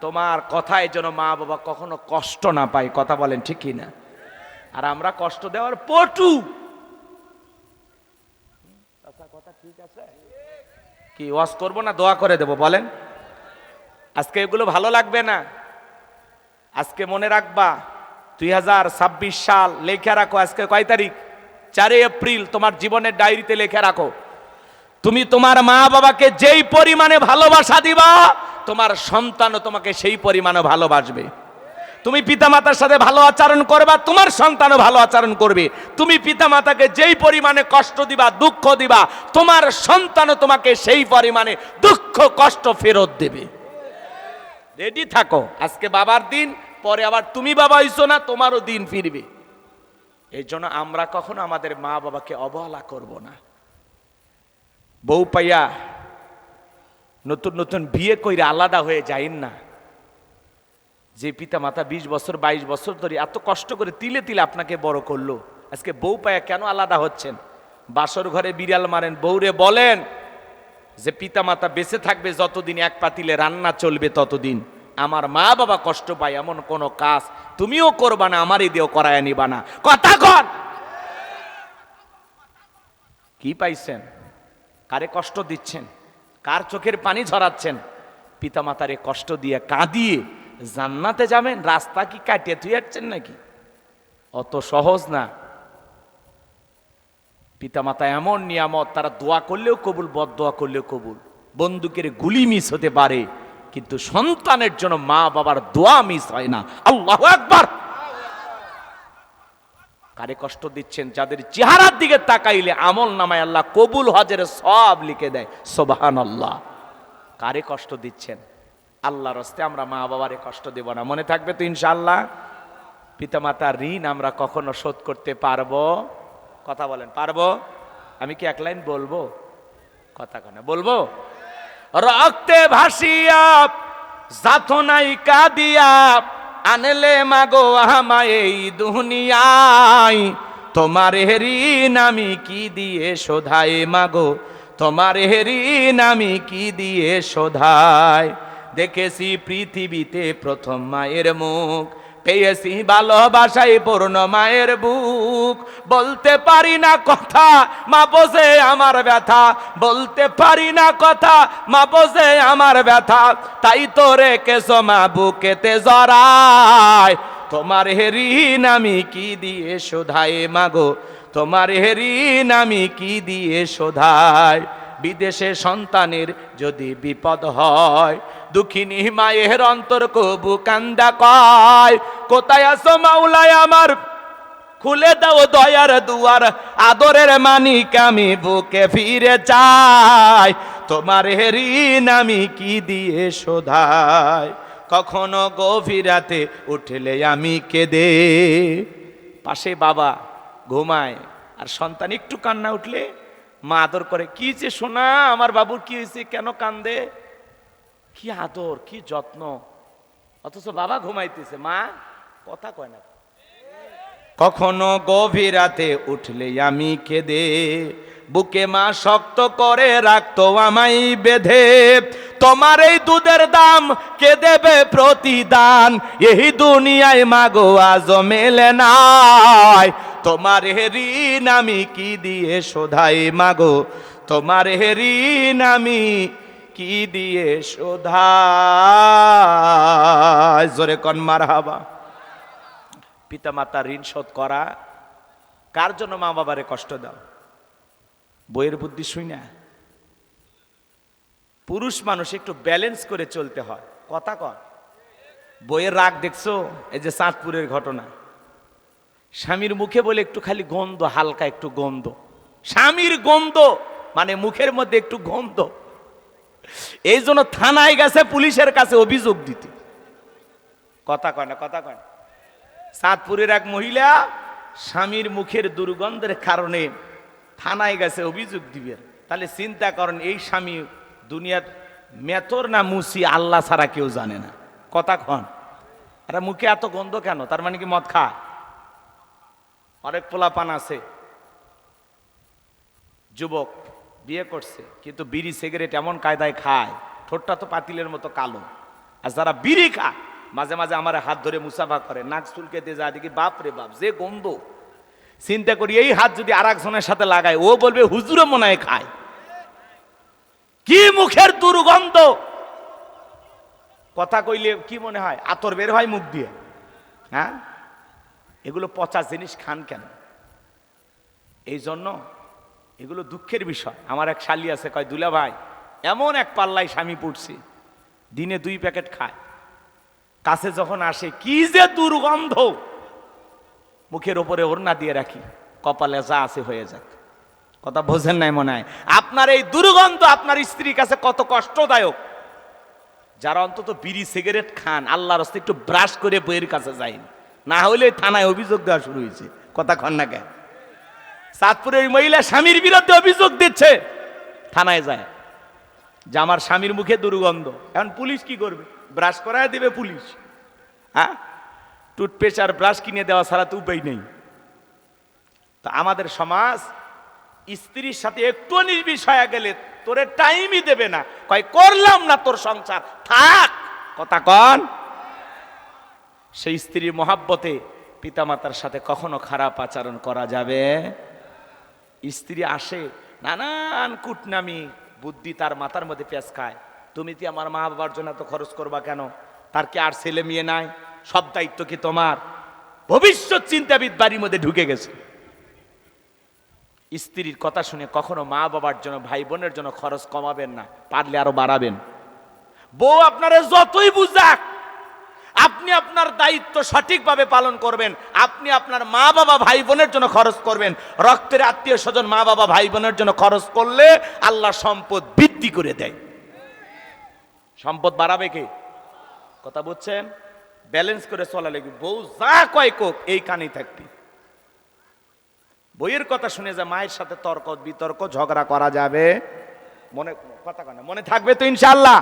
তোমার কথায় যেন মা বাবা কখনো কষ্ট না পায়। কথা বলেন ঠিক কি না? আর আমরা কষ্ট দেওয়ার পটু। কথা ঠিক আছে? কি ওয়াজ করবো না দোয়া করে দেব বলেন? আজকে এগুলো ভালো লাগবে না। আজকে মনে রাখবা 2026 সাল লেখা রাখো। আজকে কয় তারিখ? 4 এপ্রিল। তোমার জীবনের ডায়েরিতে লেখা রাখো, তুমি তোমার মা বাবাকে যেই পরিমাণে ভালোবাসা দিবা, তোমার সন্তানও তোমাকে সেই পরিমাণে ভালোবাসবে। তুমি পিতামাতার সাথে ভালো আচরণ করবা, তোমার সন্তানও ভালো আচরণ করবে। তুমি পিতামাতাকে যেই পরিমাণে কষ্ট দিবা, দুঃখ দিবা, তোমার সন্তানও তোমাকে সেই পরিমাণে দুঃখ কষ্ট ফেরত দেবে। রেডি থাকো। আজকে বাবার দিন, পরে আবার তুমি বাবা হইছো না, তোমারও দিন ফিরবে। এই জন্য আমরা কখনো আমাদের মা বাবাকে অবহেলা করব না। বউ পাইয়া নতুন নতুন বিয়ে কইরা আলাদা হয়ে যাইন না। যে পিতা মাতা 20 বছর 22 বছর ধরে এত কষ্ট করে তিলে তিলে আপনাকে বড় করলো, আজকে বউ পাইয়া কেন আলাদা হচ্ছেন? বাসর ঘরে বিড়াল মারেন, বউরে বলেন যে পিতা মাতা বেঁচে থাকবে যতদিন, এক পাতিলে রান্না চলবে ততদিন। আমার মা বাবা কষ্ট পায় এমন কোন কাজ তুমিও করবা না, আমারই দিয়েও করায় নিবা না। কথা কন। কি পাইছেন? কারে কষ্ট দিচ্ছেন? কার চোখের পানি ঝরাচ্ছেন? পিতামাতারে কষ্ট দিয়ে কাঁদিয়ে জান্নাতে যাবেন? রাস্তা কি কাটিয়ে তুই যাচ্ছেন নাকি? অত সহজ না। পিতামাতা এমন নিয়ামত, তারা দোয়া করলেও কবুল, বদদোয়া করলেও কবুল। বন্দুকের গুলি মিস হতে পারে, কিন্তু সন্তানের জন্য মা বাবার দোয়া মিস হয় না। আল্লাহু আকবার। কারে কষ্ট দিচ্ছেন? যাদের চেহারার দিকে তাকাইলে আমল নামায় আল্লাহ কবুল হজের সব লিখে দেয়। সুবহানাল্লাহ। কারে কষ্ট দিচ্ছেন? আল্লাহর রাস্তে আমরা মা বাবারে কষ্ট দেব না। মনে থাকবে তো ইনশাআল্লাহ? পিতামাতার ঋণ আমরা কখনো শোধ করতে পারবো? কথা বলেন, পারবো? আমি কি এক লাইন বলবো? কথা কেন বলবো? রক্তে ভাসিয়া যাতনাই কাঁদিয়া আনলে মাগো আমায় এই দুনিয়ায়, তোমার ঋণ আমি কি দিয়ে শোধাই মাগো, তোমার ঋণ আমি কি দিয়ে শোধাই। দেখেছি পৃথিবীতে প্রথম মায়ের মুখ, পেয়েছি ভালোবাসায় পূর্ণ মায়ের বুক। বলতে পারি না কথা, মা বোঝে আমার ব্যথা, বলতে পারি না কথা, মা বোঝে আমার ব্যথা। তাই তো রেখেছো মা বুকেতে জড়ায়, তোমার ঋণ আমি কি দিয়ে শোধাই মাগো, তোমার ঋণ আমি কি দিয়ে শোধাই। বিদেশে সন্তানের যদি বিপদ হয়, দুঃখিনী মায়ের অন্তর কবু কান্দা কয়, কোথায় আছো মাওলায় আমার, খুলে দাও দয়ার দুয়ার, আদরের মানিক আমি বুকে ফিরে চাই, তোমার ঋণ আমি কি দিয়ে শোধাই। কখনো গভীর রাতে উঠলে আমি কেঁদে, পাশে বাবা ঘুমায় আর সন্তান একটু কান্না উঠলে মা আদর করে, কি যে শোনা আমার বাবুর কি হয়েছে, কেন কান্দে, কি আদর কি যত্ন। অথচ বাবা ঘুমাইতেছে, মা কথা কয় না। কখনো গভীর রাতে উঠলে আমি কেঁদে, বুকে মা শক্ত করে রাখতো আমায় বেঁধে, তোমার এই দুধের দাম কে দেবে প্রতিদান, এই দুনিয়ায় মাগো আজ মেলে নাই, তোমার ঋণ আমি কি দিয়ে শোধাই মাগো, তোমার ঋণ আমি কি দিয়ে শোধাই। জোরে কন মারহাবা। পিতা মাতার ঋণ শোধ করা, কার জন্য মা বাবারে কষ্ট দাও? বইয়ের বুদ্ধি শুই না। পুরুষ মানুষ একটু ব্যালেন্স করে চলতে হয়, কথা কর। বইয়ের রাগ দেখছো, এই যে চাঁদপুরের ঘটনা, স্বামীর মুখে বলে একটু খালি গন্ধ, হালকা একটু গন্ধ, স্বামীর গন্ধ মানে মুখের মধ্যে একটু গন্ধ, এই জন্য থানায় গেছে পুলিশের কাছে অভিযোগ দিতে। কথা কয় না, কথা কয় না। চাঁদপুরের এক মহিলা স্বামীর মুখের দুর্গন্ধের কারণে থানায় গেছে অভিযোগ দিবে। তাহলে চিন্তা করেন, এই স্বামী দুনিয়ার মেতর না মুসি আল্লাহ ছাড়া কেউ জানে না। কথা কন, আরে মুখে এত গন্ধ কেন? তার মানে কি মদ খায়? অনেক পোলাপান আছে, যুবক বিয়ে করছে কিন্তু বিড়ি সিগারেট এমন কায়দায় খায়, ঠোঁটটা তো পাতিলের মতো কালো। আর যারা বিড়ি খায় মাঝে মাঝে আমার হাত ধরে মুসাফা করে, নাক চুলকে দিয়ে যা দেখি, বাপ রে বাপ যে গন্ধ। চিন্তা করি এই হাত যদি আর একজনের সাথে লাগায়, ও বলবে হুজুরে মনে হয় খায়। কি মুখের দুর্গন্ধ! কথা কইলে কি মনে হয় আতর বের হয় মুখ দিয়ে? হ্যাঁ, এগুলো পচা জিনিস খান কেন? এই জন্য এগুলো দুঃখের বিষয়। আমার এক শালি আছে, কয় দুলা ভাই এমন এক পাল্লাই স্বামী পড়ছি, দিনে 2 প্যাকেট খায়, কাছে যখন আসে কি যে দুর্গন্ধ, মুখের ওপরে ওড়না দিয়ে রাখি, কপালে যা আছে হয়ে যাক। কথা বোঝেন নাই মনে হয়? আপনার এই দুর্গন্ধ আপনার স্ত্রীর কাছে কত কষ্টদায়ক। যারা অন্তত বিড়ি সিগারেট খান, আল্লাহর রাস্তায় একটু ব্রাশ করে বইয়ের কাছে যাইন, না হলে থানায় অভিযোগ দেওয়া শুরু হয়েছে। কথা কন না কেন? চাঁদপুরের মহিলা স্বামীর বিরুদ্ধে অভিযোগ দিচ্ছে, থানায় যায় যে আমার স্বামীর মুখে দুর্গন্ধ। এখন পুলিশ কি করবে? ব্রাশ করায় দিবে পুলিশ। হ্যাঁ, টুথপেস্ট আর ব্রাশ কিনে দেওয়া ছাড়া তো উপায় নেই। তা আমাদের সমাজ স্ত্রীর সাথে একটু নির্বিষয়া গেলে তোরে টাইমই দেবে না, কয় করলাম না তোর সংসার, থাক। কথা কন। সেই স্ত্রীর মহাব্বতে পিতামাতার সাথে কখনো খারাপ আচরণ করা যাবে? স্ত্রী আসে নানান কুটনামি বুদ্ধি তার মাথার মধ্যে পেঁচ খায়, তুমি কি আমার মা বাবার জন্য তো খরচ করবা কেন? তার কি আর ছেলে মেয়ে নাই? সব দায়িত্ব কি তোমার? ভবিষ্যৎ চিন্তাবিদ বাড়ির মধ্যে ঢুকে গেছে। স্ত্রীর কথা শুনে কখনো মা বাবার জন্য, ভাই বোনের জন্য খরচ কমাবেন না, পারলে আরো বাড়াবেন। বউ আপনারা যতই বুঝাক, আপনি আপনার দায়িত্ব সঠিকভাবে পালন করবেন। আপনি আপনার মা বাবা ভাই বোনের জন্য খরচ করবেন। রক্তের আত্মীয় স্বজন মা বাবা ভাই বোনের জন্য খরচ করলে আল্লাহ সম্পদ বৃদ্ধি করে দেয়। সম্পদ বাড়াবে কে? কথা বুঝছেন? ব্যালেন্স করে চলা লাগবে। বউ যা কয় কোক, এই কানেই থাকবি। বইয়ের কথা শুনে যে মায়ের সাথে তর্ক বিতর্ক ঝগড়া করা যাবে? মনে কথা কয় না, মনে থাকবে তো ইনশাআল্লাহ?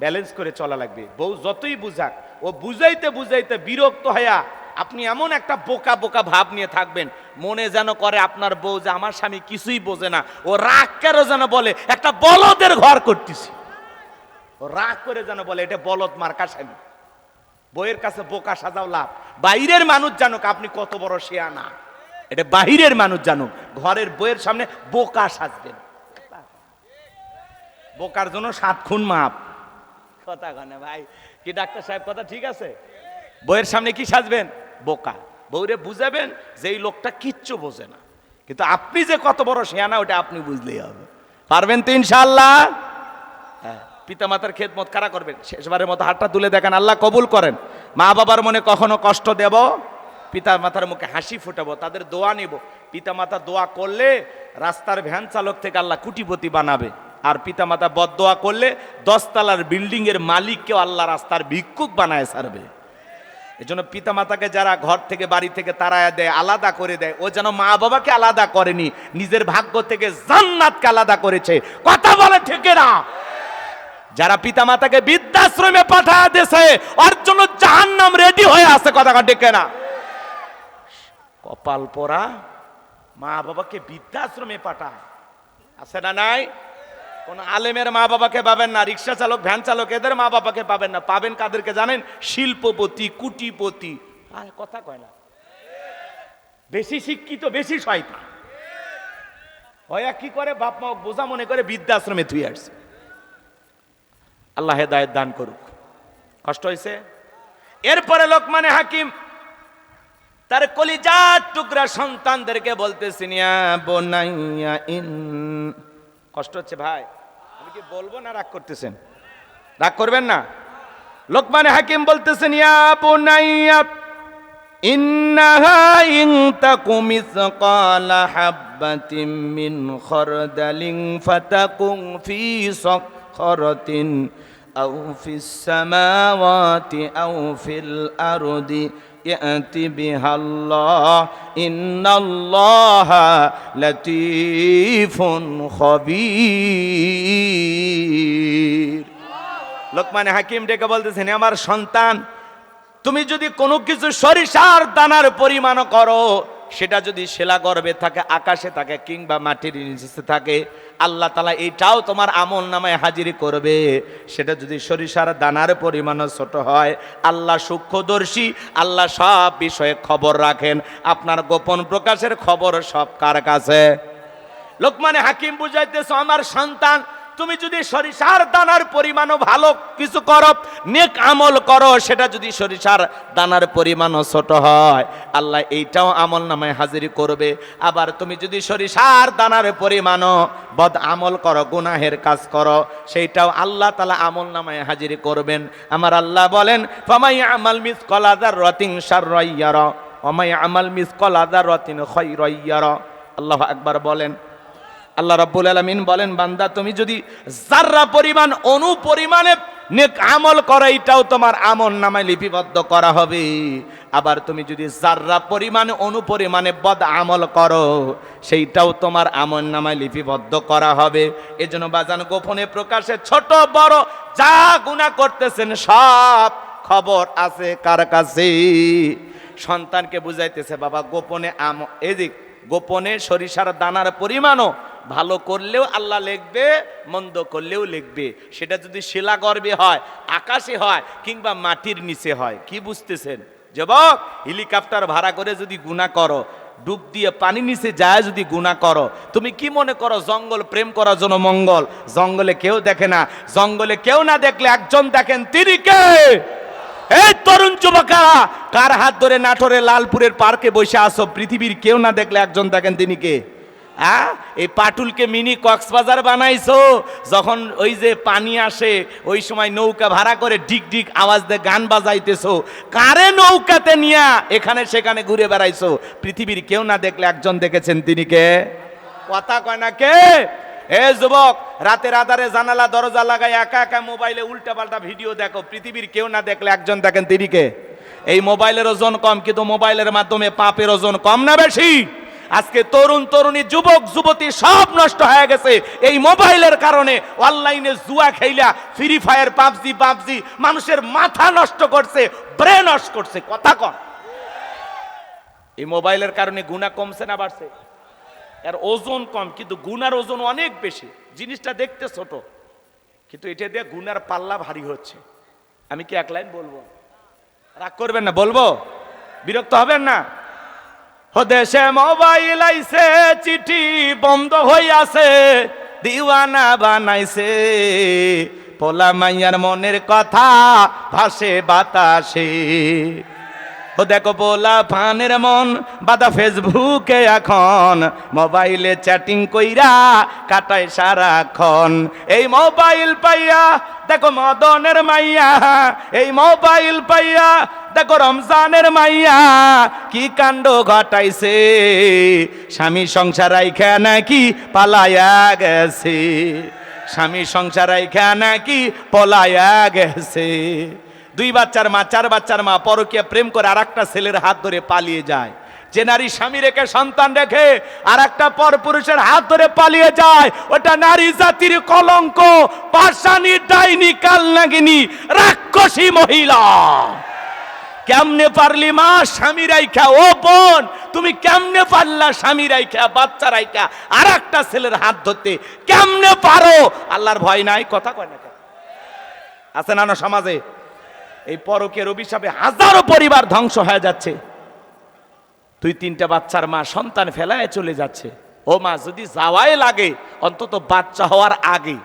ব্যালেন্স করে চলা লাগবে। বউ যতই বুঝাক, ও বুঝাইতে বুঝাইতে বিরক্ত হইয়া আপনি এমন একটা বোকা বোকা ভাব নিয়ে থাকবেন, মনে যেন করে আপনার বউ যে আমার স্বামী কিছুই বোঝে না, ও রাগ করে যেন বলে একটা বলদের ঘর করতেছি। ও রাগ করে যেন বলে এটা বলদ মার্কা স্বামী। বইয়ের কাছে বোকা সাজাও লাভ। বাইরের মানুষ জানুক আপনি কত বড় শিয়ানা, এটা বাহিরের মানুষ জানুক। ঘরের বইয়ের সামনে বোকা সাজবেন, বোকার জন্য 7 খুন মাপ। কথা কনে ভাই, কি ডাক্তার সাহেব কথা ঠিক আছে? বইয়ের সামনে কি সাজবেন? বোকা। বউরে বুঝাবেন যে এই লোকটা কিচ্ছু বোঝে না, কিন্তু আপনি যে কত বড় শিয়ানা ওটা আপনি বুঝলেই হবে। পারবেন তো ইনশাআল্লাহ? হ্যাঁ। পিতা মাতার খেদমত কারা করবেন? শেষবারের মতো হাতটা তুলে দেখেন, আল্লাহ কবুল করেন। মা বাবার মনে কখনো কষ্ট দেব? পিতা মাতার মুখে হাসি ফুটাবো, তাদের দোয়া নিব। পিতা মাতা দোয়া করলে রাস্তার ভ্যান চালক থেকে আল্লাহ কোটিপতি বানাবে, আর পিতা মাতা বদদোয়া করলে 10 তলার বিল্ডিং এর মালিককেও আল্লাহ রাস্তার ভিক্ষুক বানায় ছাড়বে। এজন্য পিতা মাতাকে যারা ঘর থেকে বাড়ি থেকে তাড়ায়া দেয়, আলাদা করে দেয়, ও যেন মা বাবাকে আলাদা করেনি, নিজের ভাগ্য থেকে জান্নাতকে আলাদা করেছে। কথা বলে ঠিক না? যারা পিতা মাতাকে বৃদ্ধাশ্রমে পাঠায় দিয়েছে, ওর জন্য জাহান্নাম রেডি হয়ে আছে। কথা ঠিক না? কপাল পোড়া মা বাবাকে বৃদ্ধাশ্রমে পাঠায়, আছে না নাই? কোন আলেমের মা বাবাকে পাবেন না, রিক্সা চালক ভ্যান চালক এদের মা বাবাকে পাবেন না। পাবেন কাদেরকে জানেন? শিল্পপতি, কুটিপতি। আর কথা কয় না, বেশি শিক্ষিত বেশি শয়তান। ওয়া কি করে, বাপ মা বোঝা মনে করে বৃদ্ধাশ্রমে তুই আসছে। আল্লাহ হেদায়েত দান করুক। কষ্ট হয়েছে। এরপরে লোকমানে হাকিম তার কলিজার টুকরা সন্তানদেরকে বলতেছেন, ইয়া বুনাইয়া ইন, কষ্ট হচ্ছে ভাই, আমি কি বলবো না রাগ করতেছেন? রাগ করবেন না। লোকমানে হাকিম বলতেছেন, ইয়া বুনাইয়া ইন্নাহা ইন তাকু মিসকালা হাববাতিন মিন খারদালিন ফাতাকুন ফি সাখরাতিন আও ফিস সামাওয়াতি আও ফিল আরদি ইয়াতি বিহাল্লাহ ইন্নাল্লাহা লাতীফুন খাবীর। লোকমান হাকিম ডেকে বলতেছেন, আমার সন্তান, তুমি যদি কোনো কিছু সরিষার দানার পরিমাণ করো, সেটা যদি শিলা গর্ভে থাকে, আকাশে থাকে, কিংবা মাটির নিচে থাকে, আল্লাহ তাআলা এটাও তোমার আমল নামায় হাজিরি করবে। সেটা যদি সরিষার দানার পরিমাণ ছোট হয়, আল্লাহ সূক্ষ্মদর্শী, আল্লাহ সব বিষয়ে খবর রাখেন। আপনার গোপন প্রকাশের খবর সব কার কাছে? লোকমানে হাকিম বুঝাইতেছে, আমার সন্তান, তুমি যদি সরিষার দানার পরিমাণও ভালো কিছু করো, নেক আমল করো, সেটা যদি সরিষার দানার পরিমাণও ছোট হয়, আল্লাহ এইটাও আমল নামায় হাজিরি করবে। আবার তুমি যদি সরিষার দানার পরিমাণও বদ আমল করো, গুনাহের কাজ করো, সেইটাও আল্লাহ তাআলা আমল নামায় হাজিরি করবেন। আমার আল্লাহ বলেন, ফামাই আমাল মিসকালা যাররাতিন শাররান ইয়ারা ওয়া মাই আমাল মিসকালা যাররাতিন খায়রান ইয়ারা। আল্লাহু আকবার বলেন। আল্লাহ রাব্বুল আলামিন বলেন, বান্দা, তুমি যদি যাররা পরিমাণ অণু পরিমাণে নেক আমল করো, এটাও তোমার আমল নামায় লিপিবদ্ধ করা হবে। আবার তুমি যদি যাররা পরিমাণে অণু পরিমাণে বদ আমল করো, সেইটাও তোমার আমল নামায় লিপিবদ্ধ করা হবে। এজন্য বাজান, গোপনে প্রকাশে ছোট বড় যা গুনাহ করতেছেন, সব খবর আছে কার কাছে? সন্তানকে বুঝাইতেছে, বাবা, গোপনে এদিক গোপনে সরিষার দানার পরিমাণও ভালো করলেও আল্লাহ লিখবে, মন্দ করলেও লিখবে। সেটা যদি শিলা গর্ভে হয়, আকাশে হয়, কিংবা মাটির নিচে হয়। কি বুঝতেছেন যুবক? হেলিকপ্টার ভাড়া করে যদি গুনাহ করো, ডুব দিয়ে পানি নিচে যায় যদি গুনাহ করো, তুমি কি মনে করো জঙ্গল প্রেম করার জন্য মঙ্গল? জঙ্গলে কেউ দেখে না। জঙ্গলে কেউ না দেখলে একজন দেখেন, তিনি কে? এই তরুণ যুবকেরা, কার হাত ধরে নাটোরে লালপুরের পার্কে বসে আসো, পৃথিবীর কেউ না দেখলে একজন দেখেন, তিনি কে? এই পাটুলকে মিনি কক্সবাজার বানাইছো। যখন ওই যে পানি আসে, ওই সময় নৌকা ভাড়া করে ডিক ডিক আওয়াজ দিয়ে গান বাজাইতেছো, কারে নৌকাতে নিয়া এখানে সেখানে ঘুরে বেড়াইছো, পৃথিবীর কেউ না দেখলে একজন দেখেছেন, তিনি কে? কথা কয় না কে? এ যুবক, রাতের আধারে জানালা দরজা লাগায় একা একা মোবাইলে উল্টা পাল্টা ভিডিও দেখো, পৃথিবীর কেউ না দেখলে একজন দেখেন, তিনি কে? এই মোবাইলের ওজন কম, কিন্তু মোবাইলের মাধ্যমে পাপের ওজন কম না বেশি? আজকে তরুণ তরুণী, যুবক যুবতী সব নষ্ট হয়ে গেছে এই মোবাইলের কারণে। অনলাইনে জুয়া খেলা, ফ্রি ফায়ার, পাবজি মানুষের মাথা নষ্ট করছে, ব্রেন নষ্ট করছে। কথা কম। এই মোবাইলের কারণে গুনাহ কমছে না বাড়ছে? এর ওজন কম, কিন্তু গুনার ওজন অনেক বেশি। জিনিসটা দেখতে ছোট, কিন্তু এটা দিয়ে গুনার পাল্লা ভারী হচ্ছে। আমি কি এক লাইন বলবো? রাগ করবেন না, বলবো? বিরক্ত হবেন না? দেশে মোবাইল আইছে, চিঠি বন্ধ হইয়াছে, দিওয়ানা বানাইছে, পোলা মাইয়ার মনের কথা ভাসে বাতাসে। দেখো পোলা ফানের মন বাদা ফেসবুকে, এখন মোবাইলে চ্যাটিং কইরা কাটায় সারাক্ষণ। এই মোবাইল পাইয়া দেখো মদনের মাইয়া, এই মোবাইল পাইয়া দেখো রমজানের মাইয়া কি কাণ্ড ঘটাইছে। স্বামী সংসার রাইখা নাকি পালায়া গেছে, স্বামী সংসার রাইখা নাকি পলায়া গেছে। 2 বাচ্চার মা, 4 বাচ্চার মা পরকীয়া প্রেম করে আরেকটা ছেলের হাত ধরে পালিয়ে যায়। যে নারী স্বামী রেখে সন্তান রেখে আরেকটা পরপুরুষের হাত ধরে পালিয়ে যায়, ওটা নারী জাতির কলঙ্ক, পাষাণী, ডাইনি, কালনাগিনী, রাক্ষসী মহিলা। কেমনে পারলি মা স্বামী রাইখা? ও বোন, তুমি কেমনে পারলা স্বামী রাইখা, বাচ্চা রাইখা আরেকটা ছেলের হাত ধরতে? কেমনে পারো? আল্লাহর ভয় নাই? কথা কয় না আছে না সমাজে? এই পরকের অভিশাপে হাজারো পরিবার ধ্বংস হয়ে যাচ্ছে। 2-3টা বাচ্চার মা সন্তান ফেলায় চলে যাচ্ছে। ও মা, যদি যাওয়াই লাগে অন্তত বাচ্চা হওয়ার আগে,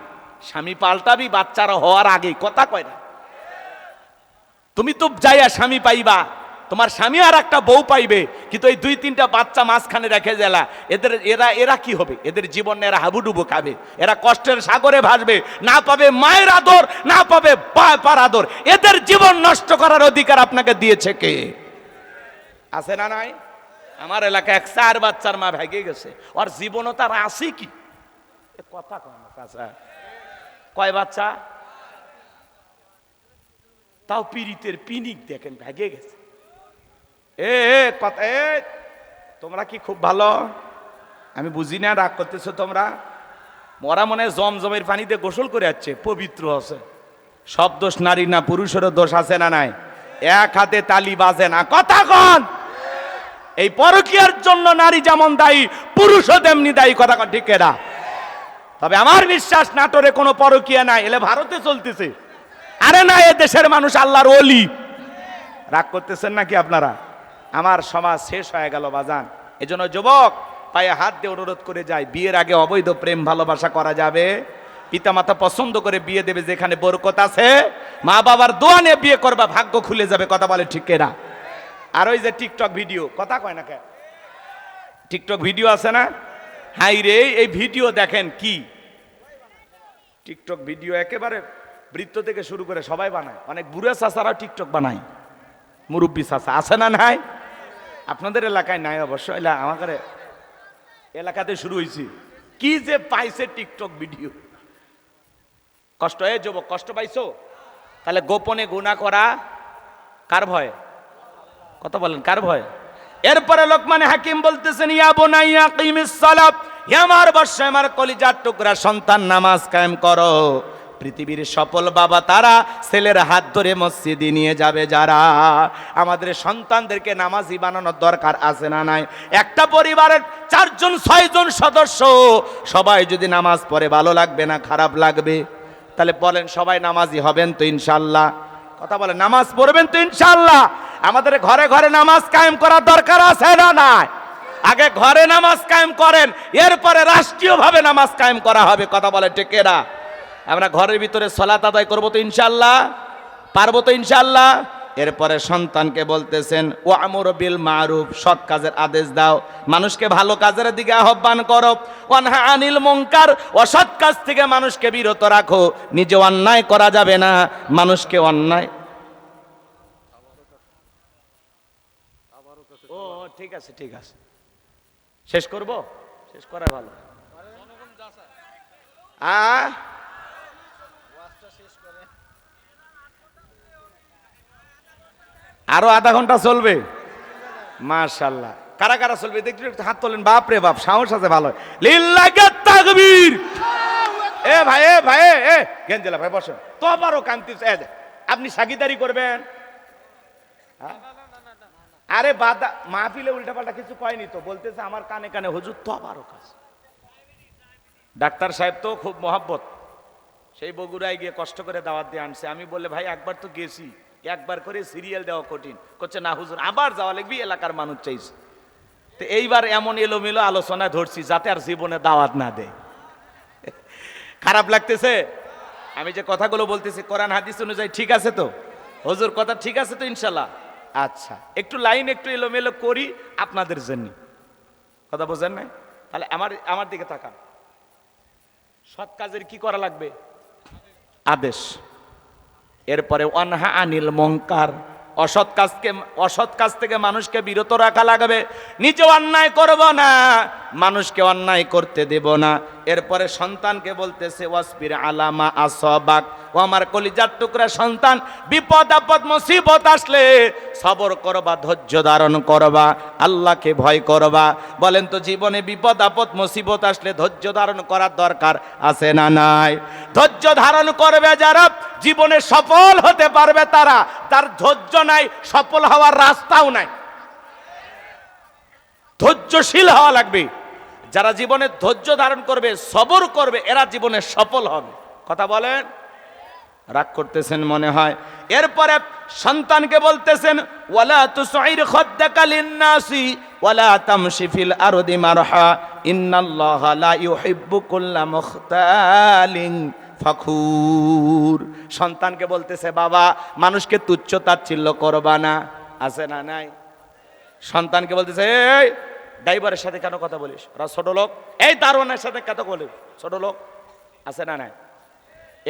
স্বামী পাল্টাবি বাচ্চারা হওয়ার আগে, কথা কয় না। তুমি তো যাইয়া স্বামী পাইবা, তোমার স্বামী আর একটা বউ পাইবে, কিন্তু এই 2-3টা বাচ্চা মাঝখানে রেখে গেলা, এরা কি হবে? এদের জীবনে এরা হাবুডুবু খাবে, এরা কষ্টের সাগরে ভাসবে, না পাবে মায়ের আদর, না পাবে বাবার আদর। এদের জীবন নষ্ট করার অধিকার আপনাকে দিয়েছে কে? আছে না নাই? আমার এলাকায় 4 বাচ্চার মা ভেগে গেছে, ওর জীবনও তার আছে কি? কথা কয় না চাচা। কয় বাচ্চা? তাও পীড়িতের পিনিক দেখেন, ভেগে গেছে। কথা তোমরা কি খুব ভালো? আমি বুঝি না, রাগ করতেছো তোমরা। মরা মনে জমজমের পানিতে গোসল করে যাচ্ছে, পবিত্র আছে। সব দোষ নারী না, পুরুষেরও দোষ আছে না নাই? এক হাতে তালি বাজে না, কথা কন। এই পরকীয়ার জন্য নারী যেমন দায়ী, পুরুষও তেমনি দায়ী, কথা কন ঠিক এরা। তবে আমার বিশ্বাস নাটোরে কোনো পরকীয়া নাই, এলে ভারতে চলতেছে। আরে না, এ দেশের মানুষ আল্লাহর ওলি। রাগ করতেছেন নাকি আপনারা? আমার সমাজ শেষ হয়ে গেল বাজান। এজন্য যুবক পায়ে হাত দিয়ে অনুরোধ করে যায়, বিয়ের আগে অবৈধ প্রেম ভালোবাসা করা যাবে? পিতামাতা পছন্দ করে বিয়ে দেবে, যেখানে বরকত আছে, মা বাবার দোয়া নিয়ে বিয়ে করবা, ভাগ্য খুলে যাবে, কথা বলে ঠিক এরা। আর ওই যে টিকটক ভিডিও, কথা কয় না কে? টিকটক ভিডিও আছে না? হাই রে, এই ভিডিও দেখেন কি টিকটক ভিডিও, একেবারে বৃত্ত থেকে শুরু করে সবাই বানায়। অনেক বুড়া চাচারাও টিকটক বানায়, মুরব্বী চাচা আছে না নাই? আপনাদের এলাকায় নাই অবশ্য, আমাদের এলাকাতে শুরু হয়েছে। কি যে পাইছে টিকটক ভিডিও, কষ্ট হয়ে যুবক, কষ্ট পাইছো? তাহলে গোপনে গুনাহ করা কার ভয়? কথা বলেন, কার ভয়? এরপরে লোকমান হাকিম বলতেছেন, ইয়া বুনাইয়া কিমিস সালাত, হে আমার বর্ষা, আমার কলিজার টুকরা সন্তান, নামাজ কায়েম করো। পৃথিবীর সফল বাবা তারা ছেলের হাত ধরে মসজিদে নিয়ে যাবে যারা। আমাদের সন্তানদেরকে নামাজি বানানোর দরকার আছে না নাই? একটা পরিবারের 4-6 জন সদস্য সবাই যদি নামাজ পড়ে, ভালো লাগবে না খারাপ লাগবে? তাহলে বলেন, সবাই নামাজি হবেন তো ইনশাআল্লাহ? কথা বলেন, নামাজ পড়বেন তো ইনশাআল্লাহ? আমাদের ঘরে ঘরে নামাজ কায়েম করার দরকার আছে না নাই? আগে ঘরে নামাজ কায়েম করেন, এরপরে রাষ্ট্রীয়ভাবে নামাজ কায়েম করা হবে, কথা বলে ঠিক এরা। আমরা ঘরের ভিতরে সালাত আদায় করবো তো ইনশাআল্লাহ? পারবো তো ইনশাআল্লাহ? এরপরে সন্তানকে বলতেছেন, ও আমর বিল মারুফ, সৎ কাজের আদেশ দাও, মানুষকে ভালো কাজের দিকে আহ্বান করো। ওয়ানহা আনিল মুনকার, অসৎ কাজ থেকে মানুষকে বিরত রাখো। নিজে অন্যায় করা যাবে না, মানুষকে অন্যায়। ও ঠিক আছে, ঠিক আছে, শেষ করব, শেষ করা ভালো। আরো আধা ঘন্টা চলবে? মাশাআল্লাহ। কারা কারা চলবে দেখি একটু হাত তোলেন। বাপ রে বাপ, সাহস আছে ভালো। লিল্লাহি তাকবীর। এ ভাই, এ ভাই, এ গেঞ্জেলা ভাই বসেন তো, আবারও কান্তিস। আপনি সাগিদারি করবেন? আরে বাদা, মাহফিলে উল্টাপাল্টা কিছু কয়নি তো, বলতেছে আমার কানে কানে, হুজুর তো আবারও কাজ। ডাক্তার সাহেব তো খুব মহব্বত, সেই বগুড়ায় গিয়ে কষ্ট করে দাওয়াত দিয়ে আনছে। আমি বললে ভাই একবার তো গেছি, একবার করে সিরিয়াল দেওয়া কঠিন। করছে না হুজুর, আবার যাওয়া লাগবে, এলাকার মানুষ চাইছে। তো এইবার এমন এলোমেলো আলোচনা ধরছি যাতে আর জীবনে দাওয়াত না দেয়। খারাপ লাগতেছে? আমি যে কথাগুলো বলতেছি কোরআন হাদিস অনুযায়ী ঠিক আছে তো? হুজুর কথা ঠিক আছে তো ইনশাল্লাহ? আচ্ছা, একটু লাইন একটু এলোমেলো করি আপনাদের জন্য, কথা বোঝেন নাই? তাহলে আমার দিকে তাকান। সৎ কাজের কি করা লাগবে? আদেশ। এরপরে ওয়ানহা আনিল মুনকার, অসৎ কাজ থেকে মানুষকে বিরত রাখা লাগবে। নিজে অন্যায় করব না, মানুষকে অন্যায় করতে দেব না। এরপরে সন্তানকে বলতেছে, ওয়াসবির আলামা আসবাক, ও আমার কলিজার টুকরা সন্তান, বিপদ আপদ মুসিবত আসলে সবর করবা, ধৈর্য ধারণ করবা, আল্লাহকে ভয় করবা। বলেন তো, জীবনে বিপদ আপদ মুসিবত আসলে ধৈর্য ধারণ করার দরকার আছে না নাই? ধৈর্য ধারণ করবে যারা, জীবনে সফল হতে পারবে তারা। তার ধৈর্য নাই, সফল হওয়ার রাস্তাও নাই। ধৈর্যশীল হওয়া লাগবে। যারা জীবনে ধৈর্য ধারণ করবে, সবর করবে, এরা জীবনে সফল হবে। কথা বলেন? রাগ করতেছেন মনে হয়। এরপরে সন্তানকে বলতেছেন, ওয়ালা তুসাইর খাদ্দাকা লিন্নাসি ওয়ালা তামশি ফিল আরদি মারহা ইন্নাল্লাহা লা ইউহিব্বু কুল্লা মুখতালিন ফাখুর। সন্তানকে বলতেছে বাবা মানুষকে তুচ্ছ তাচ্ছিল্য করবা না, আছে না নাই? সন্তানকে বলতেছে এই ড্রাইভারের সাথে কেন কথা বলিস, ওরা ছোট লোক, এই দারোয়ানের সাথে কথা বলিস ছোট লোক, আছে না নাই?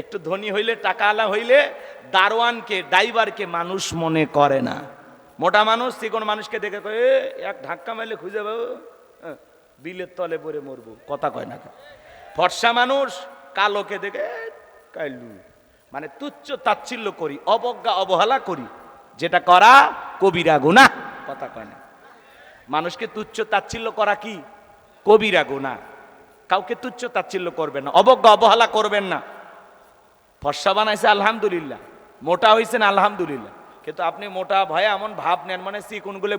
একটু ধনী হইলে টাকাওয়ালা হইলে দারোয়ানকে ড্রাইভারকে মানুষ মনে করে না। মোটা মানুষ চিকন মানুষকে দেখে কয় এক ধাক্কা মারলে খুঁজে পাবো, বিলের তলে পড়ে মরবো, কথা কয় না। ফর্সা মানুষ কালোকে দেখে কাইলু, মানে তুচ্ছ তাচ্ছিল্য করি, অবজ্ঞা অবহেলা করি, যেটা করা কবিরা গুনাহ, কথা কয় না। মানুষকে তুচ্ছ তাচ্ছিল্য করা কি কবিরা গুনাহ। কাউকে তুচ্ছ তাচ্ছিল্য করবেন না, অবজ্ঞা অবহেলা করবেন না। ফর্সা বানাইছে আলহামদুলিল্লাহ, মোটা হয়েছেন আলহামদুলিল্লাহ, কিন্তু আপনি মোটা ভয়ে এমন ভাব নেন মানে চিকুনগুলো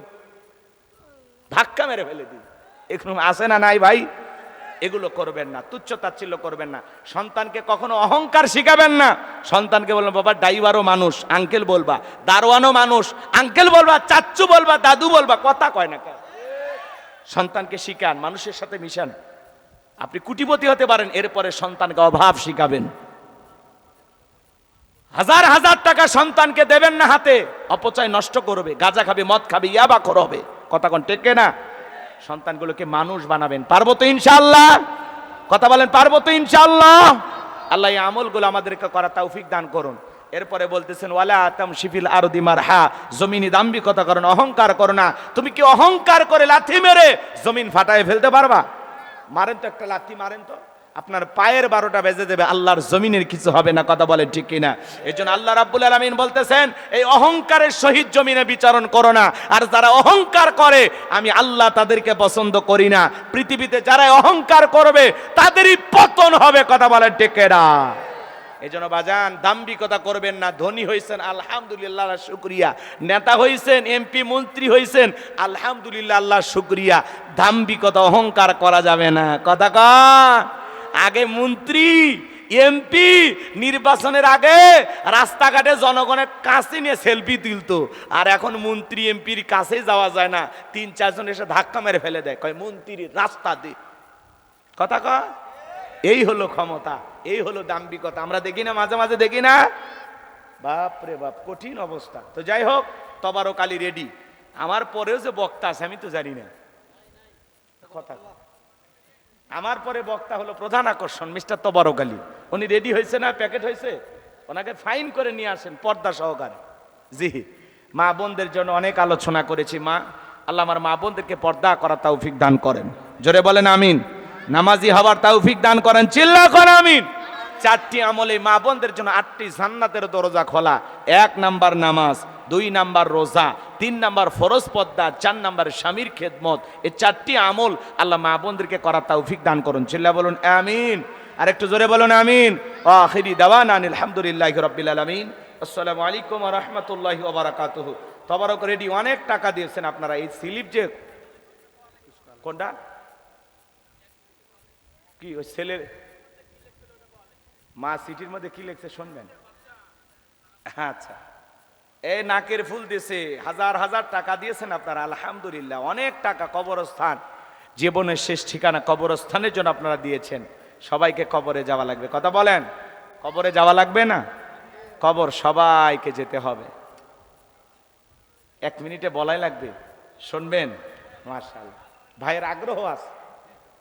ধাক্কা মেরে ফেলে দিন, এরকম আছে না নাই ভাই? এগুলো করবেন না, তুচ্ছ তাচ্ছিল্য করবেন না। সন্তানকে কখনো অহংকার শিখাবেন না। সন্তানকে বলবেন বাবা ড্রাইভারও মানুষ, আঙ্কেল বলবা, দারোয়ানও মানুষ, আঙ্কেল বলবা, চাচ্চু বলবা, দাদু বলবা, কথা কয় না। সন্তানকে শিখান, মানুষের সাথে মিশান। আপনি কোটিপতি হতে পারেন, এরপরে সন্তানকে অভাব শিখাবেন। হাজার হাজার টাকা সন্তানকে দেবেন না হাতে, অপচয় নষ্ট করবে, গাঁজা খাবে, মদ খাবে, ইয়াবা খোর হবে, কথা কোন টেকে না। সন্তানগুলোকে মানুষ বানাবেন, পারবো তো ইনশাআল্লাহ? কথা বলেন পারবো তো ইনশাআল্লাহ? আল্লাহ এই আমলগুলো আমাদেরকে করা তৌফিক দান করুন। এরপরে বলতেছেন ওয়ালা তামশি ফিল আরদি মারহা, জমিনে দাম্ভিকতা করো না, অহংকার করো না। তুমি কি অহংকার করে লাথি মেরে জমিন ফাটায় ফেলতে পারবা? মারেন তো একটা লাথি, মারেন তো, আপনার পায়ের 12টা বেজে দেবে, আল্লাহর জমিনের কিছু হবে না, কথা বলেন ঠিক কিনা? এই জন্য আল্লাহ রাব্বুল আলামিন বলতেছেন এই অহংকারের সহিত জমিনে বিচরণ করো না। আর যারা অহংকার করে আমি আল্লাহ তাদেরকে পছন্দ করি না। পৃথিবীতে যারা অহংকার করবে তাদেরই পতন হবে, কথা বলেন ঠিক কিনা? এই জন্য বাজান দাম্ভিকতা করবেন না। ধনী হয়েছেন আলহামদুলিল্লাহ, শুকরিয়া। নেতা হয়েছেন, এমপি মন্ত্রী হয়েছেন আলহামদুলিল্লাহ, আল্লাহ শুকরিয়া। দাম্ভিকতা অহংকার করা যাবে না, কথা কন। আগে মন্ত্রী এমপি নির্বাচনের আগে রাস্তাঘাটে জনগণের কাছে নিয়ে সেলফি তুলতো, আর এখন মন্ত্রী এমপির কাছে যাওয়া যায় না, 3-4 জন এসে ধাক্কা মেরে ফেলে দেয়, কয় মন্ত্রীর রাস্তা দে, কথা কয়। এই হলো ক্ষমতা, এই হলো দাম্ভিকতা। আমরা দেখি না, মাঝে মাঝে দেখি না? বাপ রে বাপ, কঠিন অবস্থা। তো যাই হোক, তবারক আলী রেডি। আমার পরেও যে বক্তা আছে আমি তো জানি না, কথা আমার পরে বক্তা হলো প্রধান আকর্ষণ মিস্টার তবারক আলী। উনি রেডি হয়েছে না, প্যাকেট হয়েছে, ওনাকে ফাইন করে নিয়ে আসেন পর্দা সহকারে। জি, মা বোনদের জন্য অনেক আলোচনা করেছি। মা আল্লাহ আমার মা বোনদেরকে পর্দা করার তৌফিক দান করেন, জোরে বলেন আমিন। নামাজি হওয়ার তৌফিক দান করেন, চিল্লা করেন আমিন। 4টি আমলে মা বোনদের জন্য 8টি জান্নাতের দরজা খোলা। 1 নাম্বার নামাজ, 2 নাম্বার রোজা, 3 নাম্বার ফরজ পর্দা, 4 নাম্বার স্বামীর খেদমত। এই 4টি আমল আল্লাহ মা বোনদেরকে করার তৌফিক দান করুন, চিল্লা বলুন আমিন। আর একটু জোরে বলুন আমিন। আখিরি দাওয়ানা আলহামদুলিল্লাহি রাব্বিল আলামিন। আসসালামু আলাইকুম ওয়া রাহমাতুল্লাহি ওয়া বারাকাতুহু। তবারক রেডি, অনেক টাকা দিয়েছেন আপনারা। এই স্লিপ যে কোনটা কি ওই ছেলের মা সিটির মধ্যে কি লিখছে শুনবেন? আচ্ছা, এই নাকের ফুল দিয়েছে, হাজার হাজার টাকা দিয়েছেন আপনারা, আলহামদুলিল্লাহ। অনেক টাকা, কবরস্থান, জীবনের শেষ ঠিকানা কবরস্থানের জন্য আপনারা দিয়েছেন। সবাইকে কবরে যাওয়া লাগবে, কথা বলেন, কবরে যাওয়া লাগবে না? কবর সবাইকে যেতে হবে। 1 মিনিটে বলাই লাগবে, শুনবেন? মাশাআল্লাহ, ভাইয়ের আগ্রহ আছে,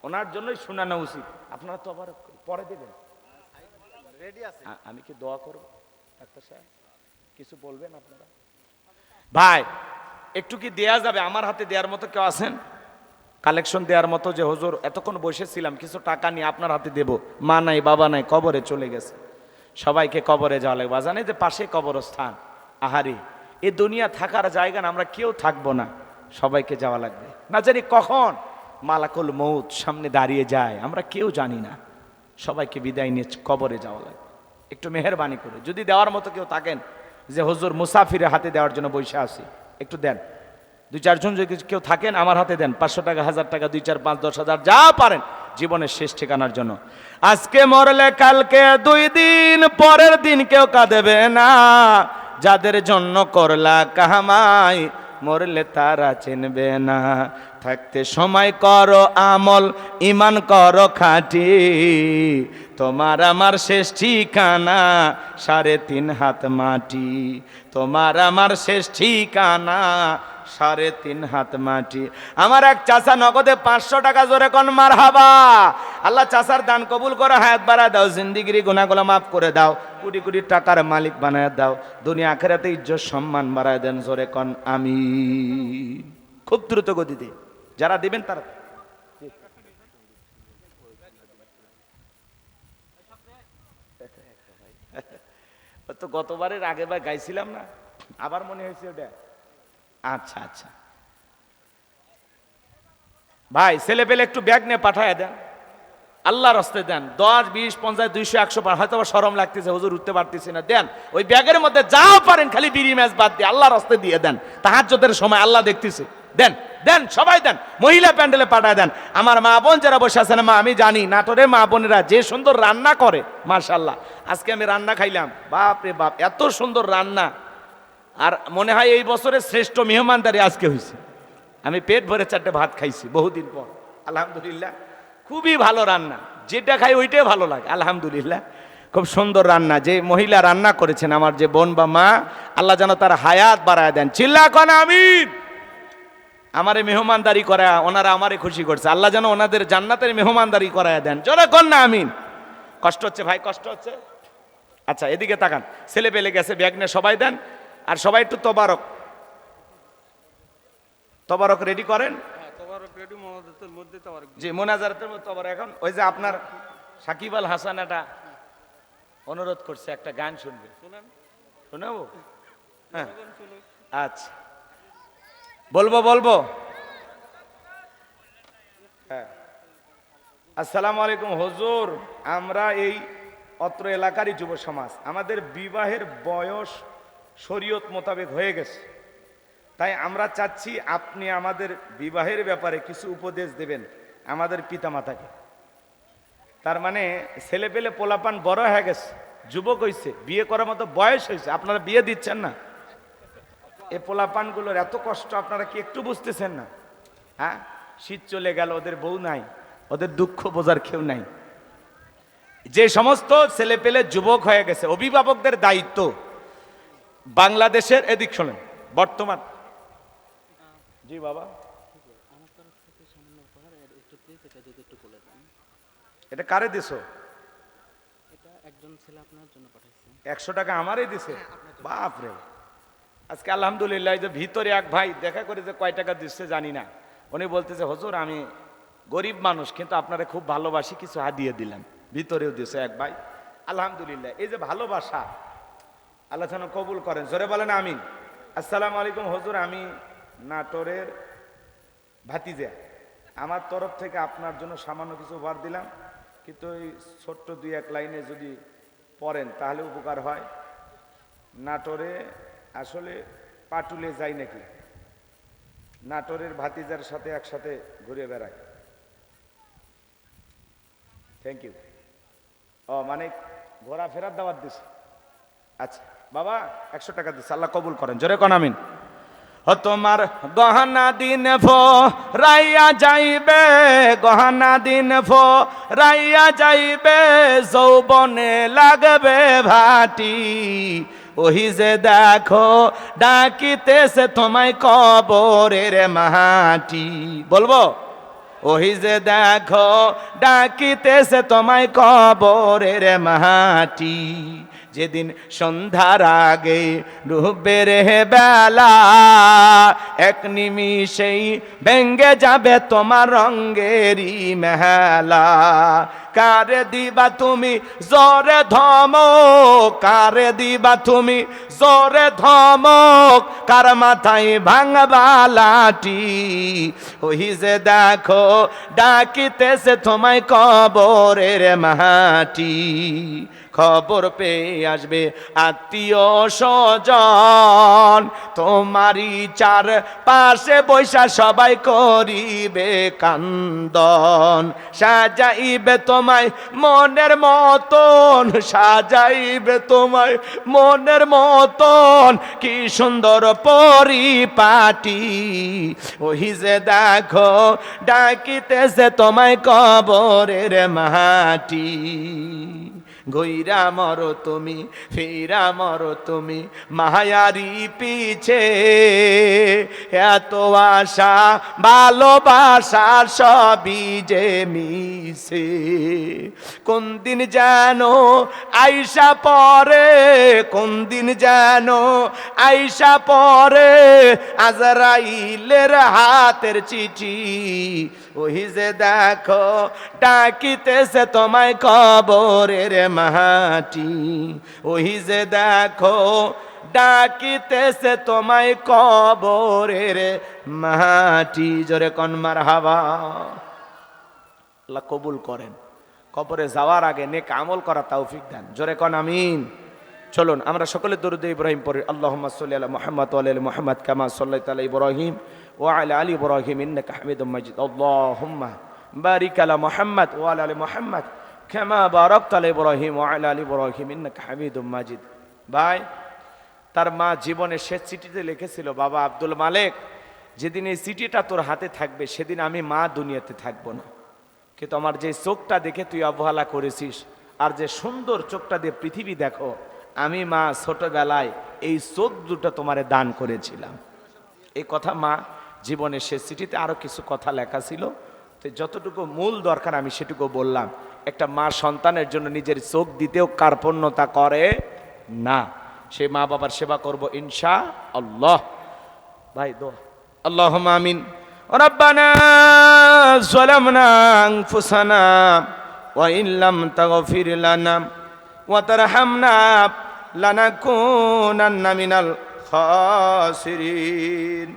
ওনার জন্যই শোনানো উচিত। আপনারা তো আবার পরে দেবেন, আমি কি দোয়া করব? ডাক্তার সাহেব কিছু বলবেন আপনারা? ভাই একটু কি দেয়া যাবে? আমার হাতে দেওয়ার মতো কেউ আছেন? কালেকশন দেওয়ার মতো, যে হুজুর এতক্ষণ বসেছিলাম কিছু টাকা নিয়ে আপনার হাতে দেব। মা নাই, বাবা নাই, কবরে চলে গেছে, সবাইকে কবরে যাওয়া লাগবে। জানে যে পাশে কবরস্থান, আহারি, এ দুনিয়া থাকার জায়গা না, আমরা কেউ থাকবো না, সবাইকে যাওয়া লাগবে। না জানি কখন মালাকুল মউত সামনে দাঁড়িয়ে যায়, আমরা কেউ জানি না। সবাইকে বিদায় নিয়ে কবরে যাওয়া লাগবে। একটু মেহেরবানি করে যদি দেওয়ার মতো কেউ থাকেন, যে হুজুর মুসাফিরের হাতে দেওয়ার জন্য বসে আছি, একটু দেন। 2-4 জন যদি কেউ থাকেন আমার হাতে দেন, 500 টাকা, 1000 টাকা, 2, 4, 5, 10,000 যা পারেন জীবনের শেষ ঠিকানার জন্য। আজকে মরলে কালকে 2 দিন, পরের দিন কেউ কাঁদেবে না। যাদের জন্য করলা কামাই মরলে তারা চিনবে না। থাকতে সময় করো আমল, ইমান করো খাঁটি, তোমার আমার শেষ ঠিকানা 3.5 হাত মাটি। তোমার আমার শেষ ঠিকানা 3.5 হাত মাটি। আমার এক চাচা নগদে 500 টাকা জোরে কোন মারহাবা। আল্লাহ চাচার দান কবুল করো, হায়াত বাড়ায় দাও, জিন্দিগির গুনাহগুলো মাফ করে দাও, কোটি কোটি টাকার মালিক বানায় দাও, দুনিয়া আখিরাতে ইজ্জত সম্মান বাড়ায় দেন, জোরে কোন আমিন। খুব দ্রুত গতিতে যারা দিবেন তারা। তো গতবারের আগেবার গাইছিলাম না, আবার মনে হয়েছে ওটা। আচ্ছা আচ্ছা ভাই, ছেলে পেলে একটু ব্যাগ নিয়ে পাঠায় দেন, আল্লাহর রাস্তায় দেন। 10, 20, 50, 200, 100 হয়তো শরম লাগতেছে, হুজুর উঠতে পারতেছি না, দেন ওই ব্যাগের মধ্যে যাও পারেন, খালি বিড়ি ম্যাচ বাদ দিয়ে আল্লাহর রাস্তায় দিয়ে দেন। তাহাজ্জুদের সময় আল্লাহ দেখতেছে, দেন দেন, সবাই দেন, মহিলা প্যান্ডেলে পাঠায় দেন। আমার মা বোন যারা বসে আছেন, মা আমি জানি নাটোরে মা বোনেরা যে সুন্দর রান্না করে, মাশাআল্লাহ। আজকে আমি রান্না খাইলাম, বাপ রে বাপ, এত সুন্দর রান্না। আর মনে হয় এই বছরের শ্রেষ্ঠ মেহমানদারি আজকে হয়েছে। আমি পেট ভরে 4টে ভাত খাইছি বহুদিন পর, আলহামদুলিল্লাহ। খুবই ভালো রান্না, যেটা খাই ওইটাই ভালো লাগে, আলহামদুলিল্লাহ। খুব সুন্দর রান্না, যে মহিলা রান্না করেছেন, আমার যে বোন বা মা, আল্লাহ যেন তার হায়াত বাড়ায় দেন। চিল্লা কোন আমিন। আমারে মেহমানদারি করা, ওনারা আমারে খুশি করছে, আল্লাহ যেন ওনাদের জান্নাতের মেহমানদারি করায় দেন, জোরে কোন না আমিন। কষ্ট হচ্ছে ভাই, কষ্ট হচ্ছে। আচ্ছা এদিকে তাকান, ছেলে পেলে গেছে, ব্যাগ নিয়ে সবাই দেন। আর সবাই একটু তবারক, তবারক রেডি করেন। জি, মোনাজারাতের মধ্যে তবারক। এখন ওই যে আপনার সাকিব আল হাসান একটা অনুরোধ করছে, একটা গান শুনবে, শোনাবো? হ্যাঁ আচ্ছা, বলবো বলবো। হ্যাঁ, আসসালামু আলাইকুম হুজুর, আমরা এই অত্র এলাকারই যুব সমাজ, আমাদের বিবাহের বয়স শরীয়ত মোতাবেক হয়ে গেছে, তাই আমরা চাচ্ছি আপনি আমাদের বিবাহের ব্যাপারে কিছু উপদেশ দেবেন আমাদের পিতামাতাকে। তার মানে ছেলে পেলে পোলাপান বড় হয়ে গেছে, যুবক হয়েছে, বিয়ে করার মতো বয়স হয়েছে, আপনারা বিয়ে দিচ্ছেন না। এই পোলাপানগুলোর এত কষ্ট আপনারা কি একটু বুঝতেছেন না? হ্যাঁ, শীত চলে গেল, ওদের বউ নাই, ওদের দুঃখ বোঝার কেউ নাই। যে সমস্ত ছেলে পেলে যুবক হয়ে গেছে, অভিভাবকদের দায়িত্ব বাংলাদেশের, এদিক শোনেন, বর্তমান। জি বাবা, এটা কারে দিছো? 100 টাকা আমারই দিছে, বাপ রে। আজকে আলহামদুলিল্লাহ, যে ভিতরে এক ভাই দেখা করে যে কয় টাকা দিচ্ছে জানি না, উনি বলতেছে হুজুর আমি গরিব মানুষ, কিন্তু আপনারা খুব ভালোবাসি, কিছু হাদিয়ে দিলাম। ভিতরেও দিছে এক ভাই, আলহামদুলিল্লাহ। এই যে ভালোবাসা, আল্লাহ যেন কবুল করেন, জোরে বলেন আমিন। আসসালামু আলাইকুম হুজুর, আমি নাটোরের ভাতিজা, আমার তরফ থেকে আপনার জন্য সামান্য কিছু উপহার দিলাম, কিন্তু ওই ছোট্ট 2-1 লাইনে যদি পড়েন তাহলে উপকার হয়। নাটোরে আসলে পাটুলে যাই নাকি, নাটোরের ভাতিজার সাথে একসাথে ঘুরে বেড়ায়। Thank you. ও মানে ঘোরাফেরার দাওয়াত দিছে। আচ্ছা বাবা, 100 টাকা দিচ্ছে, আল্লাহ কবুল করেন, জোরে কোন আমিন। ও তোমার গহনা দিন ফো রাইয়া যাইবে, গহনা দিন ফো রাইয়া যাইবে, যৌবনে লাগবে ভাটি, ওহি যে দেখো ডাকিতেছে তোমায় কবরের মাটি। বলবো? ওহি যে দেখো ডাকিতেছে তোমায় কবরের মাটি, যেদিন সন্ধ্যার আগে ডুববে রে বেলা, এক নিমিষেই ভেঙ্গে যাবে তোমার রঙ্গেরই মেলা। কারে দিবা তুমি জোরে ধমক, কারে দিবা তুমি জোরে ধমক, কার মাথায় ভাঙবা লাঠি, ওহি যে দেখো ডাকিতেছে তোমায় কবরের মাটি। খবর পেয়ে আসবে আত্মীয় স্বজন, তোমারই চার পাশে বৈশা সবাই করিবে কান্দন, সাজাইবে তোমায় মনের মতন, সাজাইবে তোমায় মনের মতন, কি সুন্দর পরিপাটি, ওই যে দেখো ডাকিতেছে তোমায় কবরের মাটি। গইরা মরো তুমি, ফিরা মরো তুমি, মায়ারি পিছে, এত আশা ভালোবাসা সবই যে মিছে। কোন দিন যেন আইসা পরে, কোন দিন যেন আইসা পরে আজরাইলের হাতের চিঠি, ওই যে দেখো ডাকিতেছে তোমায় কবরের মাটি, ওই যে দেখো ডাকিতেছে তোমায় কবরের মাটি। জোরে কোন মারহাবা। আল্লাহ কবুল করেন, কবরে যাওয়ার আগে নেক আমল করা তৌফিক দেন। জোরে কোন আমিন। চলুন আমরা সকলে দরুদ ইব্রাহিম পড়ি। আল্লাহুম্মা সাল্লি আলা মুহাম্মাদ ওয়া আলা আলি মুহাম্মাদ কামা সাল্লাইতা আলা ইব্রাহিম ওয়া আলা আলি ইব্রাহিম ইন্নাকা হামিদুম মাজিদ। আল্লাহুম্মা বারিক আলা মুহাম্মাদ ওয়া আলা আলি মুহাম্মাদ কামা বারাকতা আলা ইব্রাহিম ওয়া আলা আলি ইব্রাহিম ইন্নাকা হামিদুম মাজিদ। ভাই, তার মা জীবনের শেষ চিঠিতে লিখেছিল, বাবা আব্দুল মালেক, যেদিন এই চিঠিটা তোর হাতে থাকবে সেদিন আমি মা দুনিয়াতে থাকবো না, কিন্তু আমার যে চোখটা দেখে তুই অবহেলা করেছিস, আর যে সুন্দর চোখটা দিয়ে পৃথিবী দেখো, আমি মা ছোটবেলায় এই চোখ দুটো তোমারে দান করেছিলাম। এই কথা মা জীবনের শেষ চিঠিতে আরো কিছু কথা লেখা ছিল, তো যতটুকু মূল দরকার আমি সেটুকু বললাম। একটা মা সন্তানের জন্য নিজের চোখ দিতেও কার্পণ্যতা করে না। সে মা বাবার সেবা করব ইনশাআল্লাহ। ভাই দোয়া, আল্লাহুম্মা আমিন। রব্বানা যালামনা আনফুসানা ওয়া ইন লাম তাগফির লানা ওয়া তারহামনা লানাকুনান্না মিনাল খাসিরিন।